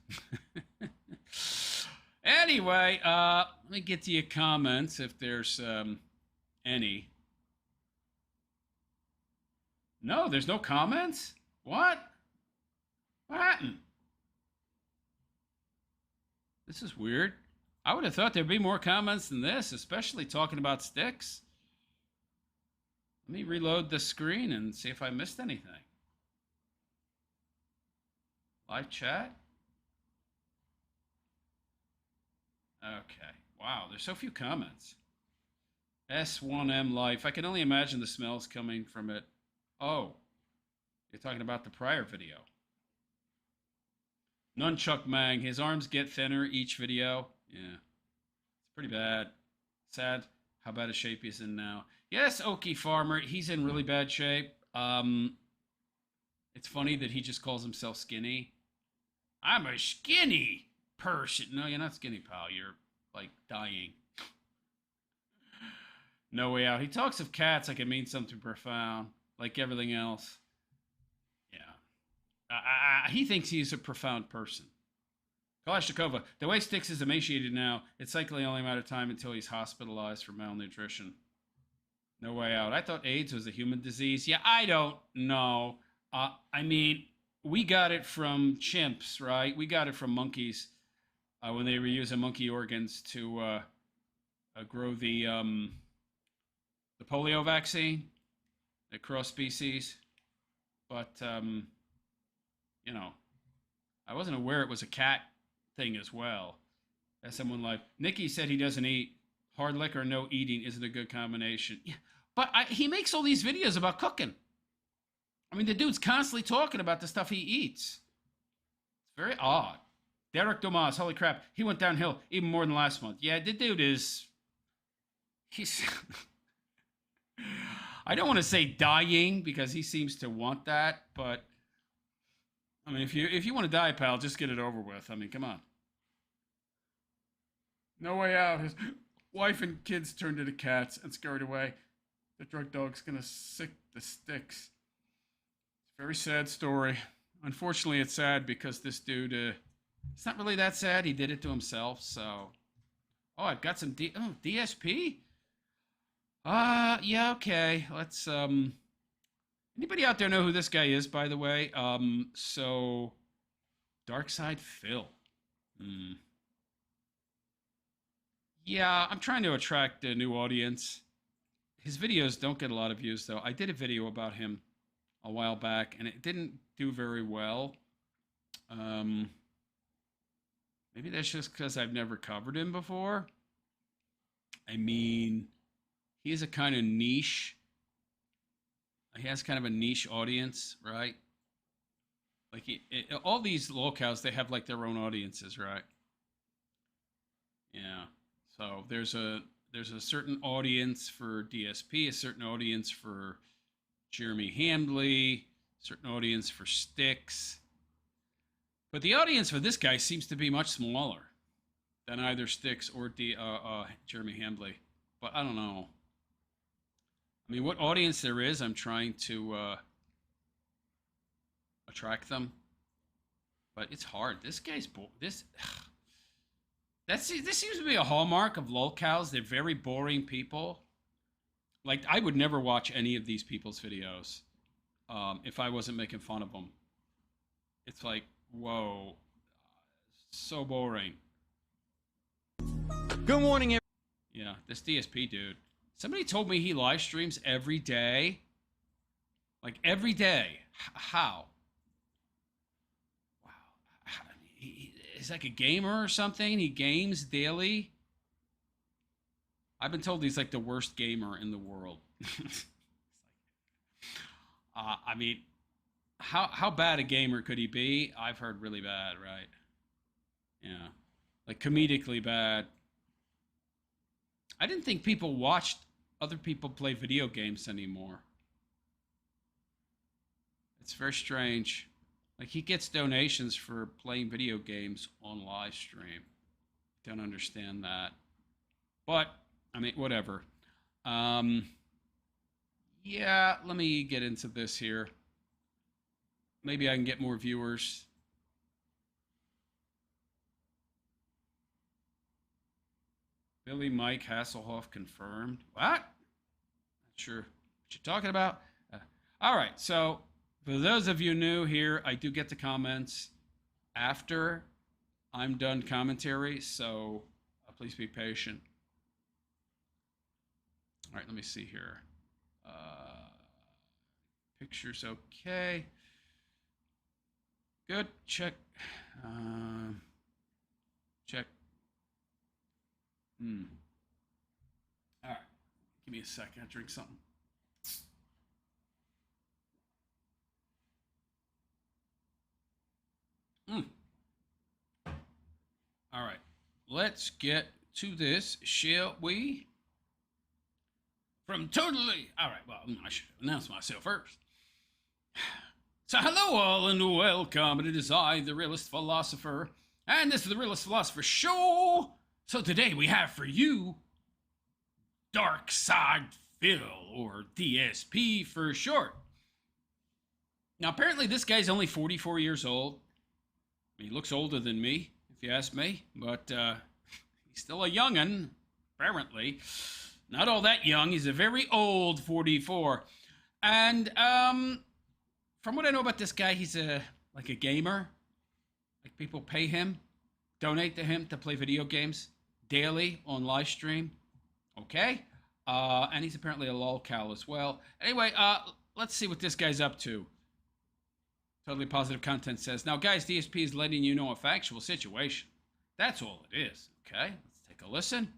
Anyway, let me get to your comments if there's any. No, there's no comments? What? What happened? This is weird. I would have thought there'd be more comments than this, especially talking about Sticks. Let me reload the screen and see if I missed anything. Live chat? Okay. Wow, there's so few comments. S1M Life. I can only imagine the smells coming from it. Oh, you're talking about the prior video. Nunchuck Mang. His arms get thinner each video. Yeah. It's pretty bad. Sad how bad a shape he's in now. Yes, Okie Farmer. He's in really bad shape. It's funny that he just calls himself skinny. I'm a skinny person. No, you're not skinny, pal. You're, like, dying. No way out. He talks of cats like it means something profound. like everything else. Yeah. He thinks he's a profound person. Kalashnikova, the way Sticks is emaciated now, it's likely only a matter of time until he's hospitalized for malnutrition. No way out. I thought AIDS was a human disease. Yeah, I don't know. I mean, we got it from chimps, right? We got it from monkeys when they were using monkey organs to grow the polio vaccine, the cross species. But, you know, I wasn't aware it was a cat thing as well. As someone like Nikki said, he doesn't eat. Hard liquor, no eating isn't a good combination. Yeah, but he makes all these videos about cooking. I mean, the dude's constantly talking about the stuff he eats. It's very odd. Derek Dumas, holy crap, he went downhill even more than last month. Yeah, the dude is... He's... I don't want to say dying because he seems to want that, but... I mean, if you want to die, pal, just get it over with. I mean, come on. No way out. His wife and kids turned into cats and scurried away. The drug dog's gonna sick the sticks. It's a very sad story. Unfortunately, it's sad because this dude, it's not really that sad. He did it to himself, so. Oh, I've got some DSP? Yeah, okay. Let's, anybody out there know who this guy is, by the way? So, Darkside Phil. Yeah, I'm trying to attract a new audience. His videos don't get a lot of views, though. I did a video about him a while back, and it didn't do very well. Maybe that's just because I've never covered him before. I mean, he's a kind of niche. He has kind of a niche audience, right? Like, all these lolcows, they have, like, their own audiences, right? Yeah. So there's a certain audience for DSP, a certain audience for Jeremy Hambley, a certain audience for Sticks. But the audience for this guy seems to be much smaller than either Sticks or Jeremy Hambley. But I don't know. I mean, what audience there is, I'm trying to attract them. But it's hard. This guy's this seems to be a hallmark of lolcows. They're very boring people. Like, I would never watch any of these people's videos if I wasn't making fun of them. It's like, whoa, so boring. Good morning, everyone. Yeah, this DSP dude. Somebody told me he live streams every day. Like, every day. How? He's like a gamer or something. He games daily. I've been told he's like the worst gamer in the world. I mean, how bad a gamer could he be? I've heard really bad, right? Yeah, like comedically bad. I didn't think people watched other people play video games anymore. It's very strange. Like, he gets donations for playing video games on live stream. Don't understand that. But, I mean, whatever. Yeah, let me get into this here. Maybe I can get more viewers. Billy Mike Hasselhoff confirmed. What? Not sure what you're talking about. All right, so... For those of you new here, I do get the comments after I'm done commentary, so please be patient. All right, let me see here. Pictures okay. Good, check. Check. All right, give me a second, I'll drink something. All right, let's get to this, shall we? From totally... All right, well, I should announce myself first. So hello all and welcome. It is I, the Realist Philosopher, and this is the Realist Philosopher Show. So today we have for you Darkside Phil, or DSP for short. Now, apparently this guy's only 44 years old. I mean, he looks older than me, if you ask me, but he's still a young'un, apparently. Not all that young. He's a very old 44. And from what I know about this guy, he's like a gamer. Like people pay him, donate to him to play video games daily on live stream. Okay? And he's apparently a lolcow as well. Anyway, let's see what this guy's up to. Totally Positive Content says, now, guys, DSP is letting you know a factual situation. That's all it is. Okay? Let's take a listen.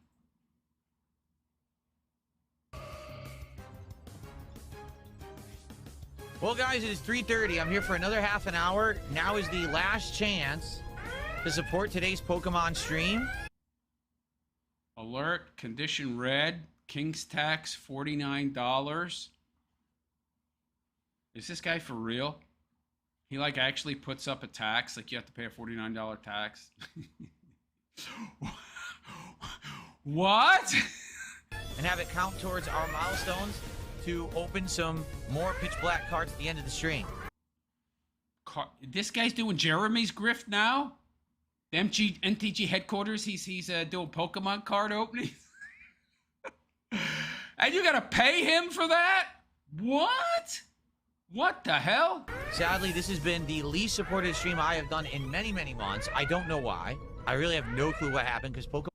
Well, guys, it is 3:30. I'm here for another half an hour. Now is the last chance to support today's Pokemon stream. Alert, condition red, King's tax, $49. Is this guy for real? He, like, actually puts up a tax? Like, you have to pay a $49 tax? What? And have it count towards our milestones to open some more pitch black cards at the end of the stream. This guy's doing Jeremy's grift now? The NTG headquarters, he's doing Pokemon card openings? And you gotta pay him for that? What? What the hell? Sadly, this has been the least supported stream I have done in many, many months. I don't know why. I really have no clue what happened because Pokemon...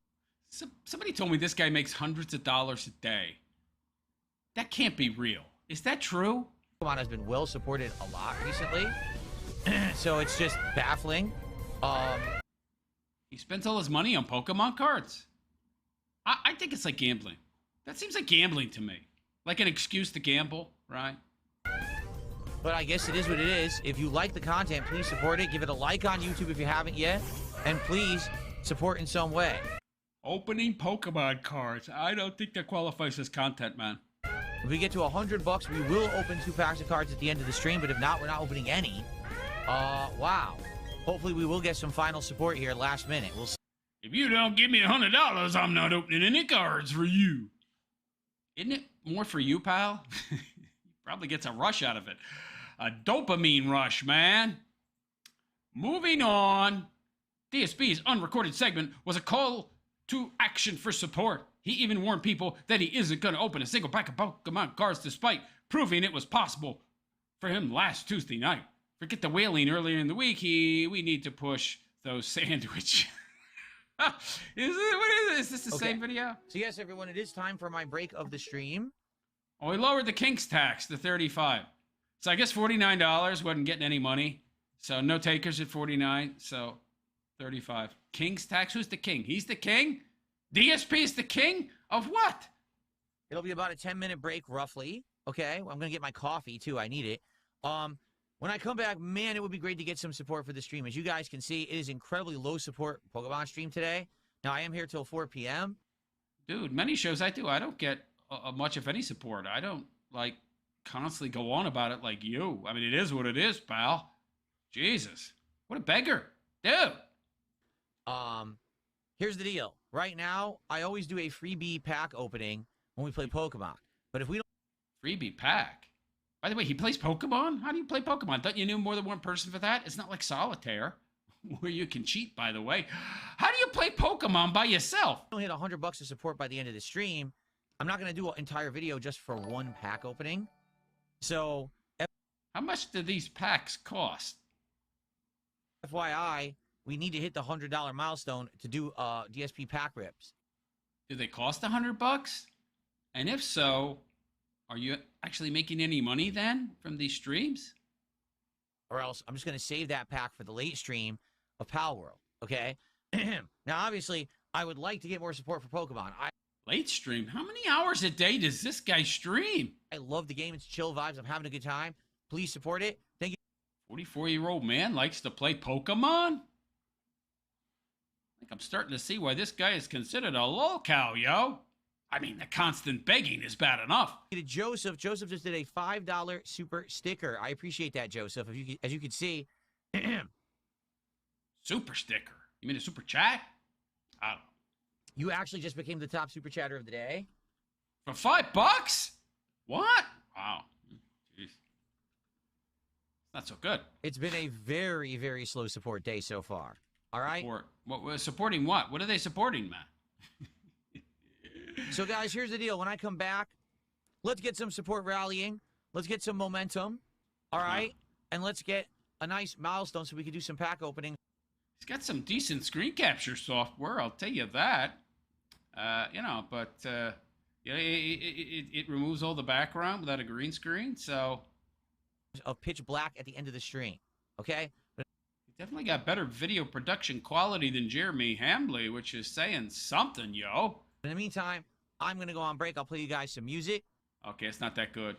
Somebody told me this guy makes hundreds of dollars a day. That can't be real. Is that true? Pokemon has been well supported a lot recently. So it's just baffling. He spends all his money on Pokemon cards. I think it's like gambling. That seems like gambling to me. Like an excuse to gamble, right? But I guess it is what it is. If you like the content, please support it. Give it a like on YouTube if you haven't yet. And please support in some way. Opening Pokemon cards. I don't think that qualifies as content, man. If we get to $100, we will open 2 packs of cards at the end of the stream. But if not, we're not opening any. Wow. Hopefully we will get some final support here last minute. We'll see. If you don't give me $100, I'm not opening any cards for you. Isn't it more for you, pal? He probably gets a rush out of it. A dopamine rush, man. Moving on. DSP's unrecorded segment was a call to action for support. He even warned people that he isn't going to open a single pack of Pokemon cards despite proving it was possible for him last Tuesday night. Forget the wailing earlier in the week. We need to push those sandwich. What is it? Is this the same video? So yes, everyone, it is time for my break of the stream. Oh, he lowered the King's tax to $35. So I guess $49 wasn't getting any money. So no takers at $49. So $35. King's tax? Who's the king? He's the king? DSP is the king of what? It'll be about a 10-minute break, roughly. Okay, well, I'm going to get my coffee, too. I need it. When I come back, man, it would be great to get some support for the stream. As you guys can see, it is incredibly low support Pokemon stream today. Now, I am here till 4 p.m. Dude, many shows I do, I don't get much of any support. I don't, like, constantly go on about it like you. I mean, it is what it is, pal. Jesus. What a beggar. Dude. Here's the deal. Right now, I always do a freebie pack opening when we play Pokemon. But if we don't... Freebie pack? By the way, he plays Pokemon? How do you play Pokemon? Don't you need more than one person for that? It's not like Solitaire, where you can cheat, by the way. How do you play Pokemon by yourself? If we hit $100 of support by the end of the stream, I'm not going to do an entire video just for one pack opening. So... How much do these packs cost? FYI, we need to hit the $100 milestone to do DSP pack rips. Do they cost $100? And if so, are you actually making any money then from these streams? Or else I'm just going to save that pack for the late stream of Pal World, okay? Now, obviously, I would like to get more support for Pokemon. Late stream? How many hours a day does this guy stream? I love the game. It's chill vibes. I'm having a good time. Please support it. Thank you. 44-year-old man likes to play Pokemon? I think I'm starting to see why this guy is considered a lolcow, yo. I mean, the constant begging is bad enough. Joseph just did a $5 super sticker. I appreciate that, Joseph. As you can see. Super sticker? You mean a super chat? I don't know. You actually just became the top super chatter of the day. For $5? What? Wow. Jeez. It's Not so good. It's been a very, very slow support day so far. All right? Supporting what? What are they supporting, Matt? So, guys, here's the deal. When I come back, let's get some support rallying. Let's get some momentum. All right? And let's get a nice milestone so we can do some pack opening. He's got some decent screen capture software, I'll tell you that. It removes all the background without a green screen, so... Of pitch black at the end of the stream, okay? He definitely got better video production quality than Jeremy Hambley, which is saying something, yo. In the meantime, I'm going to go on break. I'll play you guys some music. Okay, it's not that good.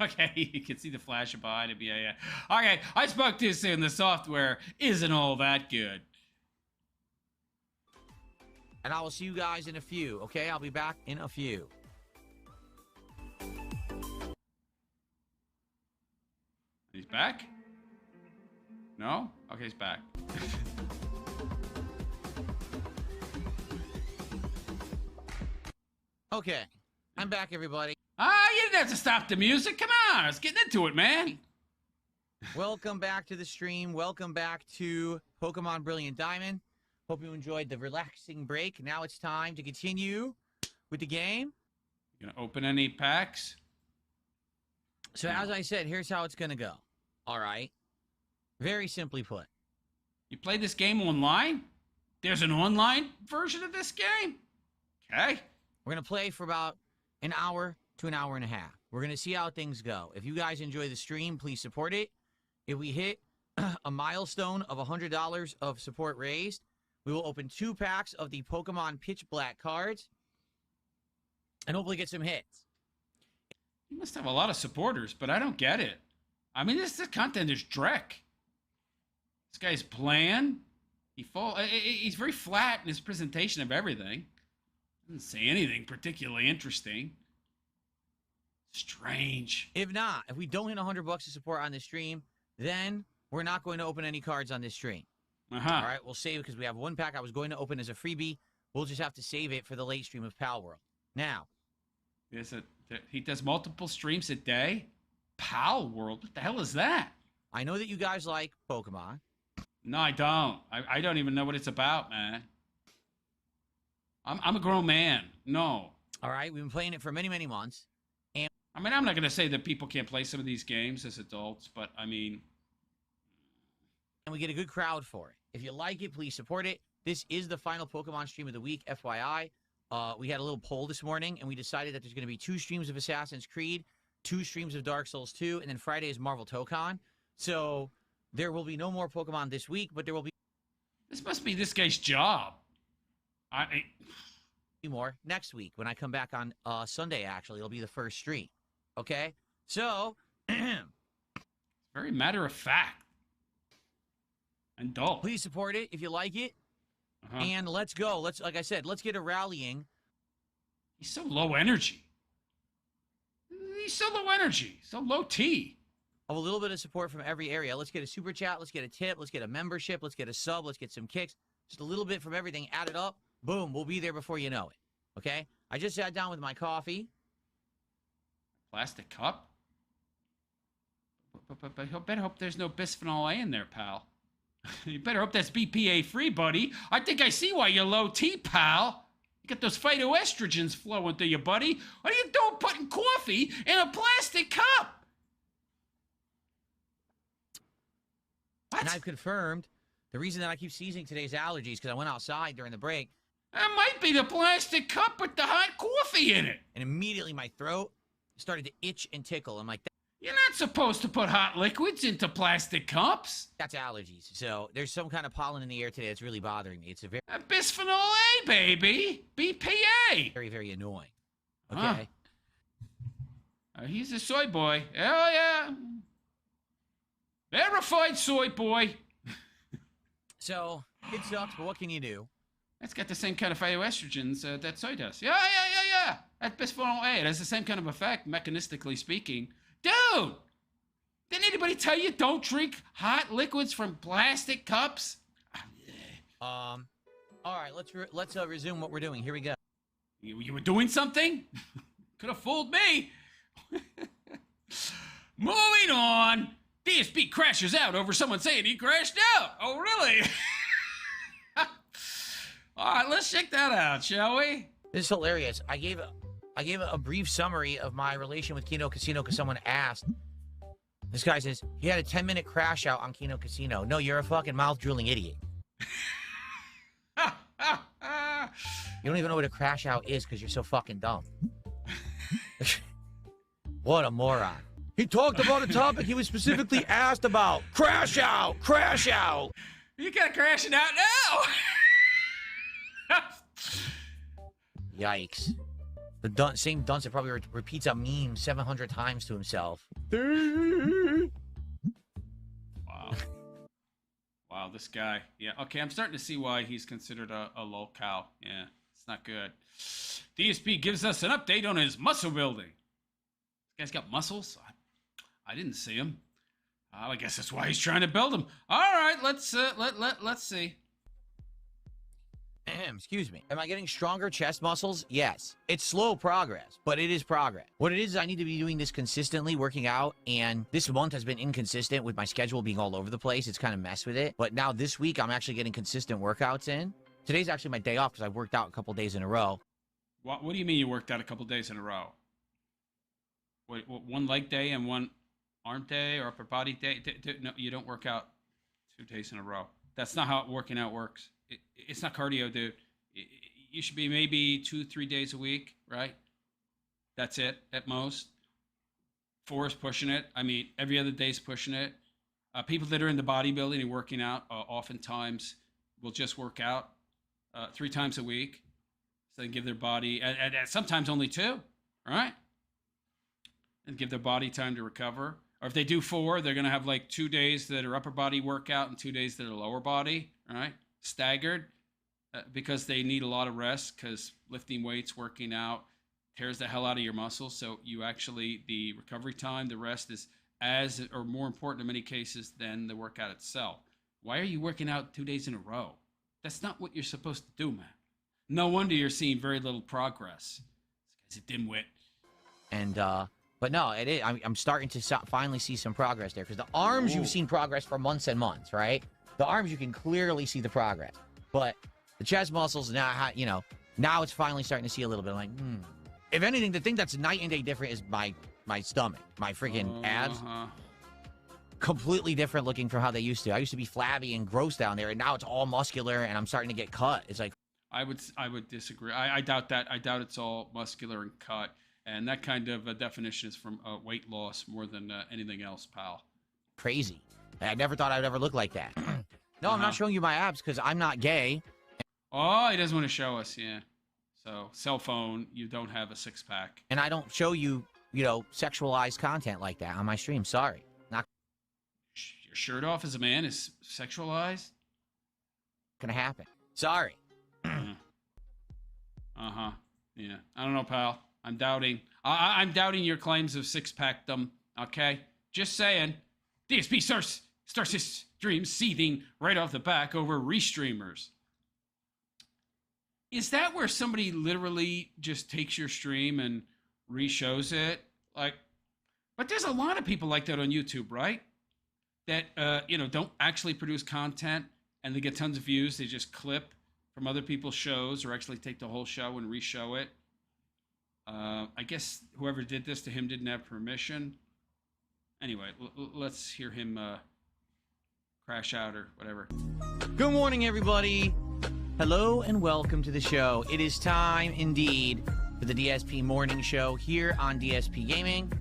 Okay, you can see the flash of behind him. Yeah. Okay, I spoke too soon. The software isn't all that good. And I will see you guys in a few, okay? I'll be back in a few. He's back? No? Okay, he's back. Okay, I'm back, everybody. You didn't have to stop the music. Come on, let's get into it, man. Welcome back to the stream. Welcome back to Pokemon Brilliant Diamond. Hope you enjoyed the relaxing break. Now it's time to continue with the game. You gonna open any packs? So as I said, here's how it's going to go. All right. Very simply put. You play this game online? There's an online version of this game? Okay. We're going to play for about an hour to an hour and a half. We're going to see how things go. If you guys enjoy the stream, please support it. If we hit a milestone of $100 of support raised, we will open 2 packs of the Pokemon Pitch Black cards and hopefully get some hits. You must have a lot of supporters, but I don't get it. I mean, this content is dreck. This guy's bland. He's very flat in his presentation of everything. Doesn't say anything particularly interesting. Strange. If we don't hit $100 of support on this stream, then we're not going to open any cards on this stream. All right, we'll save it because we have 1 pack I was going to open as a freebie. We'll just have to save it for the late stream of Pal World. Now, he does multiple streams a day? Pal World? What the hell is that? I know that you guys like Pokemon. No, I don't. I don't even know what it's about, man. I'm a grown man. No. All right, we've been playing it for many, many months. And I mean, I'm not going to say that people can't play some of these games as adults, but I mean... And we get a good crowd for it. If you like it, please support it. This is the final Pokemon stream of the week, FYI. We had a little poll this morning, and we decided that there's going to be 2 streams of Assassin's Creed, 2 streams of Dark Souls 2, and then Friday is Marvel Tokon. So there will be no more Pokemon this week, but there will be... This must be this guy's job. More next week when I come back on Sunday, actually. It'll be the first stream. Okay? So... Very matter of fact. And dull. Please support it if you like it. And let's go. Like I said, let's get a rallying. He's so low energy. He's so low energy. So low T. Of a little bit of support from every area. Let's get a super chat. Let's get a tip. Let's get a membership. Let's get a sub. Let's get some kicks. Just a little bit from everything. Add it up. Boom. We'll be there before you know it. Okay? I just sat down with my coffee. Plastic cup? But I better hope there's no bisphenol A in there, pal. You better hope that's BPA free, buddy. I think I see why you're low T, pal. You got those phytoestrogens flowing through you, buddy. What are you doing putting coffee in a plastic cup? What? And I've confirmed the reason that I keep seizing today's allergies because I went outside during the break. That might be the plastic cup with the hot coffee in it. And immediately my throat started to itch and tickle. I'm like, you're not supposed to put hot liquids into plastic cups. That's allergies. So there's some kind of pollen in the air today that's really bothering me. It's a very... bisphenol A, baby. BPA. Very, very annoying. Okay? He's a soy boy. Hell yeah. Verified soy boy. So, it sucks, but what can you do? It's got the same kind of phytoestrogens that soy does. Yeah. That bisphenol A. It has the same kind of effect, mechanistically speaking. Dude! Didn't anybody tell you don't drink hot liquids from plastic cups? All right, let's resume what we're doing. Here we go. You were doing something? Could have fooled me. Moving on. DSP crashes out over someone saying he crashed out. Oh, really? All right, let's check that out, shall we? This is hilarious. I gave a brief summary of my relation with Keno Casino because someone asked. This guy says, he had a 10-minute crash out on Keno Casino. No, you're a fucking mouth-drooling idiot. You don't even know what a crash out is because you're so fucking dumb. What a moron. He talked about a topic he was specifically asked about. Crash out! Crash out! You gotta crash it out now! Yikes. The same dunce that probably repeats a meme 700 times to himself. Wow. Wow, this guy. Yeah, okay, I'm starting to see why he's considered a lolcow. Yeah, it's not good. DSP gives us an update on his muscle building. This guy's got muscles? I didn't see him. I guess that's why he's trying to build them. All right, let's see. Excuse me. Am I getting stronger chest muscles? Yes. It's slow progress, but it is progress. What it is I need to be doing this consistently, working out, and this month has been inconsistent with my schedule being all over the place. It's kind of messed with it. But now this week, I'm actually getting consistent workouts in. Today's actually my day off because I worked out a couple days in a row. What do you mean you worked out a couple days in a row? What, one leg day and one arm day or upper body day? No, you don't work out 2 days in a row. That's not how working out works. It's not cardio, dude. You should be maybe 2-3 days a week, right? That's it at most. 4 is pushing it. I mean, every other day is pushing it. People that are in the bodybuilding and working out oftentimes will just work out 3 times a week. So they give their body, and sometimes only 2, right? And give their body time to recover. Or if they do 4, they're going to have like 2 days that are upper body workout and 2 days that are lower body, right? Staggered, because they need a lot of rest, because lifting weights, working out tears the hell out of your muscles. So you actually, the recovery time, the rest is as or more important in many cases than the workout itself. Why are you working out 2 days in a row? That's not what you're supposed to do, man. No wonder you're seeing very little progress. This guy's a dimwit. And, but no, it is. I'm starting to finally see some progress there, because the arms, you've seen progress for months and months, right? The arms, you can clearly see the progress. But the chest muscles, now, now it's finally starting to see a little bit. I'm like, If anything, the thing that's night and day different is my stomach, my freaking abs. Completely different looking from how they used to. I used to be flabby and gross down there, and now it's all muscular, and I'm starting to get cut. It's like, I would disagree. I doubt that. I doubt it's all muscular and cut. And that kind of definition is from weight loss more than anything else, pal. Crazy. I never thought I would ever look like that. No, I'm not showing you my abs because I'm not gay. Oh, he doesn't want to show us, yeah. So, cell phone, you don't have a 6-pack. And I don't show you, sexualized content like that on my stream. Sorry. Not your shirt off as a man is sexualized? Gonna happen. Sorry. Yeah. I don't know, pal. I'm doubting. I'm doubting your claims of 6-packdom. Okay, just saying. DSP starts his stream seething right off the back over restreamers. Is that where somebody literally just takes your stream and re-shows it? But there's a lot of people like that on YouTube, right? That don't actually produce content and they get tons of views. They just clip from other people's shows or actually take the whole show and re-show it. I guess whoever did this to him didn't have permission. Anyway, let's hear him crash out or whatever. Good morning, everybody. Hello and welcome to the show. It is time, indeed, for the DSP Morning Show here on DSP Gaming.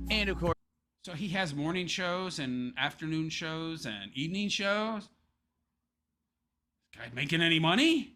And, of course... So he has morning shows and afternoon shows and evening shows? Guy making any money?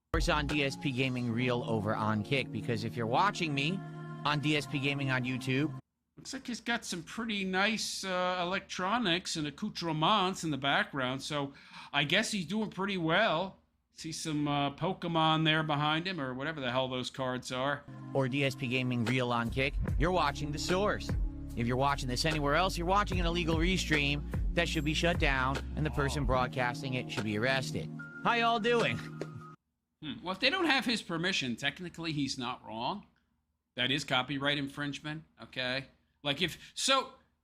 Of course, on DSP Gaming Reel over on Kick, because if you're watching me on DSP Gaming on YouTube... Looks like he's got some pretty nice electronics and accoutrements in the background, so I guess he's doing pretty well. See some Pokemon there behind him, or whatever the hell those cards are. Or DSP Gaming Reel on Kick. You're watching the source. If you're watching this anywhere else, you're watching an illegal restream that should be shut down, and the person broadcasting it should be arrested. How y'all doing? Well, if they don't have his permission, technically he's not wrong. That is copyright infringement, okay? Like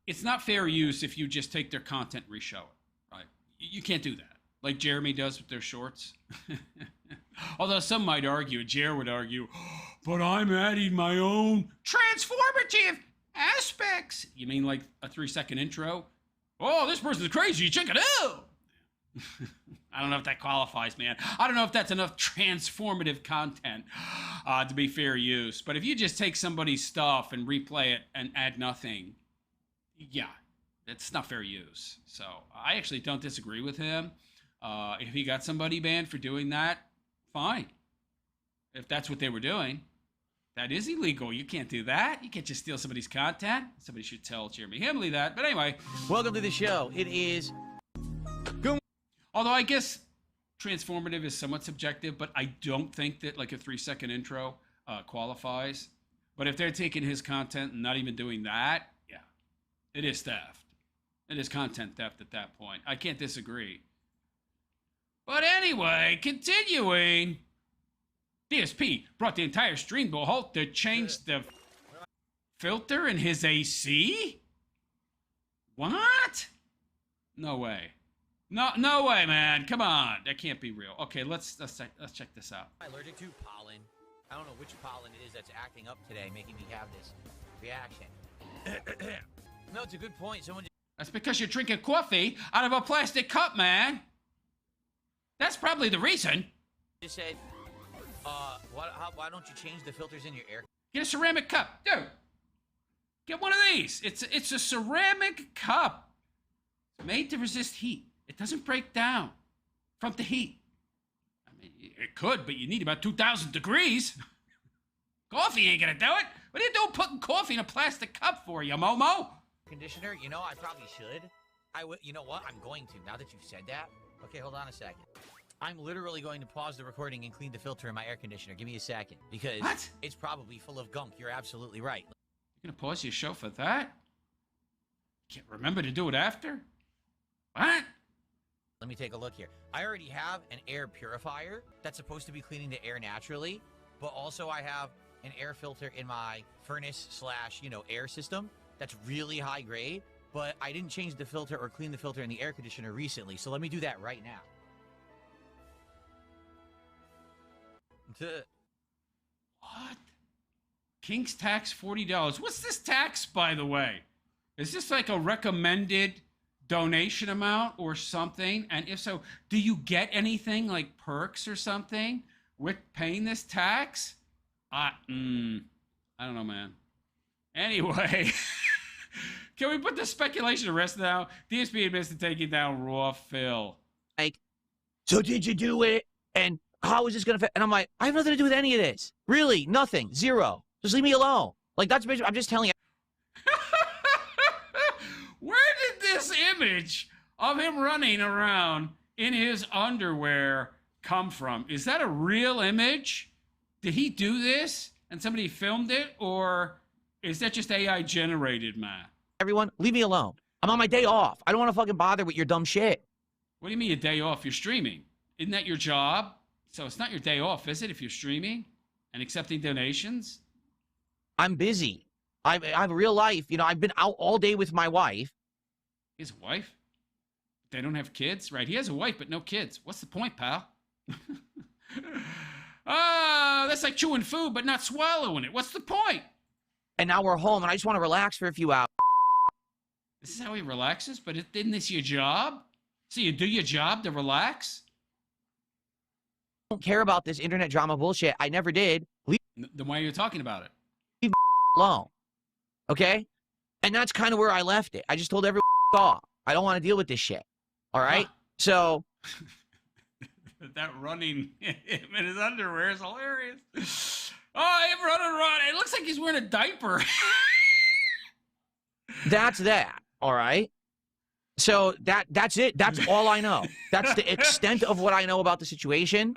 it's not fair use if you just take their content and reshow it, right? You can't do that, like Jeremy does with their shorts. Although some might argue, Jer would argue, but I'm adding my own transformative aspects. You mean like a 3-second intro? Oh, this person's crazy, check it out. I don't know if that qualifies, man. I don't know if that's enough transformative content to be fair use. But if you just take somebody's stuff and replay it and add nothing, yeah, that's not fair use. So I actually don't disagree with him. If he got somebody banned for doing that, fine. If that's what they were doing, that is illegal. You can't do that. You can't just steal somebody's content. Somebody should tell Jeremy Himley that. But anyway. Welcome to the show. It is... Although I guess transformative is somewhat subjective, but I don't think that like a 3-second intro qualifies. But if they're taking his content and not even doing that, yeah, it is theft. It is content theft at that point. I can't disagree. But anyway, continuing. DSP brought the entire stream to a halt to change the filter in his AC? What? No way. No way, man. Come on. That can't be real. Okay, let's check this out. I'm allergic to pollen. I don't know which pollen it is that's acting up today, making me have this reaction. No, it's a good point. That's because you're drinking coffee out of a plastic cup, man. That's probably the reason. Just said, why don't you change the filters in your air? Get a ceramic cup, dude. Get one of these. It's a ceramic cup. It's made to resist heat. It doesn't break down from the heat. I mean, it could, but you need about 2,000 degrees. Coffee ain't gonna do it. What are you doing putting coffee in a plastic cup for, you Momo? Conditioner? You know, I probably should. You know what? I'm going to, now that you've said that. Okay, hold on a second. I'm literally going to pause the recording and clean the filter in my air conditioner. Give me a second. Because it's probably full of gunk. You're absolutely right. You're gonna pause your show for that? Can't remember to do it after? What? Let me take a look here. I already have an air purifier that's supposed to be cleaning the air naturally, but also I have an air filter in my furnace / air system that's really high grade, but I didn't change the filter or clean the filter in the air conditioner recently, so let me do that right now. What? King's tax $40. What's this tax, by the way? Is this like a recommended donation amount or something? And if so, do you get anything like perks or something with paying this tax? I don't know, man. Anyway, can we put the speculation to rest now? DSP admits to taking down Raw Phil. Like, so did you do it? And how is this going to affect? And I'm like, I have nothing to do with any of this. Really, nothing. Zero. Just leave me alone. Like, that's basically, I'm just telling you. Where did this image of him running around in his underwear come from? Is that a real image? Did he do this and somebody filmed it? Or is that just AI generated, man? Everyone, leave me alone. I'm on my day off. I don't want to fucking bother with your dumb shit. What do you mean a day off? You're streaming. Isn't that your job? So it's not your day off, is it, if you're streaming and accepting donations? I'm busy. I have a real life. I've been out all day with my wife. He has a wife? They don't have kids? Right, he has a wife, but no kids. What's the point, pal? That's like chewing food, but not swallowing it. What's the point? And now we're home, and I just want to relax for a few hours. This is how he relaxes? But isn't this your job? So you do your job to relax? I don't care about this internet drama bullshit. I never did. Then why are you talking about it? Leave alone. Okay? And that's kind of where I left it. I just told everyone off. I don't want to deal with this shit. All right? So. That running him in his underwear is hilarious. Oh, him running. It looks like he's wearing a diaper. That's that. All right? So that's it. That's all I know. That's the extent of what I know about the situation.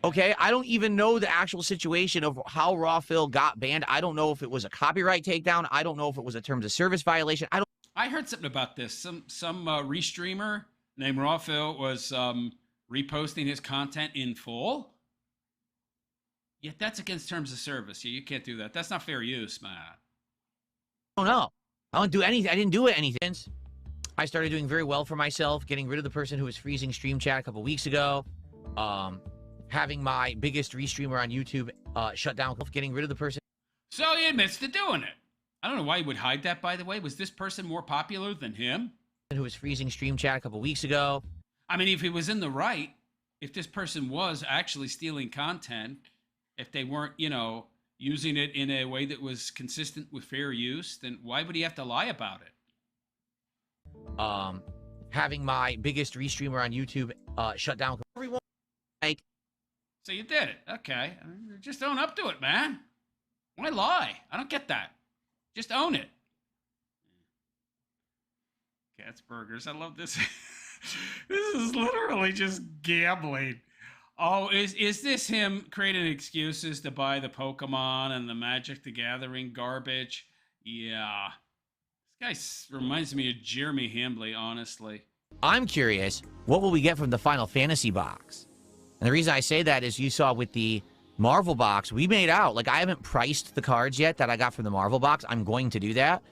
Okay? I don't even know the actual situation of how Raw Phil got banned. I don't know if it was a copyright takedown. I don't know if it was a terms of service violation. I heard something about this. Some restreamer named Raw Phil was reposting his content in full. Yet that's against terms of service. You can't do that. That's not fair use, man. I don't know. I don't do anything. I didn't do anything. I started doing very well for myself, getting rid of the person who was freezing stream chat a couple weeks ago, having my biggest restreamer on YouTube shut down, getting rid of the person. So he admits to doing it. I don't know why he would hide that, by the way. Was this person more popular than him? Who was freezing stream chat a couple weeks ago. I mean, if he was in the right, if this person was actually stealing content, if they weren't, you know, using it in a way that was consistent with fair use, then why would he have to lie about it? Having my biggest restreamer on YouTube shut down. Everyone, like, so you did it. Okay. Just own up to it, man. Why lie? I don't get that. Just own it. Cats Burgers. I love this. This is literally just gambling. Oh, is this him creating excuses to buy the Pokemon and the Magic the Gathering garbage? Yeah. This guy reminds me of Jeremy Hambley, honestly. I'm curious, what will we get from the Final Fantasy box? And the reason I say that is you saw with the Marvel box, we made out. Like, I haven't priced the cards yet that I got from the Marvel box. I'm going to do that.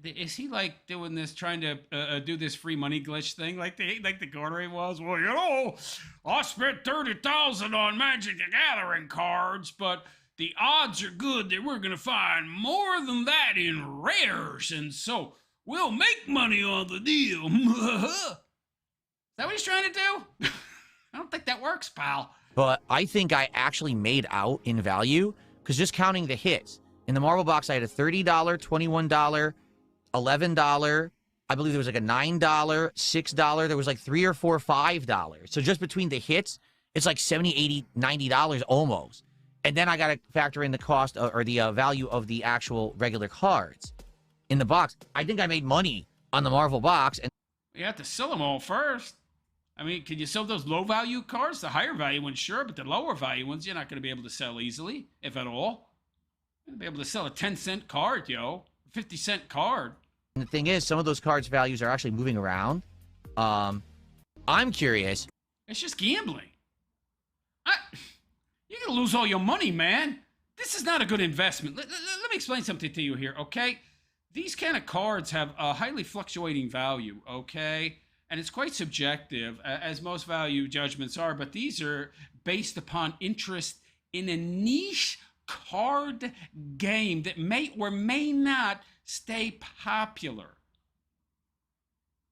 Is he like doing this, trying to do this free money glitch thing, like the Gordery was? Well, you know, I spent $30,000 on Magic the Gathering cards, but the odds are good that we're gonna find more than that in rares, and so we'll make money on the deal. Is that what he's trying to do? I don't think that works, pal. But I think I actually made out in value, because just counting the hits. In the Marvel box, I had a $30, $21, $11. I believe there was like a $9, $6. There was like $3 or $4, $5. So just between the hits, it's like $70, $80, $90 almost. And then I got to factor in the cost or the value of the actual regular cards in the box. I think I made money on the Marvel box. And you have to sell them all first. I mean, can you sell those low-value cards? The higher value ones, sure, but the lower-value ones, you're not going to be able to sell easily, if at all. You're going to be able to sell a 10-cent card, yo. 50-cent card. And the thing is, some of those cards' values are actually moving around. I'm curious. It's just gambling. You're going to lose all your money, man. This is not a good investment. Let me explain something to you here, okay? These kind of cards have a highly fluctuating value, okay? And it's quite subjective, as most value judgments are, but these are based upon interest in a niche card game that may or may not stay popular.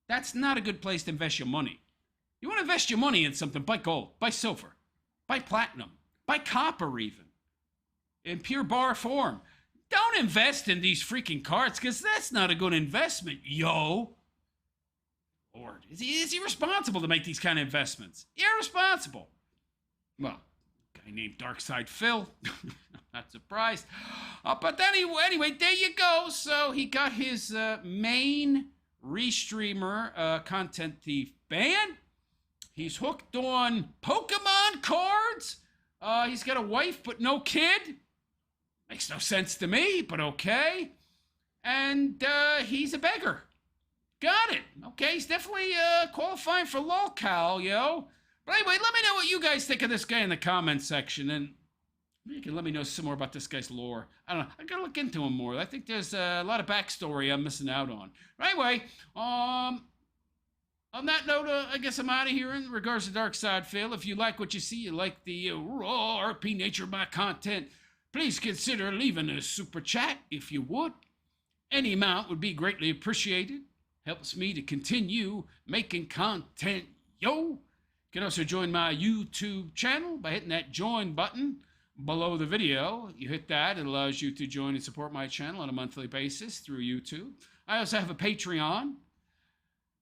That's not a good place to invest your money. You want to invest your money in something, buy gold, buy silver, buy platinum, buy copper even, in pure bar form. Don't invest in these freaking cards, because that's not a good investment, yo. Lord, is he responsible to make these kind of investments? Irresponsible. Well, guy named Darkside Phil. Not surprised. But anyway, there you go. So he got his main restreamer content thief banned. He's hooked on Pokemon cards. He's got a wife but no kid. Makes no sense to me, but okay. And he's a beggar. Got it. Okay, he's definitely qualifying for Lolcow, yo. But anyway, let me know what you guys think of this guy in the comments section, and you can let me know some more about this guy's lore. I don't know. I gotta look into him more. I think there's a lot of backstory I'm missing out on. But anyway, on that note, I guess I'm out of here in regards to Darkside Phil. If you like what you see, you like the raw RP nature of my content, please consider leaving a super chat if you would. Any amount would be greatly appreciated. Helps me to continue making content, yo. You can also join my YouTube channel by hitting that join button below the video. You hit that, it allows you to join and support my channel on a monthly basis through YouTube. I also have a Patreon,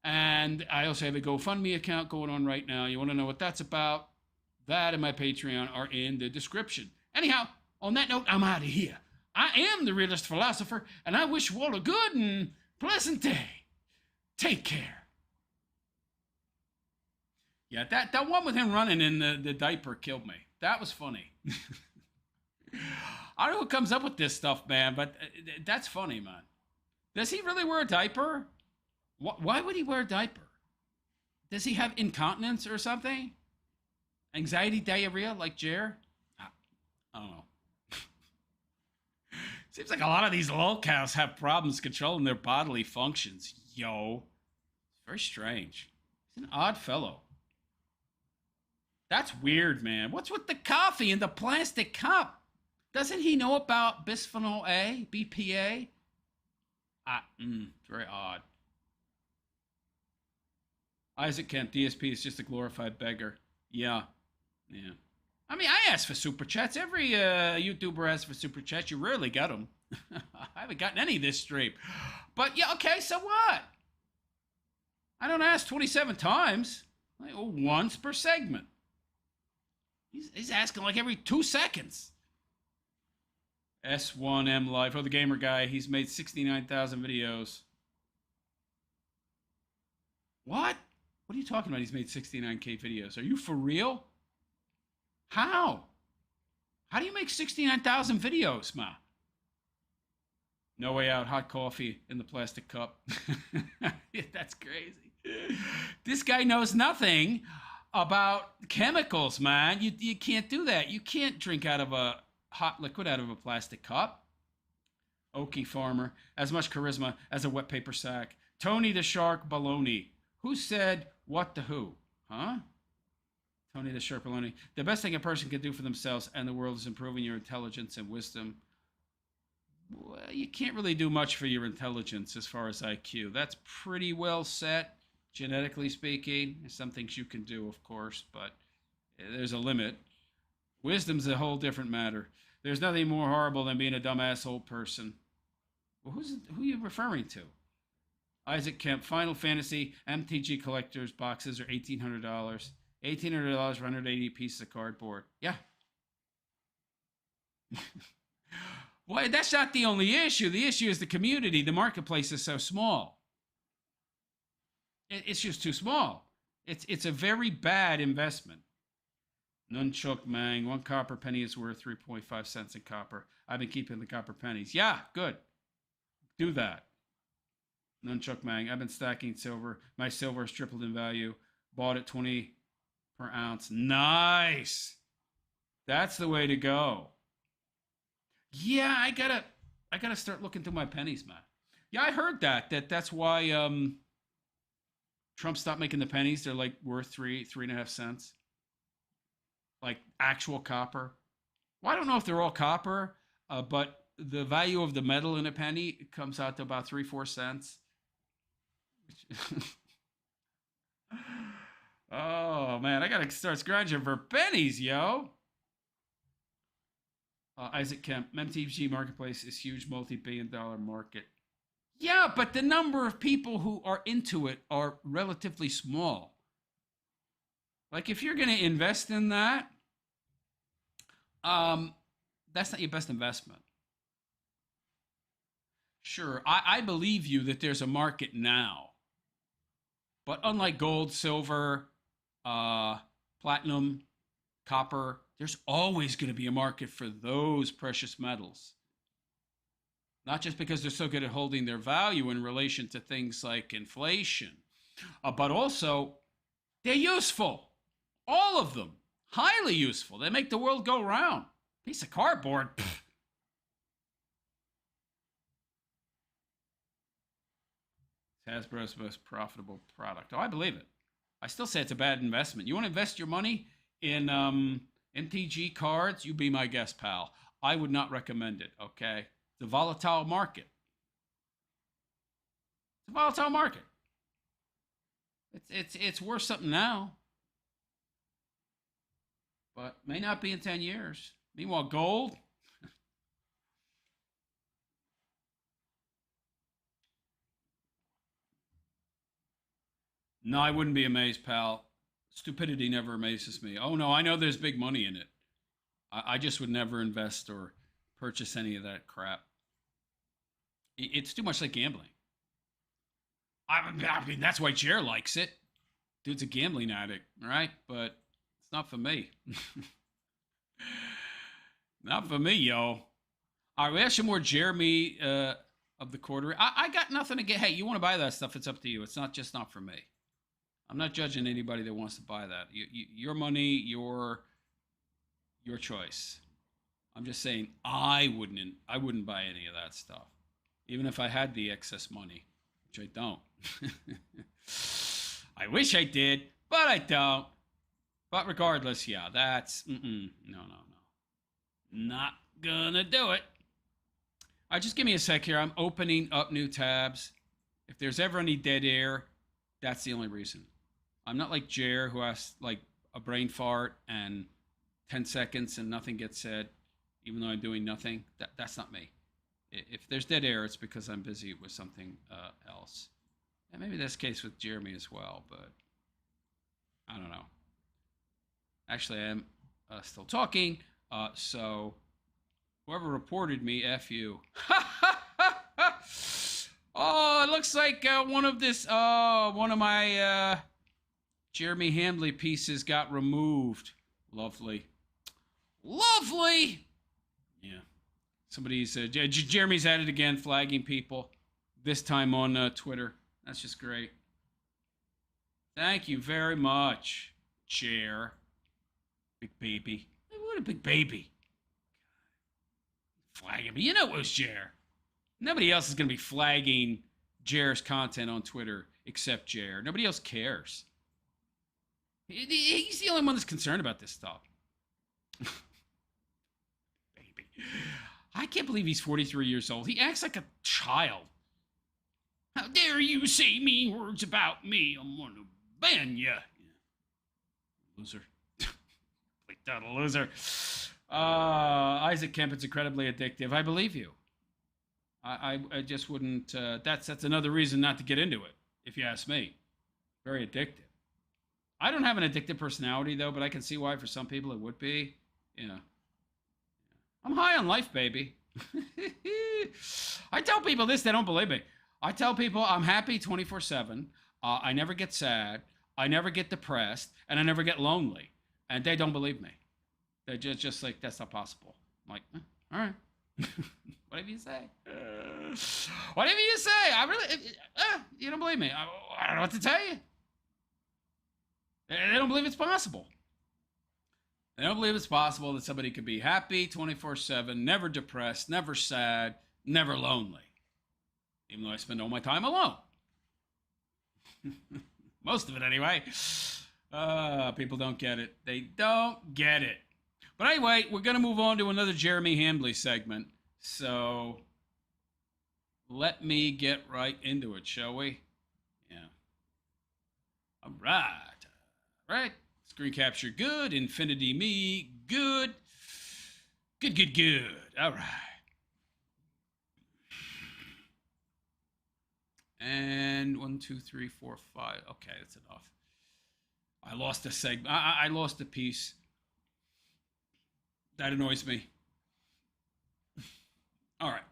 and I also have a GoFundMe account going on right now. You want to know what that's about? That and my Patreon are in the description. Anyhow, on that note, I'm out of here. I am the Realist Philosopher, and I wish you all a good and pleasant day. Take care. Yeah, that one with him running in the diaper killed me. That was funny. I don't know who comes up with this stuff, man, but that's funny, man. Does he really wear a diaper? Why would he wear a diaper? Does he have incontinence or something? Anxiety, diarrhea, like Jer? I don't know. Seems like a lot of these lolcows have problems controlling their bodily functions. Yo. Very strange. He's an odd fellow. That's weird, man. What's with the coffee in the plastic cup? Doesn't he know about bisphenol A, BPA? Very odd. Isaac Kent, DSP is just a glorified beggar. Yeah. I mean, I ask for super chats. Every YouTuber asks for super chats. You rarely get them. I haven't gotten any this stream. But yeah, okay, so what? I don't ask 27 times. Like, once per segment. He's asking like every 2 seconds. S1M Life. Oh, the gamer guy. He's made 69,000 videos. What? What are you talking about? He's made 69K videos. Are you for real? How? How do you make 69,000 videos, ma? No way out. Hot coffee in the plastic cup. That's crazy. This guy knows nothing about chemicals, man. You can't do that. You can't drink out of a hot liquid out of a plastic cup. Okie Farmer. As much charisma as a wet paper sack. Tony the Shark Baloney. Who said what to who? Huh? Tony the Shark Baloney. The best thing a person can do for themselves and the world is improving your intelligence and wisdom. Well, you can't really do much for your intelligence as far as IQ. That's pretty well set, genetically speaking. There's some things you can do, of course, but there's a limit. Wisdom's a whole different matter. There's nothing more horrible than being a dumb asshole person. Well, who are you referring to? Isaac Kemp, Final Fantasy MTG collectors boxes are $1,800. $1,800 for 180 pieces of cardboard. Yeah. Well, that's not the only issue. The issue is the community. The marketplace is so small. It's just too small. It's a very bad investment. Nunchuk Mang, 1 copper penny is worth 3.5 cents in copper. I've been keeping the copper pennies. Yeah, good. Do that. Nunchuk Mang, I've been stacking silver. My silver has tripled in value. Bought at 20 per ounce. Nice. That's the way to go. Yeah, I gotta start looking through my pennies, man. Yeah, I heard that's why Trump stopped making the pennies. They're like worth 3.5 cents. Like actual copper. Well, I don't know if they're all copper, but the value of the metal in a penny comes out to about 3-4 cents. Oh man, I gotta start scrounging for pennies, yo. Isaac Kemp, MTG Marketplace is huge, multi-billion-dollar market. Yeah, but the number of people who are into it are relatively small. Like, if you're going to invest in that, that's not your best investment. Sure, I believe you that there's a market now. But unlike gold, silver, platinum, copper, there's always going to be a market for those precious metals. Not just because they're so good at holding their value in relation to things like inflation, but also they're useful. All of them. Highly useful. They make the world go round. Piece of cardboard. It's Hasbro's most profitable product. Oh, I believe it. I still say it's a bad investment. You want to invest your money in MTG cards? You be my guest, pal. I would not recommend it, okay? It's a volatile market. It's a volatile market. It's worth something now, but may not be in 10 years. Meanwhile, gold. No, I wouldn't be amazed, pal. Stupidity never amazes me. Oh, no, I know there's big money in it. I just would never invest or purchase any of that crap. It's too much like gambling. I mean, that's why Jer likes it. Dude's a gambling addict, right? But it's not for me. Not for me, yo. All right, we have some more Jeremy of the quarter. I got nothing to get. Hey, you want to buy that stuff, it's up to you. It's not for me. I'm not judging anybody that wants to buy that. Your money, your choice. I'm just saying I wouldn't buy any of that stuff, even if I had the excess money, which I don't. I wish I did, but I don't. But regardless, yeah, that's no. Not gonna do it. Just give me a sec here. I'm opening up new tabs. If there's ever any dead air, that's the only reason. I'm not like Jer, who has like a brain fart and 10 seconds and nothing gets said, even though I'm doing nothing. That's not me. If there's dead air, it's because I'm busy with something else. And maybe that's the case with Jeremy as well, but I don't know. Actually, I am still talking, so whoever reported me, F you. Oh, it looks like one of my Jeremy Hambley pieces got removed. Lovely. Lovely! Yeah. Somebody's, Jeremy's at it again, flagging people. This time on Twitter. That's just great. Thank you very much, Jer. Big baby. What a big baby. Flagging me. You know it was Jer. Nobody else is going to be flagging Jer's content on Twitter except Jer. Nobody else cares. He's the only one that's concerned about this stuff. Baby. I can't believe he's 43 years old. He acts like a child. How dare you say mean words about me? I'm going to ban you. Loser. Complete total loser. Isaac Kemp, it's incredibly addictive. I believe you. I just wouldn't. That's another reason not to get into it, if you ask me. Very addictive. I don't have an addictive personality, though, but I can see why for some people it would be. Yeah. I'm high on life, baby. I tell people this, they don't believe me. I tell people I'm happy 24/7. I never get sad. I never get depressed. And I never get lonely. And they don't believe me. They're just like, that's not possible. I'm like, all right. Whatever you say. Whatever you say. I really, you don't believe me. I don't know what to tell you. They don't believe it's possible. They don't believe it's possible that somebody could be happy 24/7, never depressed, never sad, never lonely. Even though I spend all my time alone. Most of it anyway. People don't get it. They don't get it. But anyway, we're going to move on to another Jeremy Hambley segment. So let me get right into it, shall we? Yeah. All right. All right. Screen capture good. Infinity me good. Good. All right. And 1, 2, 3, 4, 5. Okay, that's enough. I lost a segment. I lost a piece. That annoys me. All right.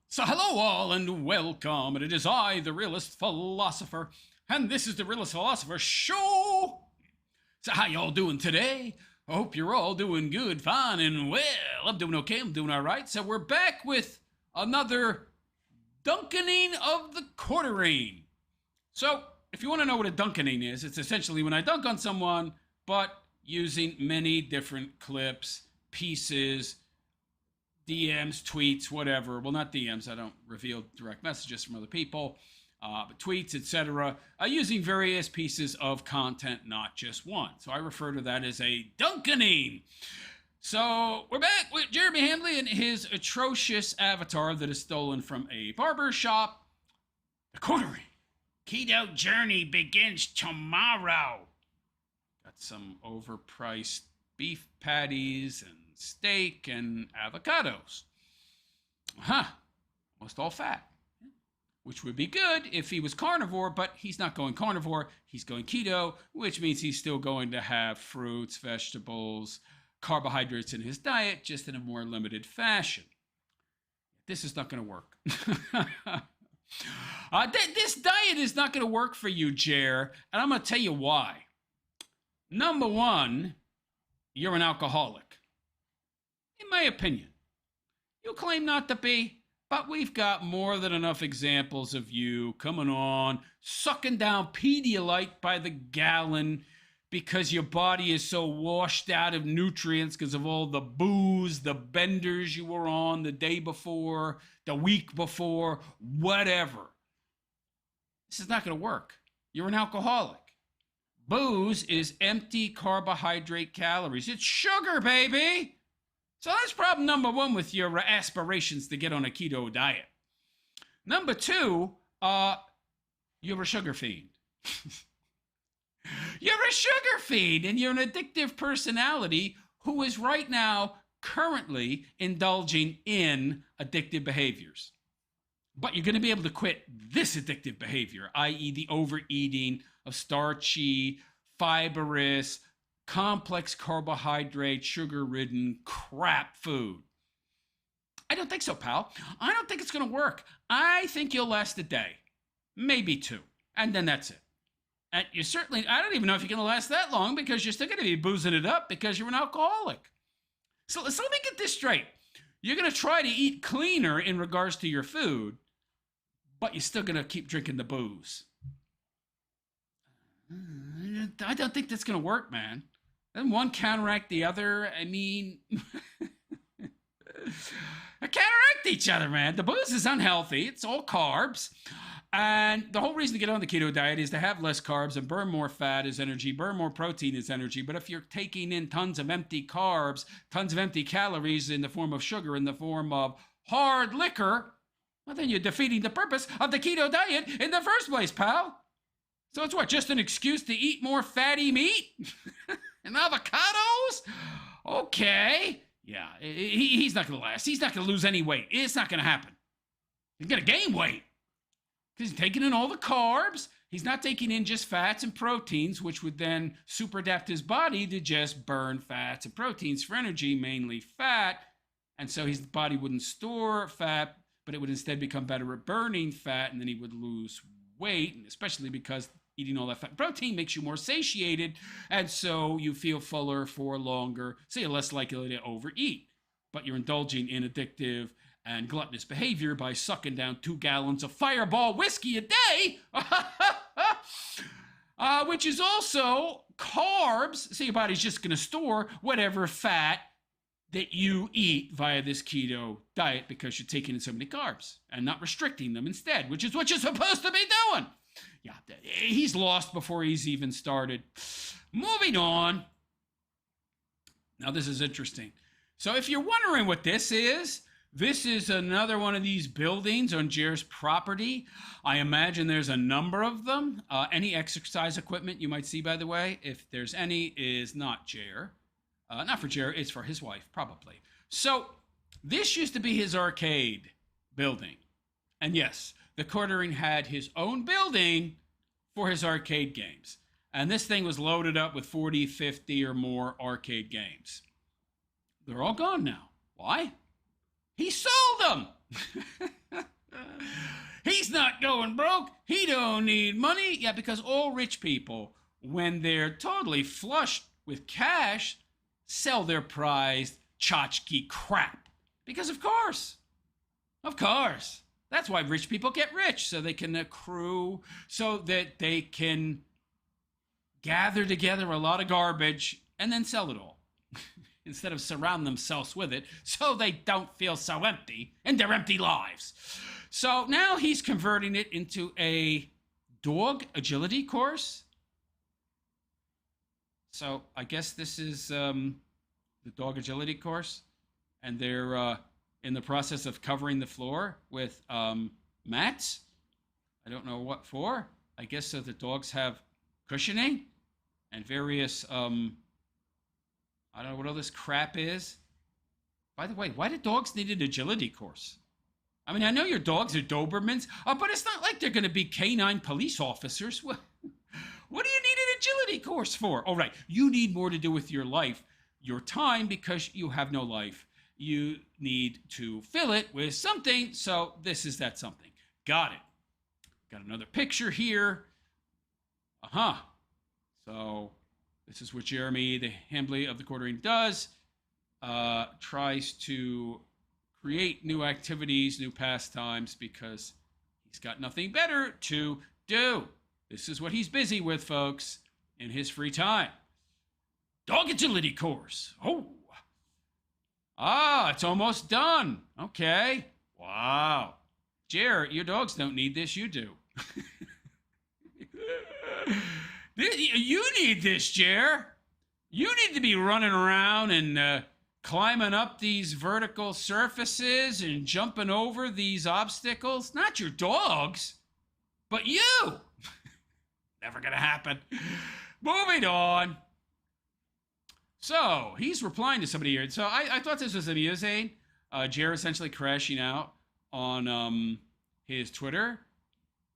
So hello all and welcome. And it is I, the Realist Philosopher. And this is the Realist Philosopher Show. So how y'all doing today? I hope you're all doing good, fine, and well. I'm doing okay. I'm doing all right. So we're back with another dunkening of the quartering. So if you want to know what a dunkening is, it's essentially when I dunk on someone, but using many different clips, pieces, DMs, tweets, whatever. Well, not DMs. I don't reveal direct messages from other people. But tweets, etc., using various pieces of content, not just one. So I refer to that as a dunkening. So we're back with Jeremy Hambley and his atrocious avatar that is stolen from a barber shop. The quartering. Keto journey begins tomorrow. Got some overpriced beef patties and steak and avocados. Almost all fat. Which would be good if he was carnivore, but he's not going carnivore. He's going keto, which means he's still going to have fruits, vegetables, carbohydrates in his diet, just in a more limited fashion. This is not going to work. This diet is not going to work for you, Jer, and I'm going to tell you why. Number one, you're an alcoholic. In my opinion. You claim not to be. But we've got more than enough examples of you coming on, sucking down Pedialyte by the gallon because your body is so washed out of nutrients because of all the booze, the benders you were on the day before, the week before, whatever. This is not going to work. You're an alcoholic. Booze is empty carbohydrate calories. It's sugar, baby. So that's problem number one with your aspirations to get on a keto diet. Number two, you're a sugar fiend. You're a sugar fiend, and you're an addictive personality who is right now currently indulging in addictive behaviors. But you're going to be able to quit this addictive behavior, i.e. the overeating of starchy, fibrous, complex carbohydrate, sugar-ridden crap food. I don't think so, pal. I don't think it's going to work. I think you'll last a day, maybe two, and then that's it. And you certainly, I don't even know if you're going to last that long because you're still going to be boozing it up because you're an alcoholic. So let me get this straight. You're going to try to eat cleaner in regards to your food, but you're still going to keep drinking the booze. I don't think that's going to work, man. Doesn't one counteract the other? I mean, they counteract each other, man. The booze is unhealthy. It's all carbs. And the whole reason to get on the keto diet is to have less carbs and burn more fat as energy, burn more protein as energy. But if you're taking in tons of empty carbs, tons of empty calories in the form of sugar, in the form of hard liquor, well, then you're defeating the purpose of the keto diet in the first place, pal. So it's what, just an excuse to eat more fatty meat? And avocados? Okay. Yeah, he's not going to last. He's not going to lose any weight. It's not going to happen. He's going to gain weight. Because he's taking in all the carbs. He's not taking in just fats and proteins, which would then super adapt his body to just burn fats and proteins for energy, mainly fat. And so his body wouldn't store fat, but it would instead become better at burning fat, and then he would lose weight, and especially because eating all that fat and protein makes you more satiated, and so you feel fuller for longer, so you're less likely to overeat. But you're indulging in addictive and gluttonous behavior by sucking down 2 gallons of Fireball whiskey a day, which is also carbs. So your body's just going to store whatever fat that you eat via this keto diet because you're taking in so many carbs and not restricting them instead, which is what you're supposed to be doing. Yeah, he's lost before he's even started. Moving on. Now, this is interesting. So if you're wondering what this is another one of these buildings on Jer's property. I imagine there's a number of them. Any exercise equipment you might see, by the way, if there's any, is not Jer. Not for Jer, it's for his wife, probably. So this used to be his arcade building. And yes, the Quartering had his own building for his arcade games. And this thing was loaded up with 40, 50 or more arcade games. They're all gone now. Why? He sold them. He's not going broke. He don't need money. Yeah, because all rich people, when they're totally flushed with cash, sell their prized tchotchke crap. Because of course. That's why rich people get rich, so they can accrue, so that they can gather together a lot of garbage and then sell it all. Instead of surround themselves with it, so they don't feel so empty in their empty lives. So now he's converting it into a dog agility course. So I guess this is the dog agility course, and they're in the process of covering the floor with mats. I don't know what for. I guess so the dogs have cushioning and various I don't know what all this crap is. By the way, why do dogs need an agility course? I mean, I know your dogs are Dobermans, but it's not like they're going to be canine police officers. What do you need an agility course for? All right, you need more to do with your life, your time, because you have no life. You need to fill it with something, so this is that something. Got it. Got another picture here. So this is what Jeremy, the Hambly of the Quartering, does. Tries to create new activities, new pastimes, because he's got nothing better to do. This is what he's busy with, folks, in his free time. Dog agility course. Oh. Ah, it's almost done. Okay. Wow. Jer, your dogs don't need this. You do. You need this, Jer. You need to be running around and climbing up these vertical surfaces and jumping over these obstacles. Not your dogs, but you. Never gonna happen. Moving on. So he's replying to somebody here. So I thought this was amusing. Jer essentially crashing out on his Twitter.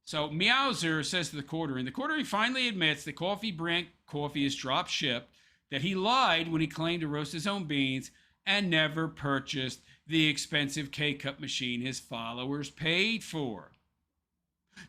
So Meowser says to the Quartering, the Quartering finally admits that Coffee Brand Coffee is drop shipped, that he lied when he claimed to roast his own beans and never purchased the expensive K-Cup machine his followers paid for.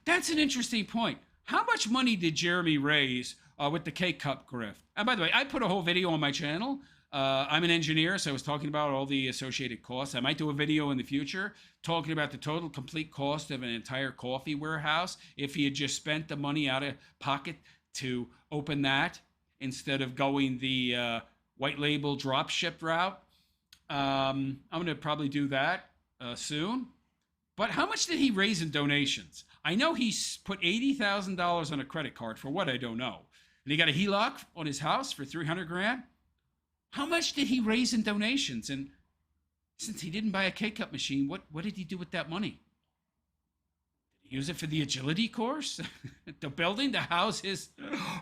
That's an interesting point. How much money did Jeremy raise with the K-Cup grift? And by the way, I put a whole video on my channel. I'm an engineer, so I was talking about all the associated costs. I might do a video in the future talking about the total complete cost of an entire coffee warehouse if he had just spent the money out of pocket to open that instead of going the white label drop ship route. I'm going to probably do that soon. But how much did he raise in donations? I know he put $80,000 on a credit card for what I don't know. And he got a HELOC on his house for $300,000. How much did he raise in donations? And since he didn't buy a K-Cup machine, what did he do with that money? Did he use it for the agility course? The building to house his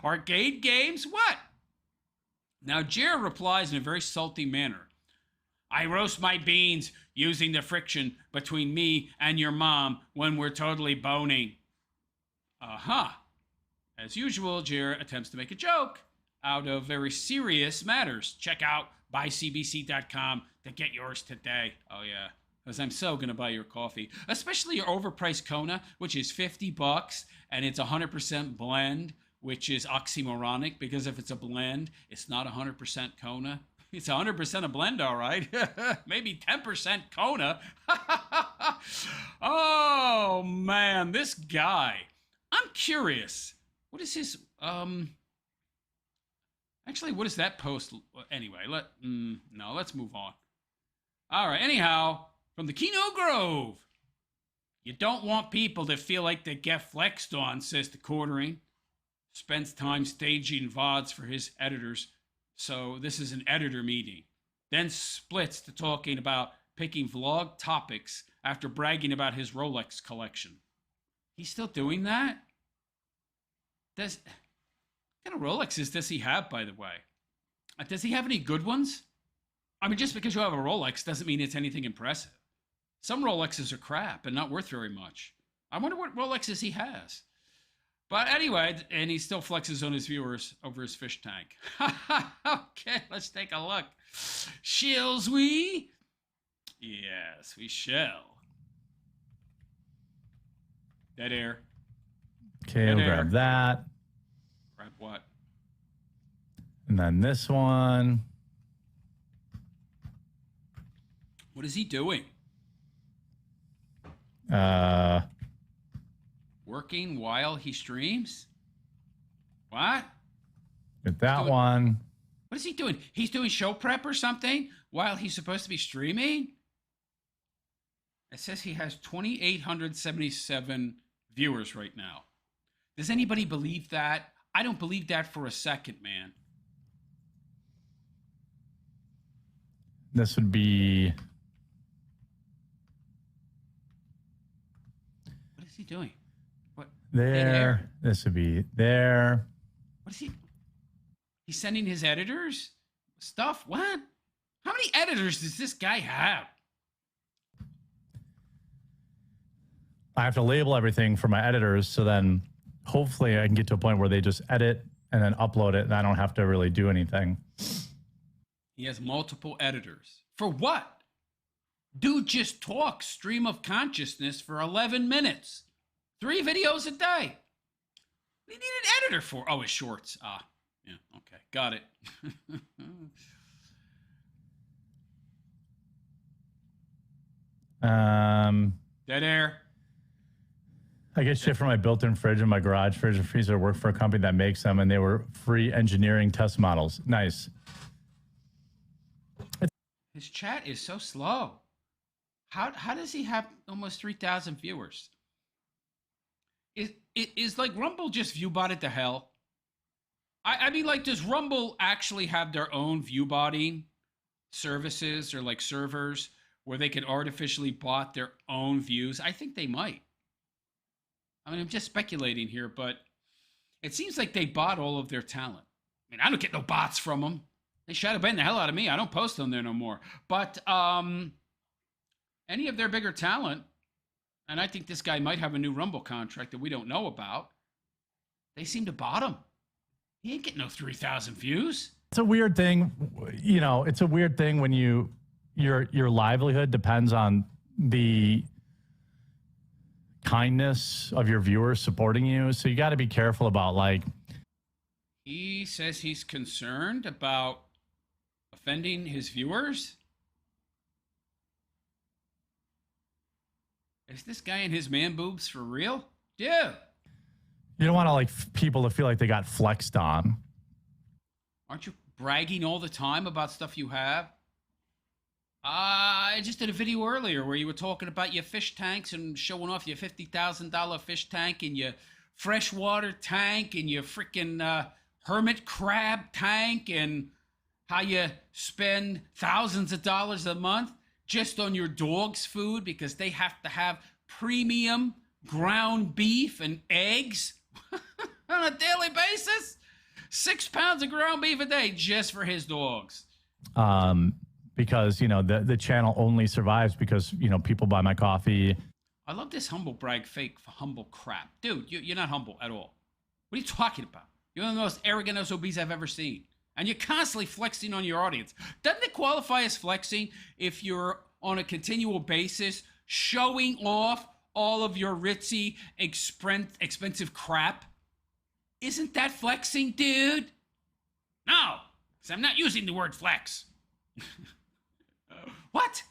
arcade games? What? Now, Jared replies in a very salty manner. I roast my beans using the friction between me and your mom when we're totally boning. Uh-huh. As usual, Jared attempts to make a joke out of very serious matters. Check out buycbc.com to get yours today. Oh, yeah, because I'm so going to buy your coffee, especially your overpriced Kona, which is $50, and it's 100% blend, which is oxymoronic, because if it's a blend, it's not 100% Kona. It's 100% a blend, all right. Maybe 10% Kona. Oh, man, this guy. I'm curious. What is his... Actually, what is that post? Anyway, let's move on. All right, anyhow, from the Keno Grove. You don't want people to feel like they get flexed on, says the Quartering. Spends time staging VODs for his editors. So this is an editor meeting. Then splits to talking about picking vlog topics after bragging about his Rolex collection. He's still doing that? What kind of Rolexes does he have, by the way? Does he have any good ones? I mean, just because you have a Rolex doesn't mean it's anything impressive. Some Rolexes are crap and not worth very much. I wonder what Rolexes he has. But anyway, and he still flexes on his viewers over his fish tank. Okay, let's take a look. Shills we? Yes, we shall. Dead air. Okay, Dead we'll air. grab that. Grab what? And then this one. What is he doing? Working while he streams? What? Get that one. What is he doing? He's doing show prep or something while he's supposed to be streaming? It says he has 2,877 viewers right now. Does anybody believe that? I don't believe that for a second, man. This would be... What is he doing? What? There. This would be there. What is he? He's sending his editors stuff? What? How many editors does this guy have? I have to label everything for my editors, so then hopefully I can get to a point where they just edit and then upload it, and I don't have to really do anything. He has multiple editors. For what? Dude just talks stream of consciousness for 11 minutes. 3 videos a day. What do you need an editor for? Oh, his shorts. Ah, yeah, okay. Got it. Dead air. I get shit for my built-in fridge and my garage fridge and freezer. I work for a company that makes them, and they were free engineering test models. Nice. His chat is so slow. How does he have almost 3,000 viewers? Is like Rumble just view botted to hell? I mean, like, does Rumble actually have their own view botting services or like servers where they could artificially bot their own views? I think they might. I mean, I'm just speculating here, but it seems like they bought all of their talent. I mean, I don't get no bots from them. They shadow ban the hell out of me. I don't post on there no more. But any of their bigger talent, and I think this guy might have a new Rumble contract that we don't know about, they seem to bot him. He ain't getting no 3,000 views. It's a weird thing, you know. It's a weird thing when your livelihood depends on the kindness of your viewers supporting you. So you got to be careful about, like. He says he's concerned about offending his viewers. Is this guy in his man boobs for real? Dude. You don't want to like people to feel like they got flexed on. Aren't you bragging all the time about stuff you have? I just did a video earlier where you were talking about your fish tanks and showing off your $50,000 fish tank and your freshwater tank and your freaking hermit crab tank and how you spend thousands of dollars a month just on your dog's food because they have to have premium ground beef and eggs on a daily basis. 6 pounds of ground beef a day just for his dogs. Because, you know, the channel only survives because, you know, people buy my coffee. I love this humble brag fake humble crap. Dude, you're not humble at all. What are you talking about? You're one of the most arrogant SOBs I've ever seen. And you're constantly flexing on your audience. Doesn't it qualify as flexing if you're on a continual basis showing off all of your ritzy, expensive crap? Isn't that flexing, dude? No, because I'm not using the word flex. What?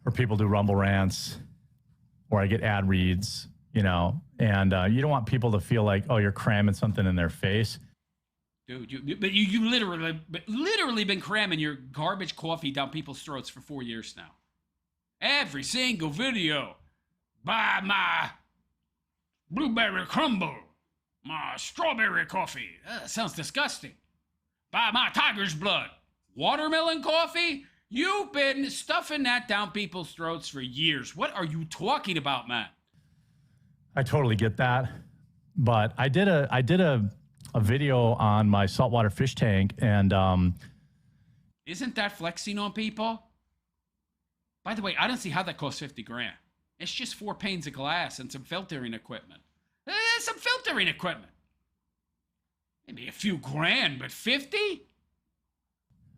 Or people do Rumble rants, or I get ad reads, you know, and you don't want people to feel like, oh, you're cramming something in their face. Dude, you literally been cramming your garbage coffee down people's throats for 4 years now. Every single video. Buy my blueberry crumble, my strawberry coffee. Sounds disgusting. Buy my tiger's blood. Watermelon coffee? You've been stuffing that down people's throats for years. What are you talking about, man? I totally get that. But I did a video on my saltwater fish tank, and isn't that flexing on people? By the way, I don't see how that costs 50 grand. It's just 4 panes of glass and some filtering equipment. Some filtering equipment. Maybe a few grand, but 50?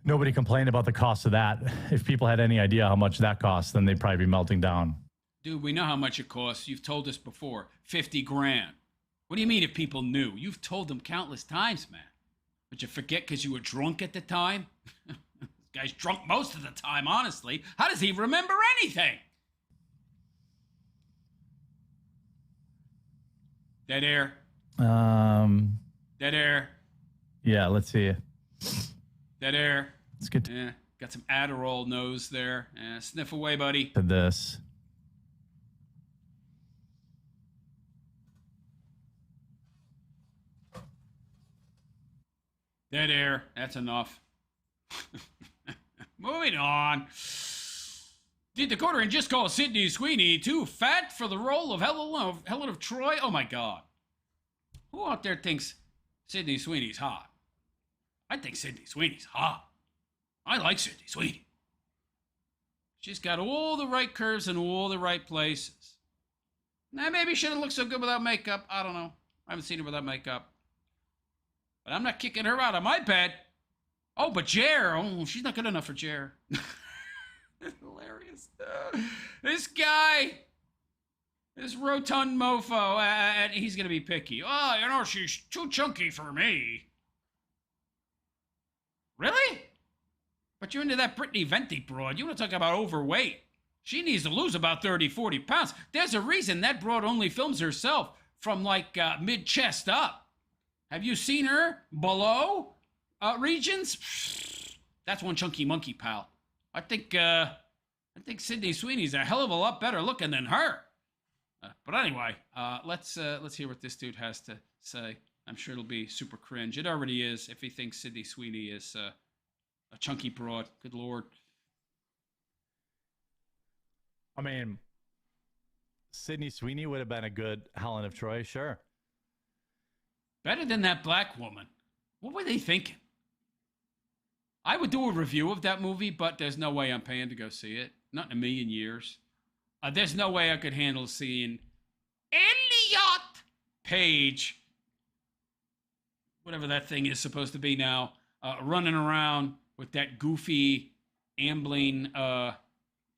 Nobody complained about the cost of that. If people had any idea how much that costs, then they'd probably be melting down. Dude, we know how much it costs. You've told us before. 50 grand. What do you mean if people knew? You've told them countless times, man. But you forget because you were drunk at the time? This guy's drunk most of the time, honestly. How does he remember anything? Dead air. Dead air. Yeah, let's see. Dead air. Let's get to got some Adderall nose there. Sniff away, buddy. To this. Dead air. That's enough. Moving on. Did the quarter and just call Sydney Sweeney too fat for the role of Helen of Troy? Oh my God. Who out there thinks Sydney Sweeney's hot? I think Sydney Sweeney's hot. I like Sydney Sweeney. She's got all the right curves in all the right places. Now, maybe she shouldn't look so good without makeup. I don't know. I haven't seen her without makeup. But I'm not kicking her out of my bed. Oh, but Jer. Oh, she's not good enough for Jer. Hilarious. This guy, this rotund mofo, and he's going to be picky. Oh, you know, she's too chunky for me. Really? But you're into that Brittany Venti broad. You want to talk about overweight. She needs to lose about 30, 40 pounds. There's a reason that broad only films herself from like mid-chest up. Have you seen her below regions? That's one chunky monkey, pal. I think Sydney Sweeney's a hell of a lot better looking than her. But anyway, let's hear what this dude has to say. I'm sure it'll be super cringe. It already is if he thinks Sydney Sweeney is a chunky broad. Good Lord. I mean, Sydney Sweeney would have been a good Helen of Troy, sure. Better than that black woman. What were they thinking? I would do a review of that movie, but there's no way I'm paying to go see it. Not in a million years. There's no way I could handle seeing Elliot Page, whatever that thing is supposed to be now, running around with that goofy, ambling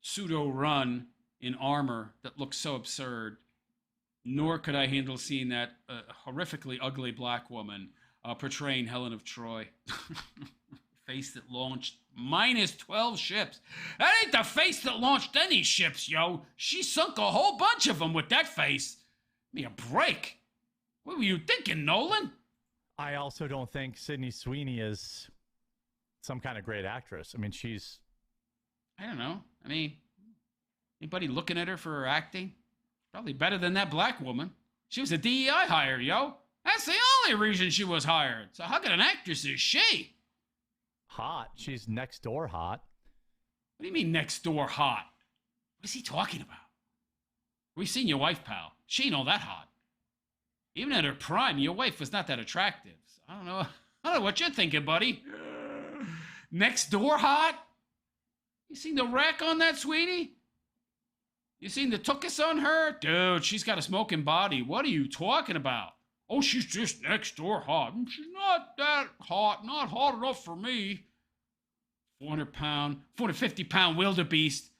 pseudo run in armor that looks so absurd. Nor could I handle seeing that horrifically ugly black woman portraying Helen of Troy. Face that launched minus 12 ships. That ain't the face that launched any ships, yo. She sunk a whole bunch of them with that face. Give me a break. What were you thinking, Nolan? I also don't think Sydney Sweeney is some kind of great actress. I mean, she's... I don't know. I mean, anybody looking at her for her acting? Probably better than that black woman. She was a DEI hire, yo. That's the only reason she was hired. So how good an actress is she? Hot. She's next door hot. What do you mean next door hot? What is he talking about? We've seen your wife, pal. She ain't all that hot. Even at her prime, your wife was not that attractive. So I don't know what you're thinking, buddy. Next door hot? You seen the wreck on that, sweetie? You seen the tuchus on her? Dude, she's got a smoking body. What are you talking about? Oh, she's just next door hot. She's not that hot. Not hot enough for me. 450-pound wildebeest.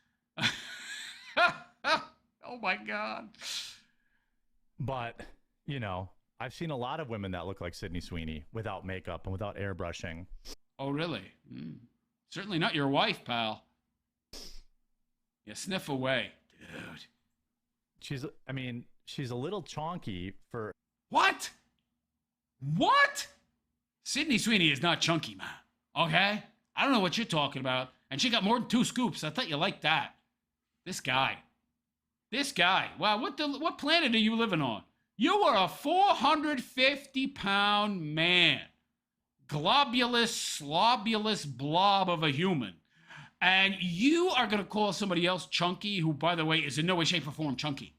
Oh, my God. But, you know, I've seen a lot of women that look like Sydney Sweeney without makeup and without airbrushing. Oh, really? Certainly not your wife, pal. Yeah, sniff away. Dude. She's a little chonky for... What? What? Sydney Sweeney is not chunky, man. Okay? I don't know what you're talking about. And she got more than 2 scoops. I thought you liked that. This guy. Wow, what planet are you living on? You are a 450-pound man. Globulous, slobulous blob of a human. And you are going to call somebody else chunky, who, by the way, is in no way, shape, or form chunky.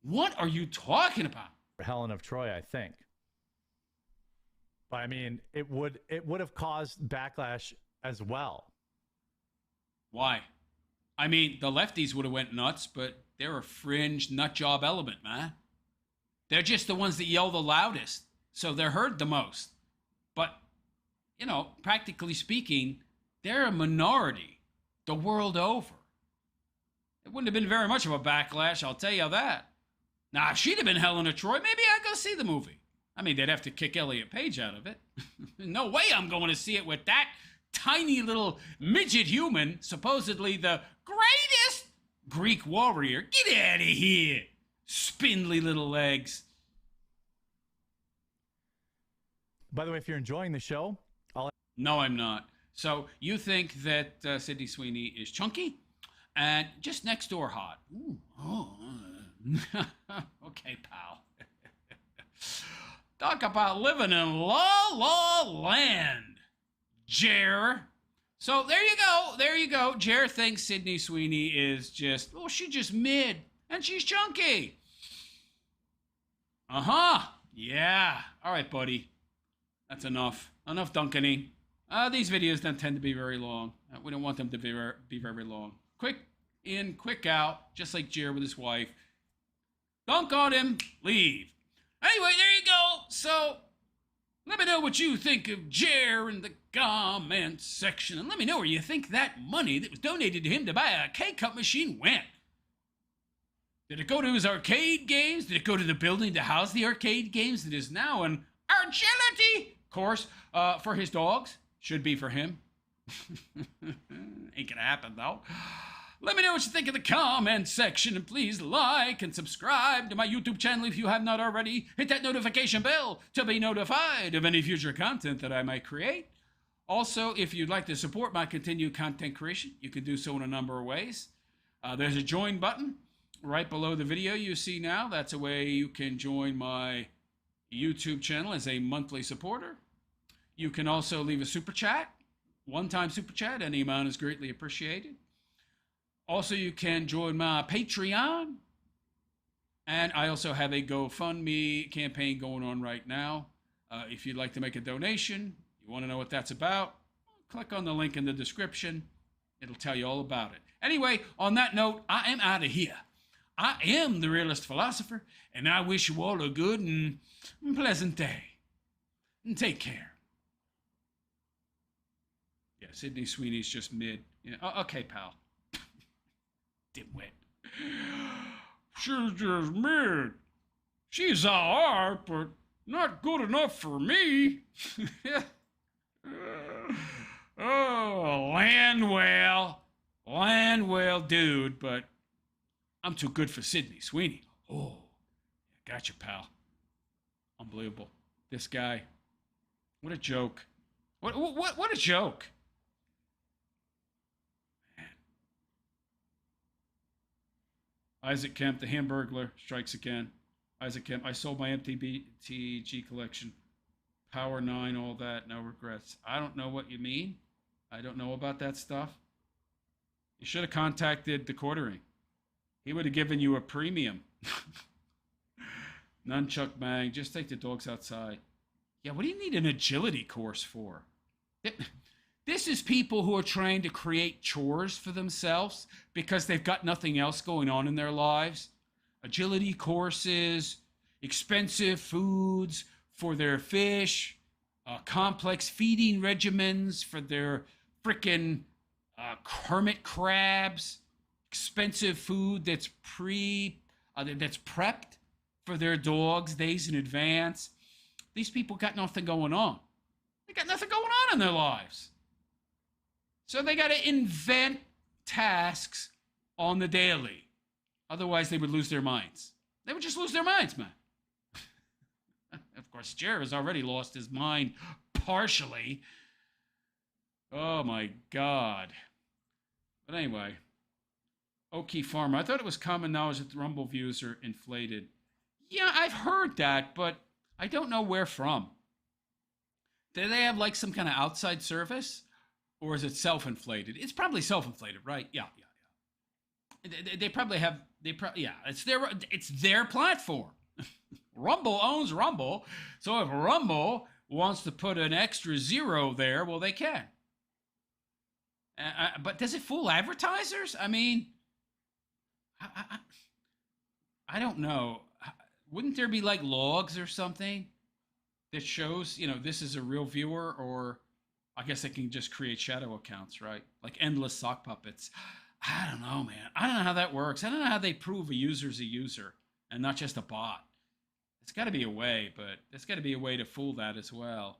What are you talking about? Helen of Troy, I think. But I mean, it would have caused backlash as well. Why? I mean, the lefties would have went nuts, but they're a fringe nut job element, man. They're just the ones that yell the loudest, so they're heard the most. But, you know, practically speaking, they're a minority the world over. It wouldn't have been very much of a backlash, I'll tell you that. Now, if she'd have been Helen of Troy, maybe I'd go see the movie. I mean, they'd have to kick Elliot Page out of it. No way I'm going to see it with that tiny little midget human, supposedly the greatest Greek warrior. Get out of here. Spindly little legs. By the way, if you're enjoying the show, No, I'm not. So you think that Sydney Sweeney is chunky and just next door hot. Ooh, oh. Okay, pal. Talk about living in La La Land, Jer. So there you go. Jer thinks Sydney Sweeney is just, she's just mid, and she's chunky. Yeah. All right, buddy. That's enough. Enough dunkening. These videos don't tend to be very long. We don't want them to be very long. Quick in, quick out, just like Jer with his wife. Dunk on him, leave. Anyway, there you go. So, let me know what you think of Jer in the comment section. And let me know where you think that money that was donated to him to buy a K-Cup machine went. Did it go to his arcade games? Did it go to the building to house the arcade games that is now an agility course for his dogs? Should be for him. Ain't gonna happen, though. Let me know what you think in the comment section, and please like and subscribe to my YouTube channel if you have not already. Hit that notification bell to be notified of any future content that I might create. Also, if you'd like to support my continued content creation, you can do so in a number of ways. There's a join button right below the video you see now. That's a way you can join my YouTube channel as a monthly supporter. You can also leave a super chat, one-time super chat. Any amount is greatly appreciated. Also, you can join my Patreon. And I also have a GoFundMe campaign going on right now. If you'd like to make a donation, you want to know what that's about, click on the link in the description. It'll tell you all about it. Anyway, on that note, I am out of here. I am the Realist Philosopher, and I wish you all a good and pleasant day. And take care. Yeah, Sydney Sweeney's just mid. Yeah, okay, pal. Dimwit. She's just mid. She's all right, but not good enough for me. Oh, Landwell, dude, but I'm too good for Sydney Sweeney. Oh, gotcha, pal. Unbelievable. This guy. What a joke. What a joke. Isaac Kemp, the Hamburglar, strikes again. Isaac Kemp, I sold my MTG collection. Power 9, all that, no regrets. I don't know what you mean. I don't know about that stuff. You should have contacted the quartering. He would have given you a premium. Nunchuck Mag, just take the dogs outside. Yeah, what do you need an agility course for? This is people who are trying to create chores for themselves because they've got nothing else going on in their lives. Agility courses, expensive foods for their fish, complex feeding regimens for their frickin' hermit crabs, expensive food that's prepped for their dogs days in advance. These people got nothing going on. They got nothing going on in their lives. So they got to invent tasks on the daily. Otherwise, they would lose their minds. They would just lose their minds, man. Of course, Jared has already lost his mind partially. Oh, my God. But anyway, Okie Farmer. I thought it was common knowledge that the Rumble views are inflated. Yeah, I've heard that, but I don't know where from. Do they have like some kind of outside service? Or is it self-inflated? It's probably self-inflated, right? Yeah. They probably have, it's their platform. Rumble owns Rumble. So if Rumble wants to put an extra 0 there, well, they can. But does it fool advertisers? I mean, I don't know. Wouldn't there be like logs or something that shows, this is a real viewer? Or I guess they can just create shadow accounts, right? Like endless sock puppets. I don't know, man. I don't know how that works. I don't know how they prove a user's a user and not just a bot. It's got to be a way, but there's got to be a way to fool that as well.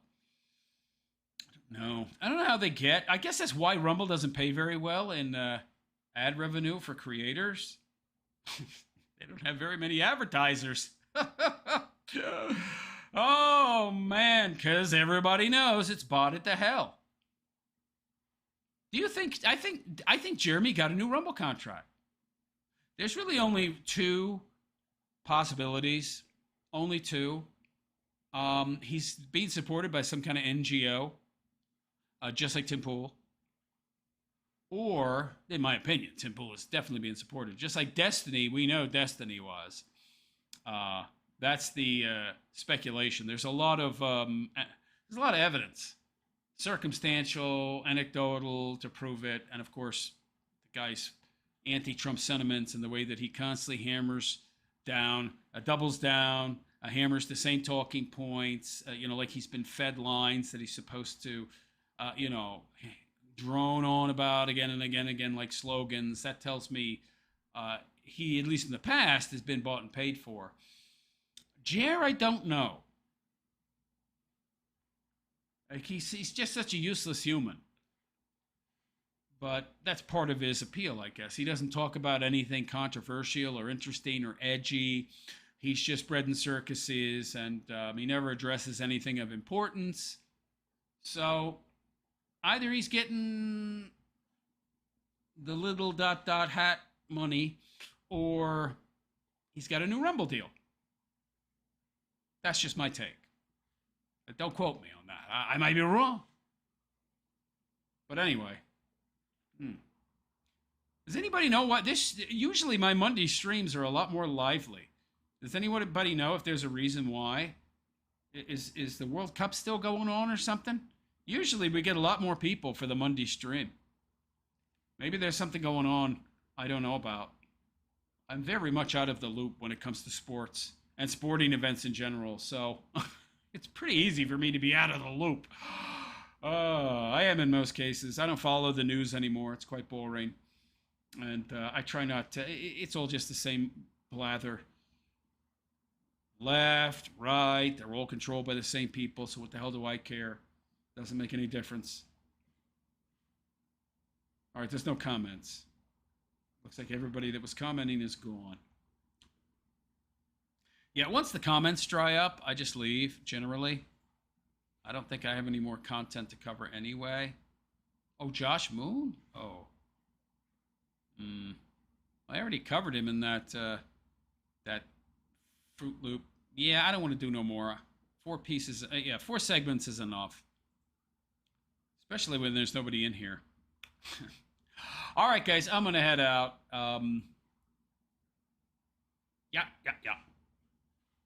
No, I don't know how they get. I guess that's why Rumble doesn't pay very well in ad revenue for creators. They don't have very many advertisers. Oh, man, because everybody knows it's botted to hell. Do you think, I think Jeremy got a new Rumble contract. There's really only 2 possibilities. Only 2. He's being supported by some kind of NGO, just like Tim Pool. Or, in my opinion, Tim Pool is definitely being supported. Just like Destiny, we know Destiny was. That's the speculation. There's a lot of evidence, circumstantial, anecdotal, to prove it, and of course, the guy's anti-Trump sentiments and the way that he constantly hammers down, doubles down, hammers the same talking points. Like he's been fed lines that he's supposed to, drone on about again and again and again, like slogans. That tells me he, at least in the past, has been bought and paid for. Jer, I don't know. Like he's just such a useless human. But that's part of his appeal, I guess. He doesn't talk about anything controversial or interesting or edgy. He's just bred in circuses, and he never addresses anything of importance. So either he's getting the little ... hat money, or he's got a new Rumble deal. That's just my take. But don't quote me on that. I might be wrong. But anyway. Does anybody know what this... Usually my Monday streams are a lot more lively. Does anybody know if there's a reason why? Is the World Cup still going on or something? Usually we get a lot more people for the Monday stream. Maybe there's something going on I don't know about. I'm very much out of the loop when it comes to sports and sporting events in general, so it's pretty easy for me to be out of the loop. I am in most cases. I don't follow the news anymore. It's quite boring. And I try not to. It's all just the same blather. Left, right, they're all controlled by the same people, so what the hell do I care? Doesn't make any difference. All right, there's no comments. Looks like everybody that was commenting is gone. Yeah, once the comments dry up, I just leave, generally. I don't think I have any more content to cover anyway. Oh, Josh Moon? Oh. I already covered him in that Fruit Loop. Yeah, I don't want to do no more. 4 pieces. Yeah, 4 segments is enough. Especially when there's nobody in here. All right, guys, I'm going to head out. Yeah.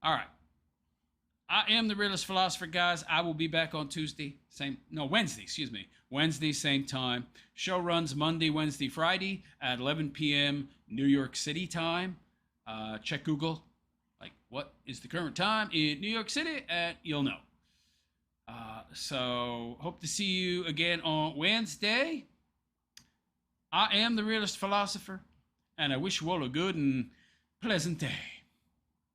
All right. I am the Realist Philosopher, guys. I will be back on Wednesday, excuse me. Wednesday, same time. Show runs Monday, Wednesday, Friday at 11 p.m. New York City time. Check Google. Like, what is the current time in New York City? And you'll know. So, hope to see you again on Wednesday. I am the Realist Philosopher, and I wish you all a good and pleasant day.